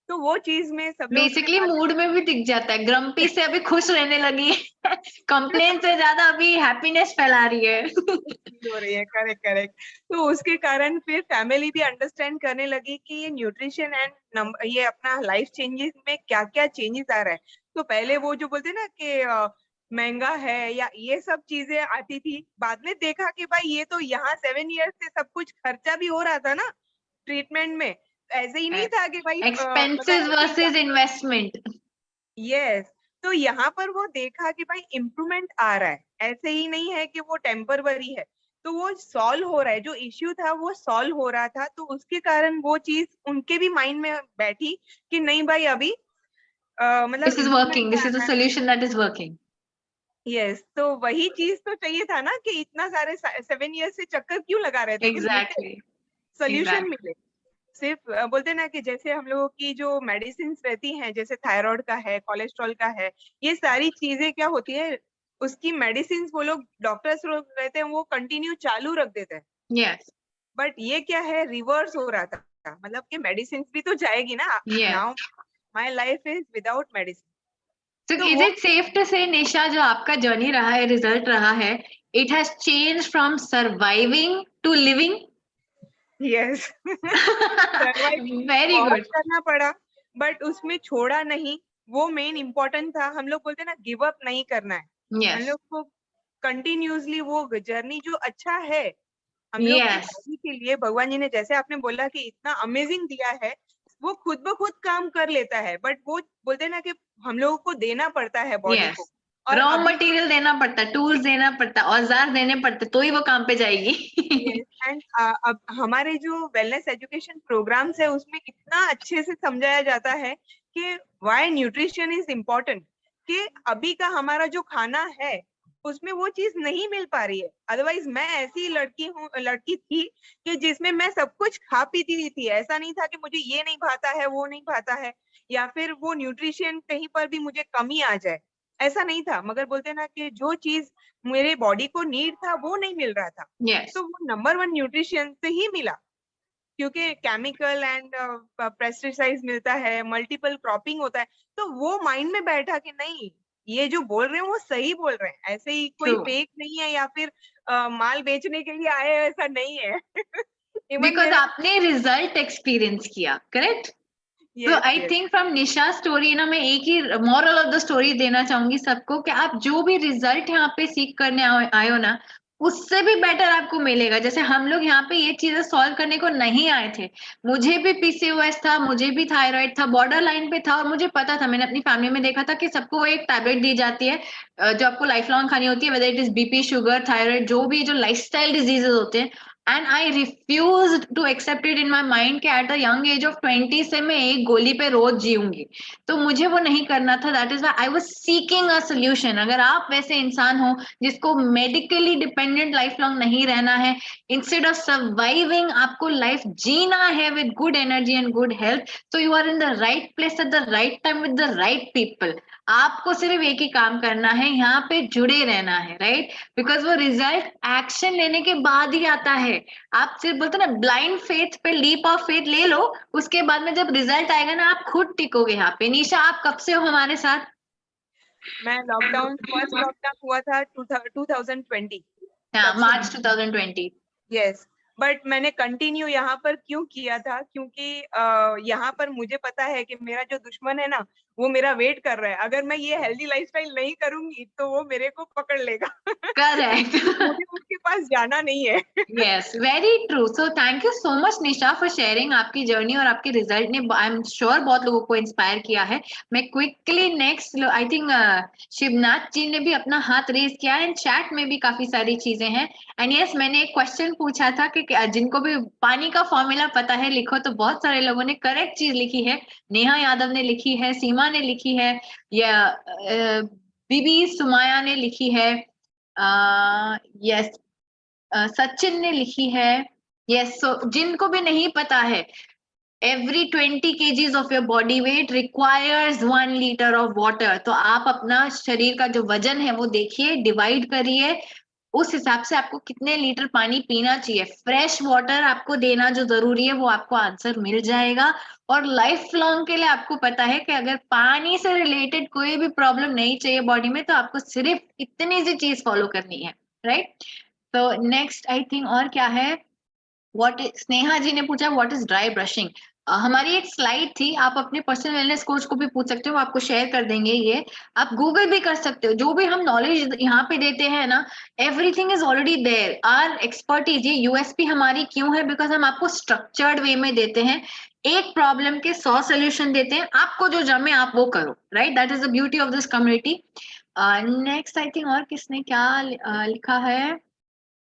तो वो चीज में सब लोग ने बेसिकली बाद मूड में भी दिख जाता है, ग्रम्पी से अभी खुश रहने लगी है, कंप्लेन से ज्यादा अभी हैप्पीनेस फैला रही है। फील हो रही है। Correct correct. तो उसके कारण फिर फैमिली भी अंडरस्टैंड करने लगी कि ये न्यूट्रिशन एंड ये अपना लाइफ चेंजेस में क्या क्या चेंजेस आ रहा है। तो पहले वो जो बोलते ना कि महंगा है या ये सब चीजें आती थी, बाद में देखा कि भाई ये तो यहाँ 7 years से सब कुछ खर्चा भी हो रहा था ना ट्रीटमेंट में। ऐसे ही नहीं था कि भाई मतलब एक्सपेंसेस ऐसे ही वर्सेस इन्वेस्टमेंट। यस। तो यहाँ पर वो देखा कि भाई इम्प्रूवमेंट आ रहा है, ऐसे ही नहीं है कि वो टेम्परवरी है। तो वो सॉल्व हो रहा है, जो इश्यू था वो सॉल्व हो रहा था। तो उसके कारण वो चीज उनके भी माइंड में बैठी कि नहीं भाई अभी मतलब दिस इज वर्किंग, इम्प्रूवमेंट आ दिस इज अ रहा है। Solution that is working. Yes, तो वही चीज तो चाहिए था ना कि इतना सारे 7 years से चक्कर क्यों लगा रहे थे कि मिले एग्जैक्टली, सोल्यूशन एग्जैक्टली। मिले। सिर्फ बोलते हैं ना कि जैसे हम लोगों की जो मेडिसिन रहती हैं, जैसे थायराइड का है, कोलेस्ट्रॉल का है, ये सारी चीजें क्या होती है, उसकी मेडिसिन वो लोग डॉक्टर्स लोग रहते हैं वो कंटिन्यू चालू रख देते हैं। यस, बट ये क्या है, रिवर्स हो रहा था, मतलब कि मेडिसिन भी तो जाएगी ना। Now yes. My life is without medicine. So तो is वो it safe to say, निशा, जो आपका जर्नी रहा है, रिजल्ट रहा है, it has changed from surviving to living? Yes surviving Very बहुत good. करना पड़ा, बट उसमें छोड़ा नहीं। वो मेन इम्पोर्टेंट था। हम लोग बोलते हैं ना, गिव अप नहीं करना है। हम Yes, लोग को कंटिन्यूअसली वो जर्नी जो अच्छा है हम लोग की yes, बॉडी के लिए, भगवान जी ने जैसे आपने बोला कि इतना अमेजिंग दिया है, वो खुद ब खुद काम कर लेता है। बट वो बोलते हैं ना कि हम लोगों को देना पड़ता है बॉडी yes. को। और रॉ अभी मटेरियल देना पड़ता है, टूल्स देना पड़ता है, औजार देने पड़ते, तो ही वो काम पे जाएगी। एंड अब हमारे जो वेलनेस एजुकेशन प्रोग्राम्स है उसमें इतना अच्छे से समझाया जाता है कि व्हाई न्यूट्रिशन इज इम्पोर्टेंट। कि अभी का हमारा जो खाना है उसमें वो चीज नहीं मिल पा रही है। अदरवाइज मैं ऐसी लड़की थी कि जिसमें मैं सब कुछ खा पीती थी। ऐसा नहीं था कि मुझे ये नहीं भाता है, वो नहीं भाता है, या फिर वो न्यूट्रिशन कहीं पर भी मुझे कमी आ जाए, ऐसा नहीं था। मगर बोलते ना कि जो चीज मेरे बॉडी को नीड था वो नहीं मिल रहा था, Yes, तो वो नंबर 1 न्यूट्रिशन से ही मिला। क्योंकि केमिकल एंड पेस्टिसाइड्स मिलता है, मल्टीपल क्रॉपिंग होता है। तो वो माइंड में बैठा कि नहीं, ये जो बोल रहे हैं वो सही बोल रहे हैं, ऐसे ही कोई true. फेक नहीं है या फिर माल बेचने के लिए आए हैं, ऐसा नहीं है। इवन Because मेरा आपने रिजल्ट एक्सपीरियंस किया, करेक्ट? तो yes I yes think from Nisha story ना, मैं एक ही मॉरल ऑफ द स्टोरी देना चाहूंगी सबको, कि आप जो भी रिजल्ट यहाँ पे सीख करने आए हो ना, उससे भी बेटर आपको मिलेगा। जैसे हम लोग यहाँ पे ये चीजें सॉल्व करने को नहीं आए थे। मुझे भी पीसीओएस था, मुझे भी थायराइड था, बॉर्डर लाइन पे था, और मुझे पता था, मैंने अपनी फैमिली में देखा था कि सबको वो एक टैबलेट दी जाती है जो आपको लाइफ लॉन्ग खानी होती है, whether it is BP, sugar, thyroid, जो भी जो लाइफस्टाइल डिजीजेस होते हैं। And I refuse to accept it in my mind कि at the young age of 20 से मैं एक गोली पे रोज जीऊंगी। तो मुझे वो नहीं करना था। That is why I was seeking a solution. अगर आप वैसे इंसान हो जिसको मेडिकली डिपेंडेंट लाइफ लॉन्ग नहीं रहना है, इंस्टेड ऑफ सर्वाइविंग आपको लाइफ जीना है with good energy and good health, तो you are in the right place at the right time with the right people. आपको सिर्फ एक ही काम करना है, यहाँ पे जुड़े रहना है, राइट? बिकॉज वो रिजल्ट एक्शन लेने के बाद ही आता है। आप सिर्फ बोलते ना, ब्लाइंड फेथ पे लीप ऑफ फेथ ले लो, उसके बाद में जब रिजल्ट आएगा ना, आप खुद टिकोगे यहाँ पे। निशा, आप कब से हो हमारे साथ? मैं लॉकडाउन, फर्स्ट लॉकडाउन हुआ था 2020 हाँ, तब से। मार्च 2020। यस, बट मैंने कंटिन्यू यहाँ पर क्यों किया था, क्योंकि यहाँ पर मुझे पता है कि मेरा जो दुश्मन है ना वो मेरा वेट कर रहा है। अगर मैं ये हेल्दी लाइफस्टाइल नहीं करूंगी तो वो मेरे को पकड़ लेगा। करेक्ट। मुझे उसके पास जाना नहीं है। Yes, very true. So thank you so much Nisha for sharing आपकी जर्नी, और आपके रिजल्ट ने आई एम श्योर बहुत लोगों को इंस्पायर किया है। मैं quickly next, I think Shivnath ji ने भी अपना हाथ रेज किया है, एंड चैट में भी काफी सारी चीजें हैं। एंड यस, मैंने एक क्वेश्चन पूछा था कि जिनको भी पानी का फॉर्मूला पता है लिखो, तो बहुत सारे लोगों ने करेक्ट चीज लिखी है। नेहा यादव ने लिखी है, सीमा ने लिखी है, या बीबी सुमाया ने लिखी है, यस, सचिन ने लिखी है, यस, सो जिनको भी नहीं पता है, every 20 kgs of your body weight requires 1 liter of water. तो आप अपना शरीर का जो वजन है वो देखिए, डिवाइड करिए, उस हिसाब से आपको कितने लीटर पानी पीना चाहिए। फ्रेश वाटर आपको देना जो जरूरी है वो आपको आंसर मिल जाएगा। और लाइफ लॉन्ग के लिए आपको पता है कि अगर पानी से रिलेटेड कोई भी प्रॉब्लम नहीं चाहिए बॉडी में, तो आपको सिर्फ इतनी सी चीज फॉलो करनी है, राइट। तो नेक्स्ट आई थिंक और क्या है, व्हाट, स्नेहा जी ने पूछा व्हाट इज ड्राई ब्रशिंग। हमारी एक स्लाइड थी, आप अपने पर्सनल वेलनेस कोच को भी पूछ सकते हो, आपको शेयर कर देंगे ये। आप गूगल भी कर सकते हो, जो भी हम नॉलेज यहाँ पे देते हैं ना, everything is already there. Our expertise, ये यूएसपी हमारी क्यों है, बिकॉज हम आपको स्ट्रक्चर्ड वे में देते हैं, एक प्रॉब्लम के 100 सोल्यूशन देते हैं, आपको जो जमे आप वो करो, right. That is the beauty of this community. Next I think और किसने क्या लिखा है,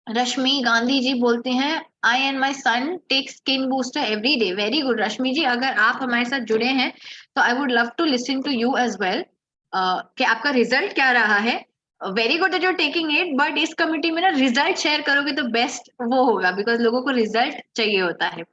रश्मि गांधी जी बोलते हैं I and my son take skin booster every day. Very good Rashmi ji, अगर आप हमारे साथ जुड़े हैं तो I would love to listen to you as well कि आपका रिजल्ट क्या रहा है। Very good that you are taking it, but इस कम्युनिटी में ना रिजल्ट शेयर करोगे तो बेस्ट वो होगा, बिकॉज लोगों को रिजल्ट चाहिए होता है।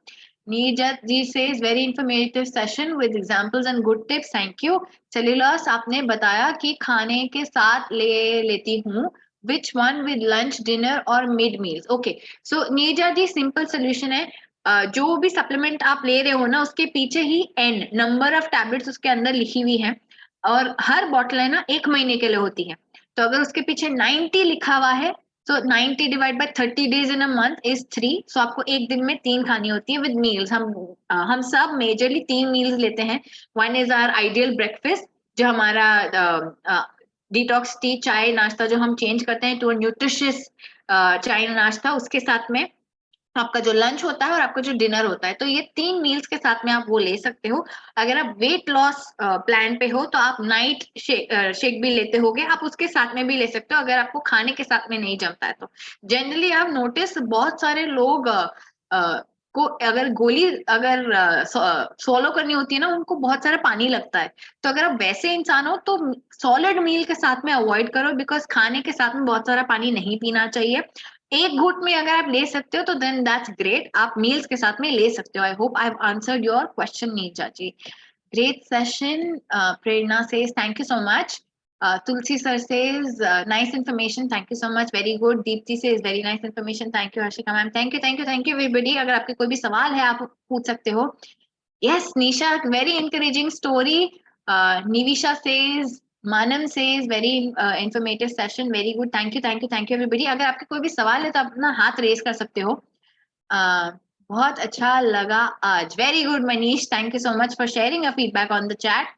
नीरज जी से very informative session with examples and good tips, thank you. Cellulose आपने बताया कि खाने के साथ ले लेती हूँ, which one with lunch, dinner और mid meals? Okay, so Neerja ji simple solution है, जो भी सप्लीमेंट आप ले रहे हो ना उसके पीछे ही एन नंबर ऑफ टैबलेट्स उसके अंदर लिखी हुई है, और हर बॉटल है ना 1 महीने के लिए होती है। तो अगर उसके पीछे 90 लिखा हुआ है, तो 90 divide by 30 days in a month is 3, सो आपको एक दिन में 3 खानी होती है विद मील्स। हम सब मेजरली 3 मील्स लेते हैं। One is our ideal breakfast, जो हमारा डिटॉक्स टी चाय नाश्ता जो हम चेंज करते हैं टू न्यूट्रिशियस चाय नाश्ता, उसके साथ में आपका जो लंच होता है और आपका जो डिनर होता है, तो ये 3 मील्स के साथ में आप वो ले सकते हो। अगर आप वेट लॉस प्लान पे हो तो आप नाइट शेक भी लेते होगे, आप उसके साथ में भी ले सकते हो अगर आपको खाने के साथ में नहीं जमता है तो। जनरली आप नोटिस बहुत सारे लोग को अगर गोली अगर सॉलो करनी होती है ना, उनको बहुत सारा पानी लगता है। तो अगर आप वैसे इंसान हो तो सॉलिड मील के साथ में अवॉइड करो, बिकॉज खाने के साथ में बहुत सारा पानी नहीं पीना चाहिए। एक घूंट में अगर आप ले सकते हो तो देन दैट्स ग्रेट, आप मील्स के साथ में ले सकते हो। I hope I have answered your question Neerja ji. Great session. Prerna says thank you so much. Tulsi sir says nice information, thank you so much, very good. Deepti says very nice information, thank you. Harshika ma'am, thank you everybody. अगर आपके कोई भी सवाल है आप पूछ सकते हो। Yes, Nisha, very encouraging story. Nivisha says, Manam says very informative session, very good. Thank you everybody. अगर आपके कोई भी सवाल है तो आप अपना हाथ रेस कर सकते हो। बहुत अच्छा लगा आज, very good Manish, thank you so much for sharing your feedback on the chat.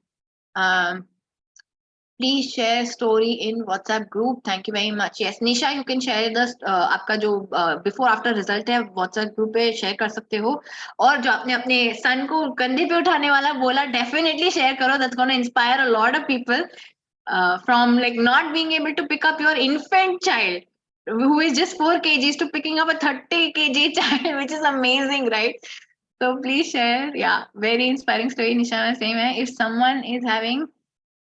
Please share story in WhatsApp group. Thank you very much. Yes, Nisha, you can share the आपका जो before after result है WhatsApp group पे share कर सकते हो। और जो आपने अपने son को कंधे पे उठाने वाला बोला, definitely share करो. That's gonna inspire a lot of people from like not being able to pick up your infant child who is just 4 kgs to picking up a 30 kg child, which is amazing, right? So please share. Yeah, very inspiring story. Nisha, same है. If someone is having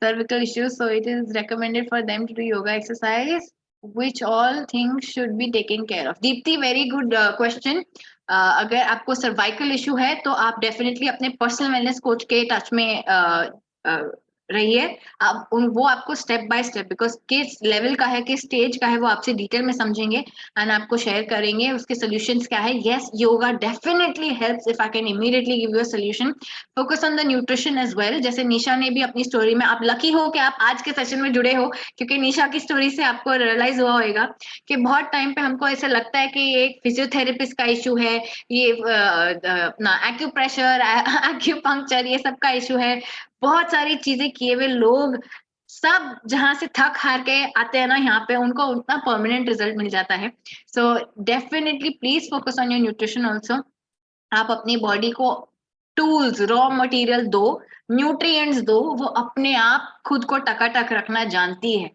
cervical issues, so it is recommended for them to do yoga exercise, which all things should be taken care of. Deepti, very good question. अगर आपको cervical issue है तो आप definitely अपने personal wellness coach के touch में रहिए। आप वो आपको स्टेप बाय स्टेप, बिकॉज किस लेवल का है किस स्टेज का है वो आपसे डिटेल में समझेंगे एंड आपको शेयर करेंगे उसके सॉल्यूशंस क्या है। Yes, yoga definitely helps if I can immediately give you a solution. Focus on the nutrition as well, जैसे निशा ने भी अपनी स्टोरी में, आप लकी हो कि आप आज के सेशन में जुड़े हो, क्योंकि निशा की स्टोरी से आपको रियलाइज हुआ होगा कि बहुत टाइम पे हमको ऐसा लगता है कि ये एक फिजियोथेरेपिस्ट का इशू है, ये अपना एक्यूप्रेशर एक्यूपंक्चर ये सब का इशू है। बहुत सारी चीजें किए हुए लोग सब जहां से थक हार के आते हैं ना यहाँ पे, उनको उतना परमानेंट रिजल्ट मिल जाता है। So definitely please focus on your nutrition also. आप अपनी बॉडी को टूल्स रॉ मटेरियल दो, न्यूट्रिएंट्स दो, वो अपने आप खुद को टकाटक रखना जानती है।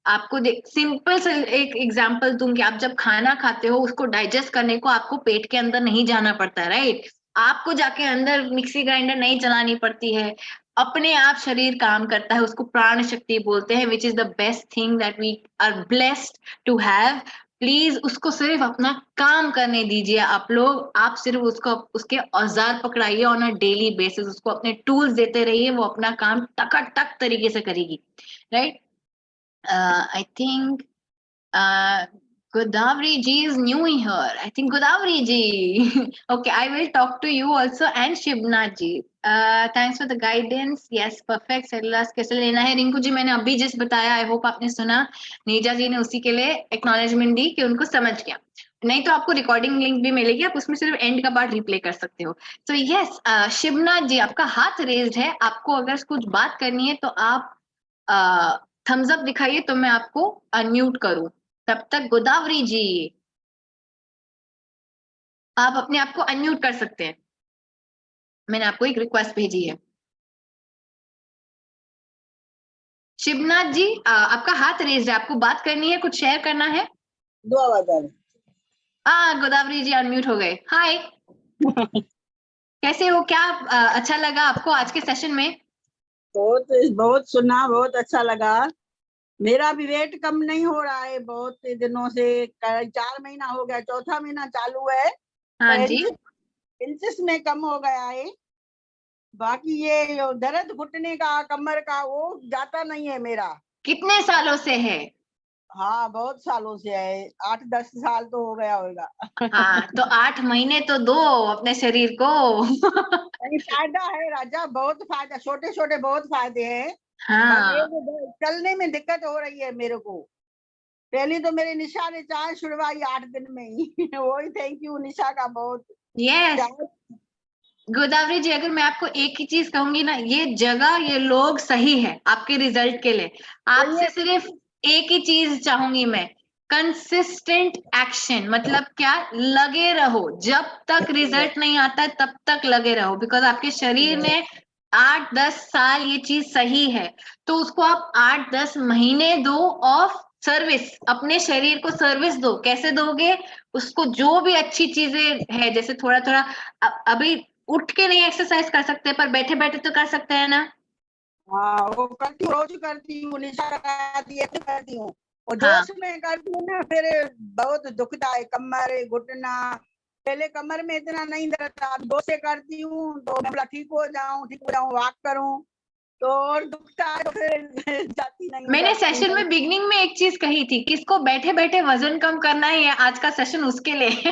आपको सिंपल से एक एग्जांपल दूंगी, आप जब खाना खाते हो उसको डाइजेस्ट करने को आपको पेट के अंदर नहीं जाना पड़ता, राइट? आपको जाके अंदर मिक्सी ग्राइंडर नहीं चलानी पड़ती है, अपने आप शरीर काम करता है, उसको प्राण शक्ति बोलते हैं, which is the best thing that we are blessed to have. Please उसको सिर्फ अपना काम करने दीजिए आप लोग। आप सिर्फ उसको उसके औजार पकड़ाइए ऑन अ डेली बेसिस, उसको अपने टूल्स देते रहिए, वो अपना काम टकाटक तरीके से करेगी, right? I think Godavari ji is new here. I think Godavari ji. Okay, I will talk to you also and Shibna ji. Thanks for the guidance. Yes, perfect. Cellulose कैसे लेना है? रिंकू जी मैंने अभी जिस बताया, आई होप आपने सुना। नीजा जी ने उसी के लिए एक्नॉलेजमेंट दी कि उनको समझ गया। नहीं तो आपको रिकॉर्डिंग लिंक भी मिलेगी, आप उसमें सिर्फ एंड का पार्ट रिप्ले कर सकते हो। तो यस, शिवनाथ जी आपका हाथ रेज्ड है, आपको अगर कुछ बात करनी है तो आप थम्स अप दिखाइए तो मैं आपको अनम्यूट करूं। तब तक गोदावरी जी आप अपने आप को अनम्यूट कर सकते हैं, मैंने आपको एक रिक्वेस्ट भेजी है। शिवनाथ जी आपका हाथ रेज है, आपको बात करनी है, कुछ शेयर करना है? दो आवाज आ रही। गोदावरी जी अनम्यूट हो गए। हाय कैसे हो? क्या अच्छा लगा आपको आज के सेशन में? बहुत बहुत सुना, बहुत अच्छा लगा। मेरा भी वेट कम नहीं हो रहा है बहुत दिनों से, 4 महीना हो गया, चौथा महीना चालू है। हाँ जी, इंचेस में कम हो गया है। बाकी ये दर्द घुटने का, कमर का, वो जाता नहीं है मेरा। कितने सालों से है? हाँ बहुत सालों से है, 8-10 साल तो हो गया होगा। हाँ तो 8 महीने तो दो अपने शरीर को। नहीं, फायदा है राजा, बहुत फायदा, छोटे छोटे बहुत फायदे हैं। हाँ चलने में दिक्कत हो रही है मेरे को। पहले तो मेरे निशा ने चाय छुड़वाई 8 दिन में ही। वही थैंक यू निशा का बहुत। यस गोदावरी जी, अगर मैं आपको एक ही चीज कहूंगी ना, ये जगह ये लोग सही है आपके रिजल्ट के लिए। आपसे सिर्फ एक ही चीज चाहूंगी मैं, कंसिस्टेंट एक्शन। मतलब क्या? लगे रहो, जब तक रिजल्ट नहीं आता तब तक लगे रहो, बिकॉज आपके शरीर ने 8-10 साल ये चीज सही है, तो उसको आप 8-10 महीने दो ऑफ सर्विस, अपने शरीर को सर्विस दो। कैसे दोगे? उसको जो भी अच्छी चीजें है, जैसे थोड़ा थोड़ा अभी उठ के नहीं एक्सरसाइज कर सकते पर बैठे बैठे तो कर सकते हैं ना। हाँ वो करती हूँ, रोज करती हूँ, निशा कराती है, करती हूँ। और हाँ जोश में करती हूँ ना, फिर बहुत दुखता है कमर घुटना। पहले कमर में इतना नहीं दर्द था, अब 2 से करती हूँ तो मैं बोला ठीक हो जाऊं, वॉक करूं तो और दुखता है, तो फिर जाती नहीं। मैंने सेशन में बिगनिंग में एक चीज कही थी, किसको बैठे बैठे वजन कम करना है, आज का सेशन उसके लिए।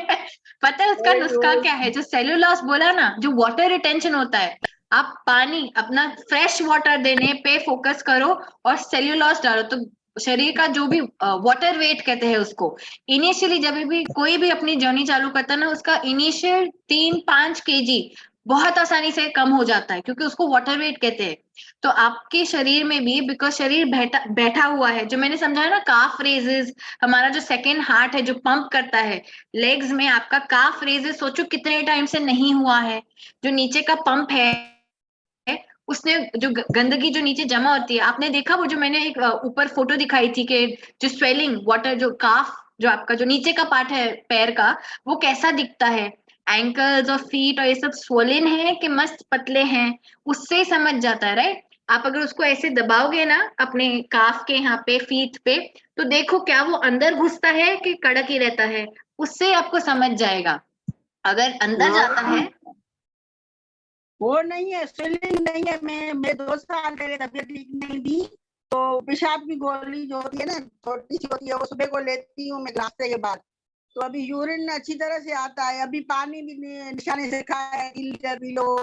पता है उसका नुस्खा क्या है? जो सेल्यूलोस बोला ना, जो वाटर रिटेंशन होता है, आप पानी अपना फ्रेश वाटर देने पे फोकस करो और सेल्यूलोस डालो, तो शरीर का जो भी वाटर वेट कहते हैं उसको, इनिशियली जब भी कोई भी अपनी जर्नी चालू करता है ना, उसका इनिशियल 3-5 केजी बहुत आसानी से कम हो जाता है, क्योंकि उसको वाटर वेट कहते हैं। तो आपके शरीर में भी, बिकॉज शरीर बैठा हुआ है, जो मैंने समझाया ना, काफ रेजेस, हमारा जो सेकेंड हार्ट है जो पंप करता है लेग्स में, आपका काफ रेजेस सोचो कितने टाइम से नहीं हुआ है। जो नीचे का पंप है उसने जो गंदगी जो नीचे जमा होती है, आपने देखा वो जो मैंने एक ऊपर फोटो दिखाई थी कि जो स्वेलिंग वाटर, जो काफ, जो आपका जो नीचे का पार्ट है पैर का, वो कैसा दिखता है, एंकल्स और फीट और ये सब स्वोलिन है कि मस्त पतले हैं, उससे ही समझ जाता है, राइट? आप अगर उसको ऐसे दबाओगे ना अपने काफ के यहाँ पे, फीट पे, तो देखो क्या वो अंदर घुसता है कि कड़क ही रहता है, उससे आपको समझ जाएगा। अगर अंदर जाता है, वो नहीं है, स्वेलिंग नहीं है। मैं 2 साल पहले तबीयत ठीक नहीं थी, तो पेशाब की गोली जो होती है ना, छोटी सी होती है, वो सुबह को लेती हूँ मैं नाश्ते के बाद, तो अभी यूरिन अच्छी तरह से आता है। अभी पानी भी निशा ने सिखाया है, 3 लीटर पी लो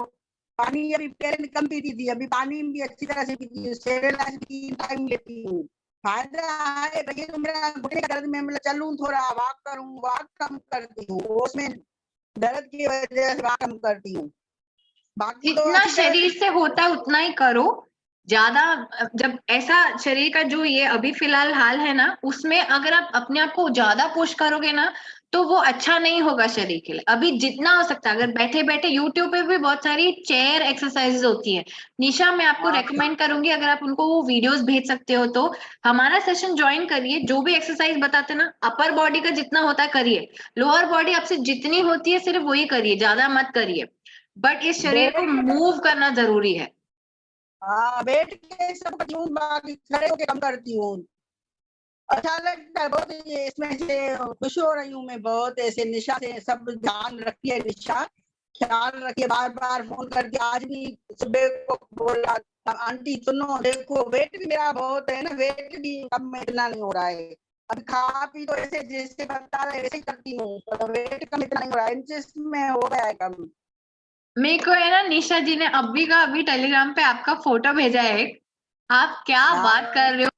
पानी। अभी पहले कम पीती थी, अभी पानी भी अच्छी तरह से पीती हूँ, 3 टाइम लेती हूँ। फायदा है। ये तो मेरा घुटने का दर्द में मतलब चलूं, थोड़ा वॉक करूं, वॉक कम करती हूँ, उसमें दर्द की वजह से वॉक कम करती हूँ। बाकी तो जितना अच्छी तरह शरीर से होता है उतना ही करो। ज्यादा जब ऐसा शरीर का जो ये अभी फिलहाल हाल है ना, उसमें अगर आप अपने आप को ज्यादा पुश करोगे ना, तो वो अच्छा नहीं होगा शरीर के लिए। अभी जितना हो सकता है, अगर बैठे बैठे, यूट्यूब पे भी बहुत सारी चेयर एक्सरसाइजेज होती है। निशा, मैं आपको रेकमेंड करूंगी, अगर आप उनको वो वीडियोस भेज सकते हो तो हमारा सेशन ज्वाइन करिए। जो भी एक्सरसाइज बताते ना, अपर बॉडी का जितना होता है करिए, लोअर बॉडी आपसे जितनी होती है सिर्फ वही करिए, ज्यादा मत करिए, बट इस शरीर को मूव करना जरूरी है। हाँ बैठ के सब करती हूँ, बाकी खड़े होके कम करती हूँ। अच्छा लगता है बहुत, ये इसमें से खुश हो रही हूँ मैं बहुत। ऐसे निशा से सब ध्यान रखिए, निशा ख्याल रखिए, बार बार फोन करके। आज भी सुबह को बोला आंटी सुनो देखो वेट भी मेरा बहुत है ना, वेट भी कम में इतना नहीं हो रहा है। अभी खा पी तो ऐसे जैसे बता रहे वैसे ही करती हूँ, तो वेट कम इतना नहीं हो रहा है, इंचेस में हो गया है कम। मेरे को है ना निशा जी ने अभी का अभी टेलीग्राम पे आपका फोटो भेजा है। आप क्या बात कर रहे हो,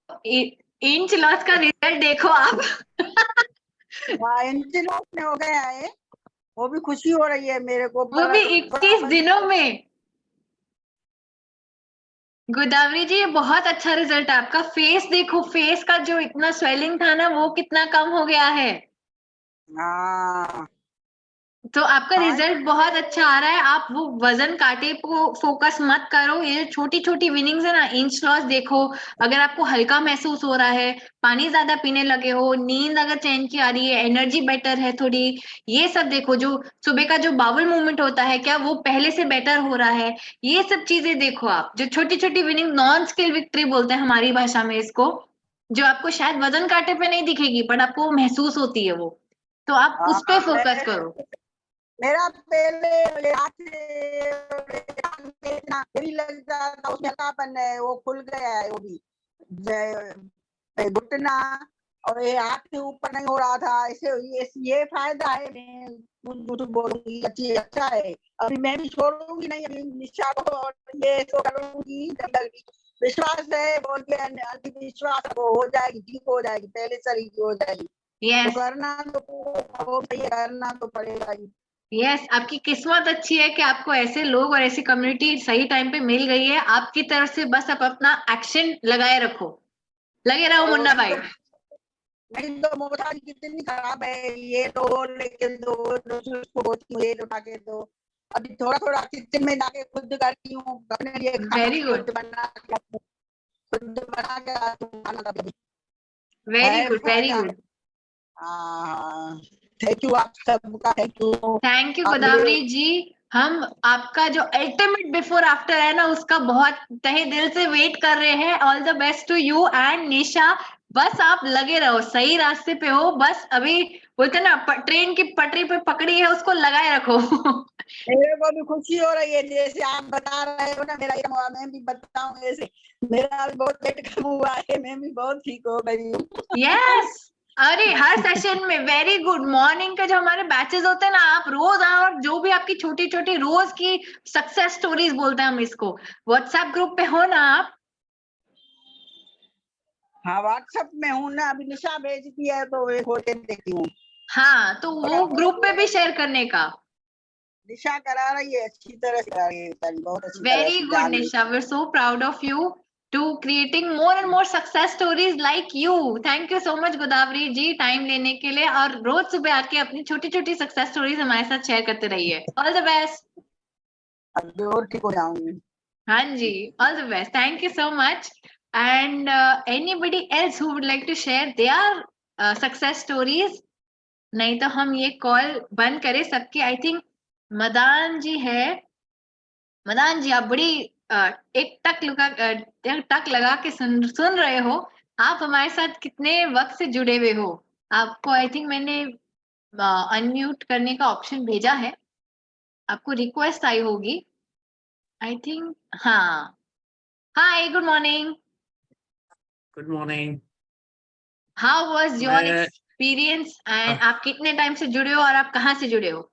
इंच लॉस का रिजल्ट देखो आप। इंच लॉस में हो गया है, वो भी खुशी हो रही है मेरे को। वो भी 21 दिनों में। गोदावरी जी ये बहुत अच्छा रिजल्ट है आपका। फेस देखो, फेस का जो इतना स्वेलिंग था ना वो कितना कम हो गया है। हाँ तो आपका हाँ, रिजल्ट बहुत अच्छा आ रहा है। आप वो वजन काटे को फोकस मत करो, ये छोटी छोटी विनिंग्स है ना, इंच लॉस देखो। अगर आपको हल्का महसूस हो रहा है, पानी ज्यादा पीने लगे हो, नींद अगर चैन की आ रही है, एनर्जी बेटर है थोड़ी, ये सब देखो। जो सुबह का जो बाउल मूवमेंट होता है क्या वो पहले से बेटर हो रहा है, ये सब चीजें देखो आप। जो छोटी छोटी विनिंग, नॉन स्किल विक्ट्री बोलते हैं हमारी भाषा में इसको, जो आपको शायद वजन काटे पे नहीं दिखेगी बट आपको महसूस होती है वो, तो आप हाँ, उस पे फोकस करो। मेरा पहले ये हाथ से इतना हेवी लगता था, उसमें हल्कापन है, वो खुल गया है वो भी। घुटना और ये हाथ के ऊपर नहीं हो रहा था ऐसे। ये फायदा है, मैं झूठ बोलूंगी, अच्छा है। अभी मैं भी छोड़ूंगी नहीं अभी निशा को, और ये तो करूंगी जब तक विश्वास है, बोल के अंधविश्वास वो हो जाएगी, ठीक हो जाएगी, पहले चली हो जाएगी। तो यस करना तो वो करना तो पड़ेगा ही। यस, आपकी किस्मत अच्छी है कि आपको ऐसे लोग और ऐसी कम्युनिटी सही टाइम पे मिल गई है। आपकी तरफ से बस आप अपना एक्शन लगाए रखो, लगे रहो और मुन्ना भाई। नहीं तो मोटाई कितनी खराब है, ये तो लेकिन दो उसको बोलती हूँ, ये उठा के दो। अभी थोड़ा थोड़ा किचन में जाके खुद करती हूँ, अपने लिए खाना वेरी गुड, खुद बना के खाना का वेरी है गुड, वेरी फायदा। गुड। हाँ थैंक यू, आप सबका थैंक यू। थैंक यू अगले गोदावरी जी। हम आपका जो अल्टीमेट बिफोर आफ्टर है ना उसका बहुत तहे दिल से वेट कर रहे हैं। All the best to you and Nisha. बस आप लगे रहो, सही रास्ते पे हो। बस अभी बोलते ना ट्रेन की पटरी पे पकड़ी है, उसको लगाए रखो। मेरे को भी खुशी हो रही है, जैसे आप बता रहे हो ना मेरा ये हुआ, मैं भी बताऊं ऐसे। मेरा भी बहुत पेट कम हुआ है, मैं भी बहुत ठीक हो गई हूँ। यस, अरे हर सेशन में वेरी गुड। मॉर्निंग के जो हमारे बैचेस होते हैं ना, आप रोज आओ और जो भी आपकी छोटी छोटी रोज की सक्सेस स्टोरीज बोलते हैं हम इसको, व्हाट्सएप ग्रुप पे हो ना आप। हाँ व्हाट्सएप में हूँ ना, अभी निशा भेजती है तो वे खोल के देखती हूँ। हाँ तो वो ग्रुप पे भी शेयर करने का। निशा करा रही है, अच्छी तरह से करा रही है बेचारी, बहुत अच्छी तरह वेरी से गुड जान निशा, लेती we're so proud of you to creating more and more success stories like you. Thank you so much Godavari ji time लेने के लिए, और रोज सुबह आके अपनी छोटी छोटी सक्सेस स्टोरीज हमारे साथ शेयर करते रहिए। All the best. है। अभी और ठीक हो जाऊंगी। हाँ जी, all the best, thank you so much. And anybody else who would like to share their success stories? नहीं तो हम ये कॉल बंद करें सबकी। आई थिंक मदान जी है। मदान जी आप बड़ी एक टक लगा के सुन रहे हो। आप हमारे साथ कितने वक्त से जुड़े हुए हो? आपको आई थिंक मैंने अनम्यूट करने का ऑप्शन भेजा है, आपको रिक्वेस्ट आई होगी आई थिंक। हाँ, hi good morning. Good morning. How was your मैं एक्सपीरियंस एंड आप कितने टाइम से जुड़े हो और आप कहाँ से जुड़े हो?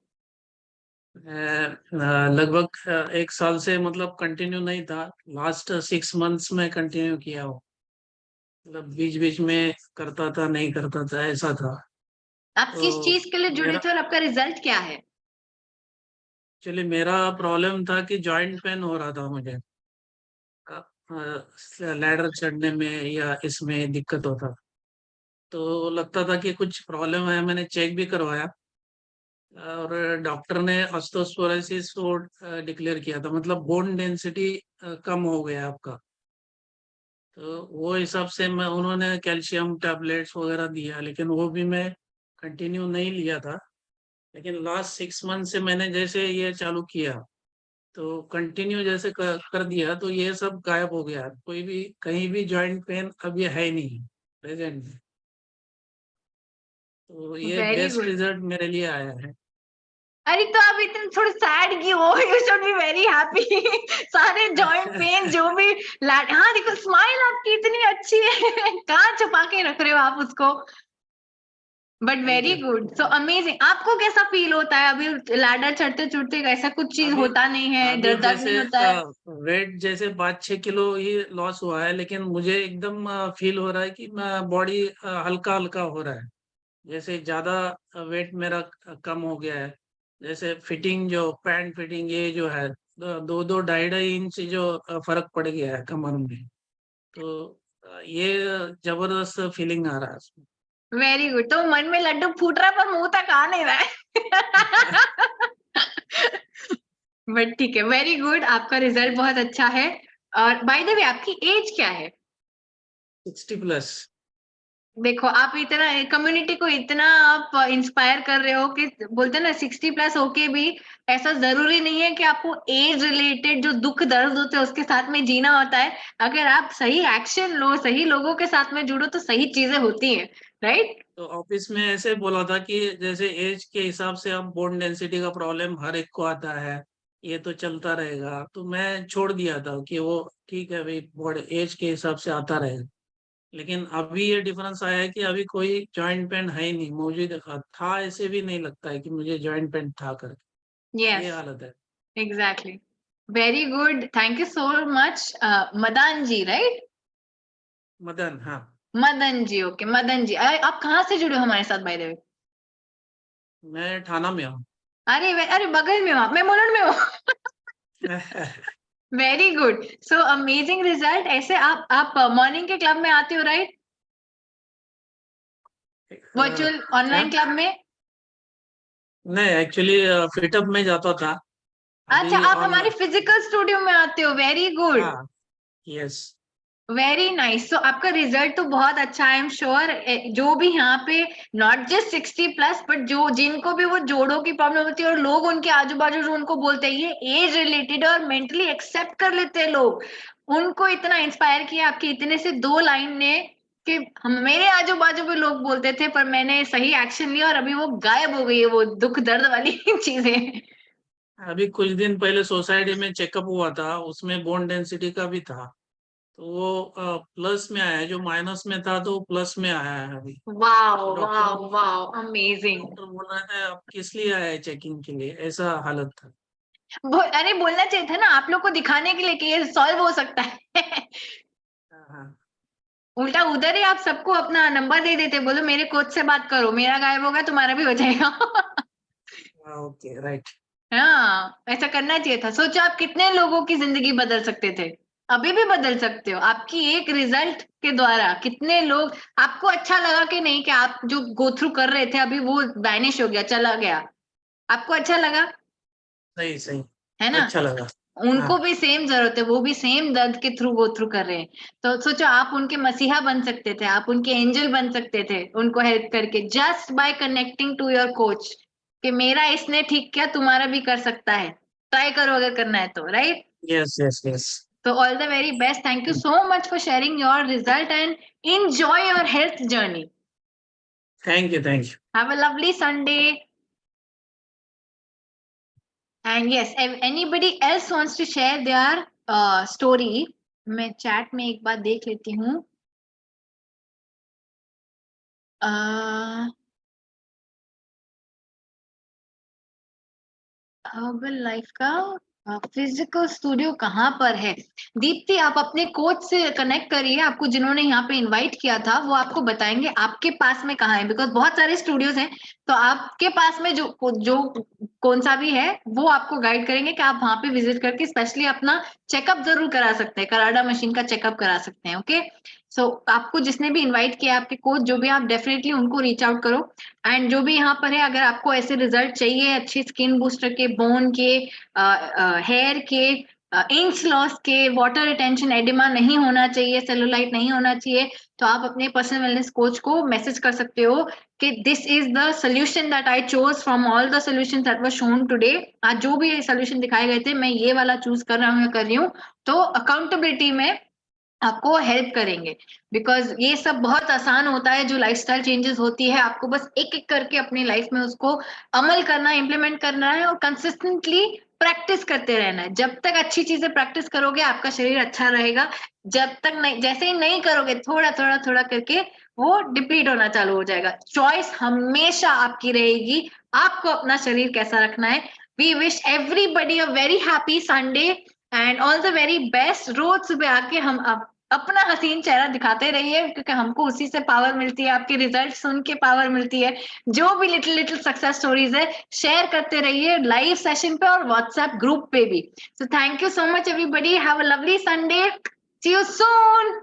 लगभग 1 साल से मतलब कंटिन्यू नहीं था, लास्ट 6 मंथ्स में कंटिन्यू किया हो। मतलब बीच बीच में करता था नहीं करता था ऐसा था। आप किस तो चीज के लिए जुड़े मेरा थे और आपका रिजल्ट क्या है? एक्चुअली मेरा प्रॉब्लम था कि जॉइंट पेन हो रहा था मुझे, लैडर चढ़ने में या इसमें दिक्कत होता। तो लगता था कि कुछ प्रॉब्लम है, मैंने चेक भी करवाया और डॉक्टर ने ऑस्टियोस्पोरोसिस को डिक्लेयर किया था, मतलब बोन डेंसिटी कम हो गया आपका। तो वो हिसाब से मैं उन्होंने कैल्शियम टैबलेट्स वगैरह दिया, लेकिन वो भी मैं कंटिन्यू नहीं लिया था। लेकिन लास्ट 6 मंथ से मैंने जैसे ये चालू किया तो कंटिन्यू जैसे कर दिया तो ये सब गायब हो गया, कोई भी कहीं भी जॉइंट पेन अब ये है नहीं प्रेजेंट। तो ये वेरी बेस्ट गुड। रिजल्ट मेरे लिए आया है। अरे तो आप इतने थोड़े सैड क्यों हो? You should be very happy. सारे जॉइंट पेन जो भी हाँ देखो स्माइल आपकी इतनी अच्छी है। कहाँ छुपा के रख रहे हो आप उसको? But thank very you. Good, so amazing. आपको कैसा फील होता है अभी लैडर चढ़ते चढ़ते? ऐसा कुछ चीज अभी होता नहीं है, अभी दर्द नहीं जैसे होता है? वेट जैसे 5-6 किलो ही लॉस हुआ है, लेकिन मुझे एकदम फील हो रहा है कि बॉडी हल्का हल्का हो रहा है, जैसे ज्यादा वेट मेरा कम हो गया है। जैसे फिटिंग, जो पैंट फिटिंग ये जो है, 2-2 2.5 इंच जो फर्क पड़ गया है कमर में। तो ये जबरदस्त फीलिंग आ रहा है उसमें। Very good. तो मन में लड्डू फूट रहा है पर मुंह तक आ नहीं रहा है। बट ठीक है, वेरी गुड, आपका रिजल्ट बहुत अच्छा है। और बाय द वे आपकी एज क्या है? 60+। देखो आप इतना कम्युनिटी को इतना आप इंस्पायर कर रहे हो कि बोलते हैं ना 60+ होके भी ऐसा जरूरी नहीं है कि आपको एज रिलेटेड जो दुख दर्द होते हैं उसके साथ में जीना होता है। अगर आप सही एक्शन लो, सही लोगों के साथ में जुड़ो तो सही चीजें होती हैं, राइट? तो ऑफिस में ऐसे बोला था कि जैसे एज के हिसाब से अब बोन डेंसिटी का प्रॉब्लम हर एक को आता है, ये तो चलता रहेगा। तो मैं छोड़ दिया था कि वो ठीक है भाई, बॉडी एज के हिसाब से आता रहेगा। लेकिन अभी ये डिफरेंस आया है कि अभी कोई जॉइंट पेन है ही नहीं, मौजूद था ऐसे भी नहीं लगता है कि मुझे जॉइंट पेन था करके। ये यस, हालत है। Exactly. Very good, thank you so much. Madaan ji, right? Madan, हाँ। मदन जी, ओके मदन जी। आप कहाँ से जुड़े हो हमारे साथ बाय द वे? मैं ठाणा में हूँ। अरे बगल में हो आप, मैं मुलुंड में हूँ। Very good, so amazing result. ऐसे आप मॉर्निंग के क्लब में आते हो, राइट? वर्चुअल क्या? ऑनलाइन क्लब में? नहीं, एक्चुअली फिटअप में जाता था। अच्छा, अभी आप हमारी ऑनलाइन। फिजिकल स्टूडियो में आते हो, वेरी गुड, हाँ, यस। Very nice. सो आपका रिजल्ट तो बहुत अच्छा है, आई एम श्योर। जो भी यहाँ पे नॉट जस्ट 60+ बट जो जिनको भी वो जोड़ों की प्रॉब्लम होती है और लोग उनके आजू बाजू जो उनको बोलते हैं ये एज रिलेटेड और मेंटली एक्सेप्ट कर लेते हैं लोग, उनको इतना इंस्पायर किया आपके इतने से 2 लाइन ने कि हम मेरे आजू बाजू भी लोग बोलते थे पर मैंने सही एक्शन लिया और अभी वो गायब हो गई है वो दुख दर्द वाली चीजें। अभी कुछ दिन पहले सोसाइटी में चेकअप हुआ था, उसमें बोन डेंसिटी का भी था। तो वो प्लस में आया है, जो माइनस में था तो प्लस में आया है अभी। Wow doctor wow wow, amazing. Doctor बोल रहे थे आप किस लिए आए चेकिंग के लिए, ऐसा हालत था। अरे बोलना चाहिए था ना आप लोग को दिखाने के लिए कि ये सॉल्व हो सकता है। हाँ, हाँ। उल्टा उधर ही आप सबको अपना नंबर दे देते, बोलो मेरे कोच से बात करो, मेरा गायब होगा तुम्हारा भी हो जाएगा। Okay, right. हाँ, ऐसा करना चाहिए था। सोचो आप कितने लोगों की जिंदगी बदल सकते थे, अभी भी बदल सकते हो आपकी एक रिजल्ट के द्वारा। कितने लोग, आपको अच्छा लगा कि नहीं कि आप जो गो थ्रू कर रहे थे अभी वो वैनिश हो गया, चला गया? आपको अच्छा लगा, सही सही। है ना? अच्छा लगा। हाँ। उनको भी सेम जरूरत है, वो भी सेम दर्द के थ्रू गो थ्रू कर रहे हैं। तो सोचो आप उनके मसीहा बन सकते थे, आप उनके एंजल बन सकते थे उनको हेल्प करके, just by connecting to your coach कि मेरा इसने ठीक किया, तुम्हारा भी कर सकता है, ट्राई करो अगर करना है तो, राइट? Yes, yes, yes. तो all the very best, thank you so much for sharing your result and enjoy your health journey. Thank you, thank you. Have a lovely Sunday. And yes, if anybody else wants to share their story, मैं chat में एक बार देख लेती हूँ। Herbal life का physical studio कहाँ पर है? दीप्ति, आप अपने कोच से कनेक्ट करिए, आपको जिन्होंने यहाँ पे इनवाइट किया था वो आपको बताएंगे आपके पास में कहाँ है, बिकॉज बहुत सारे स्टूडियोज हैं। तो आपके पास में जो कौन सा भी है वो आपको गाइड करेंगे कि आप वहां पे विजिट करके स्पेशली अपना चेकअप जरूर करा सकते हैं, कराडा मशीन का चेकअप करा सकते हैं। ओके, सो आपको जिसने भी इन्वाइट किया, आपके कोच जो भी, आप डेफिनेटली उनको रीच आउट करो। एंड जो भी यहाँ पर है, अगर आपको ऐसे रिजल्ट चाहिए अच्छी स्किन बूस्टर के, बोन के, हेयर के, इंच लॉस के, वाटर रिटेंशन, एडिमा नहीं होना चाहिए, सेलुलाइट नहीं होना चाहिए, तो आप अपने पर्सनल वेलनेस कोच को मैसेज कर सकते हो कि this is the solution that I chose from all the solution that were shown today. आज जो भी सोल्यूशन दिखाए गए थे मैं ये वाला चूज कर रहा हूँ या कर रही हूँ। तो अकाउंटेबिलिटी में आपको हेल्प करेंगे, बिकॉज ये सब बहुत आसान होता है जो लाइफस्टाइल चेंजेस होती है, आपको बस एक एक करके अपनी लाइफ में उसको अमल करना, इम्प्लीमेंट करना है और कंसिस्टेंटली प्रैक्टिस करते रहना है। जब तक अच्छी चीजें प्रैक्टिस करोगे आपका शरीर अच्छा रहेगा, जब तक नहीं, जैसे ही नहीं करोगे थोड़ा थोड़ा थोड़ा करके वो डिप्लीट होना चालू हो जाएगा। चॉइस हमेशा आपकी रहेगी, आपको अपना शरीर कैसा रखना है। We wish everybody a very happy Sunday and all the very best. रोज सुबह आके हम अपना हसीन चेहरा दिखाते रहिए, क्योंकि हमको उसी से पावर मिलती है, आपके रिजल्ट सुन के पावर मिलती है। जो भी लिटिल लिटिल सक्सेस स्टोरीज है शेयर करते रहिए लाइव सेशन पे और व्हाट्सएप ग्रुप पे भी। So thank you so much everybody, have a lovely Sunday, see you soon.